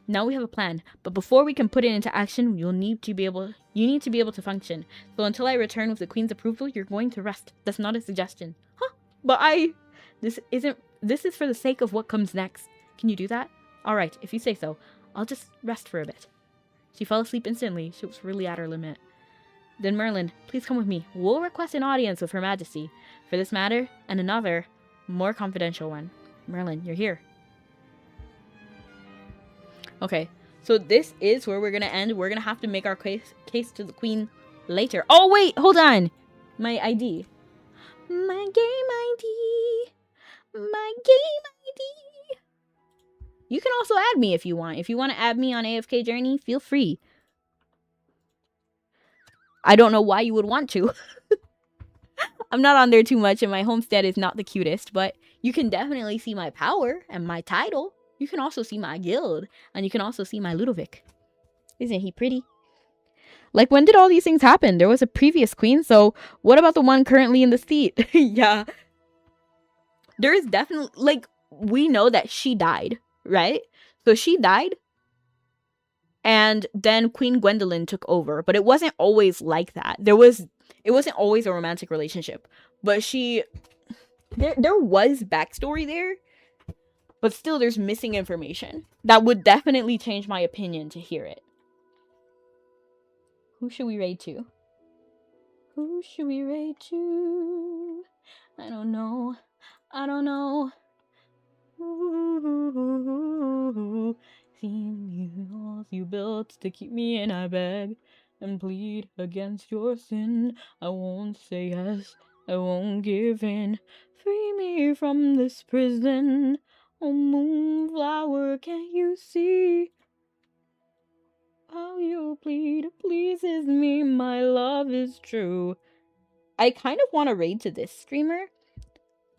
Now we have a plan, but before we can put it into action, you need to be able to function. So until I return with the Queen's approval, you're going to rest. That's not a suggestion. Huh? But this is for the sake of what comes next. Can you do that? Alright, if you say so. I'll just rest for a bit. She fell asleep instantly. She was really at her limit. Then Merlin, please come with me. We'll request an audience with Her Majesty for this matter and another, more confidential one. Merlin, you're here. Okay, so this is where we're gonna end. We're gonna have to make our case to the Queen later. Oh wait, hold on. My ID. My game ID. My game ID. You can also add me if you want. If you want to add me on AFK Journey, feel free. I don't know why you would want to. I'm not on there too much and my homestead is not the cutest, but you can definitely see my power and my title. You can also see my guild, and you can also see my Ludovic. Isn't he pretty? Like, when did all these things happen? There was a previous queen, so what about the one currently in the seat? Yeah. There is definitely, like, we know that she died, right? So she died, and then Queen Gwendolyn took over, but it wasn't always like that. It wasn't always a romantic relationship, but there was backstory there. But still, there's missing information. That would definitely change my opinion to hear it. Who should we raid to? Who should we raid to? I don't know. I don't know. Ooh, see walls you built to keep me in, I beg and plead against your sin. I won't say yes. I won't give in. Free me from this prison. Oh, moonflower, can't you see how you plead? Pleases me, my love is true. I kind of want to raid to this streamer.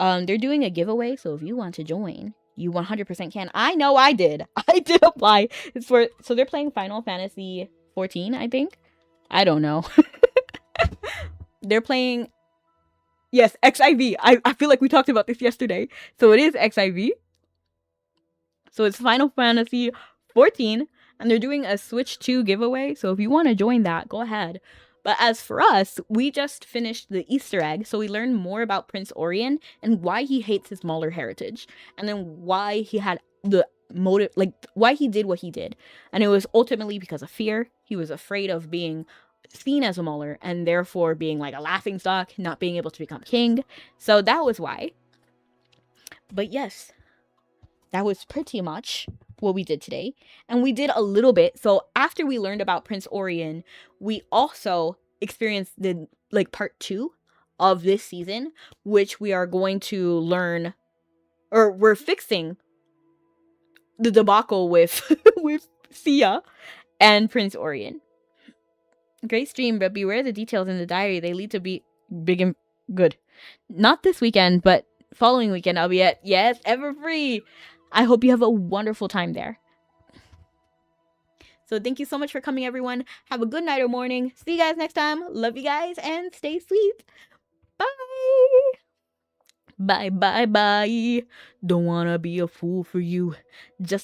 They're doing a giveaway, so if you want to join, you 100% can. I know I did. I did apply. So they're playing Final Fantasy 14, I think. I don't know. They're playing, yes, XIV. I feel like we talked about this yesterday. So it is XIV. So it's Final Fantasy 14, and they're doing a Switch 2 giveaway. So if you want to join that, go ahead. But as for us, we just finished the Easter egg. So we learned more about Prince Orion and why he hates his Mauler heritage. And then why he had the motive, like why he did what he did. And it was ultimately because of fear. He was afraid of being seen as a Mauler and therefore being like a laughingstock, not being able to become king. So that was why. But yes. That was pretty much what we did today. And we did a little bit. So after we learned about Prince Orion, we also experienced the part 2 of this season, which we are going to learn, or we're fixing the debacle with with Sia and Prince Orion. Great stream, but beware the details in the diary. They lead to be big and good. Not this weekend, but following weekend I'll be at, yes, Everfree. I hope you have a wonderful time there. So thank you so much for coming, everyone. Have a good night or morning. See you guys next time. Love you guys and stay sweet. Bye. Bye, bye, bye. Don't wanna be a fool for you. Just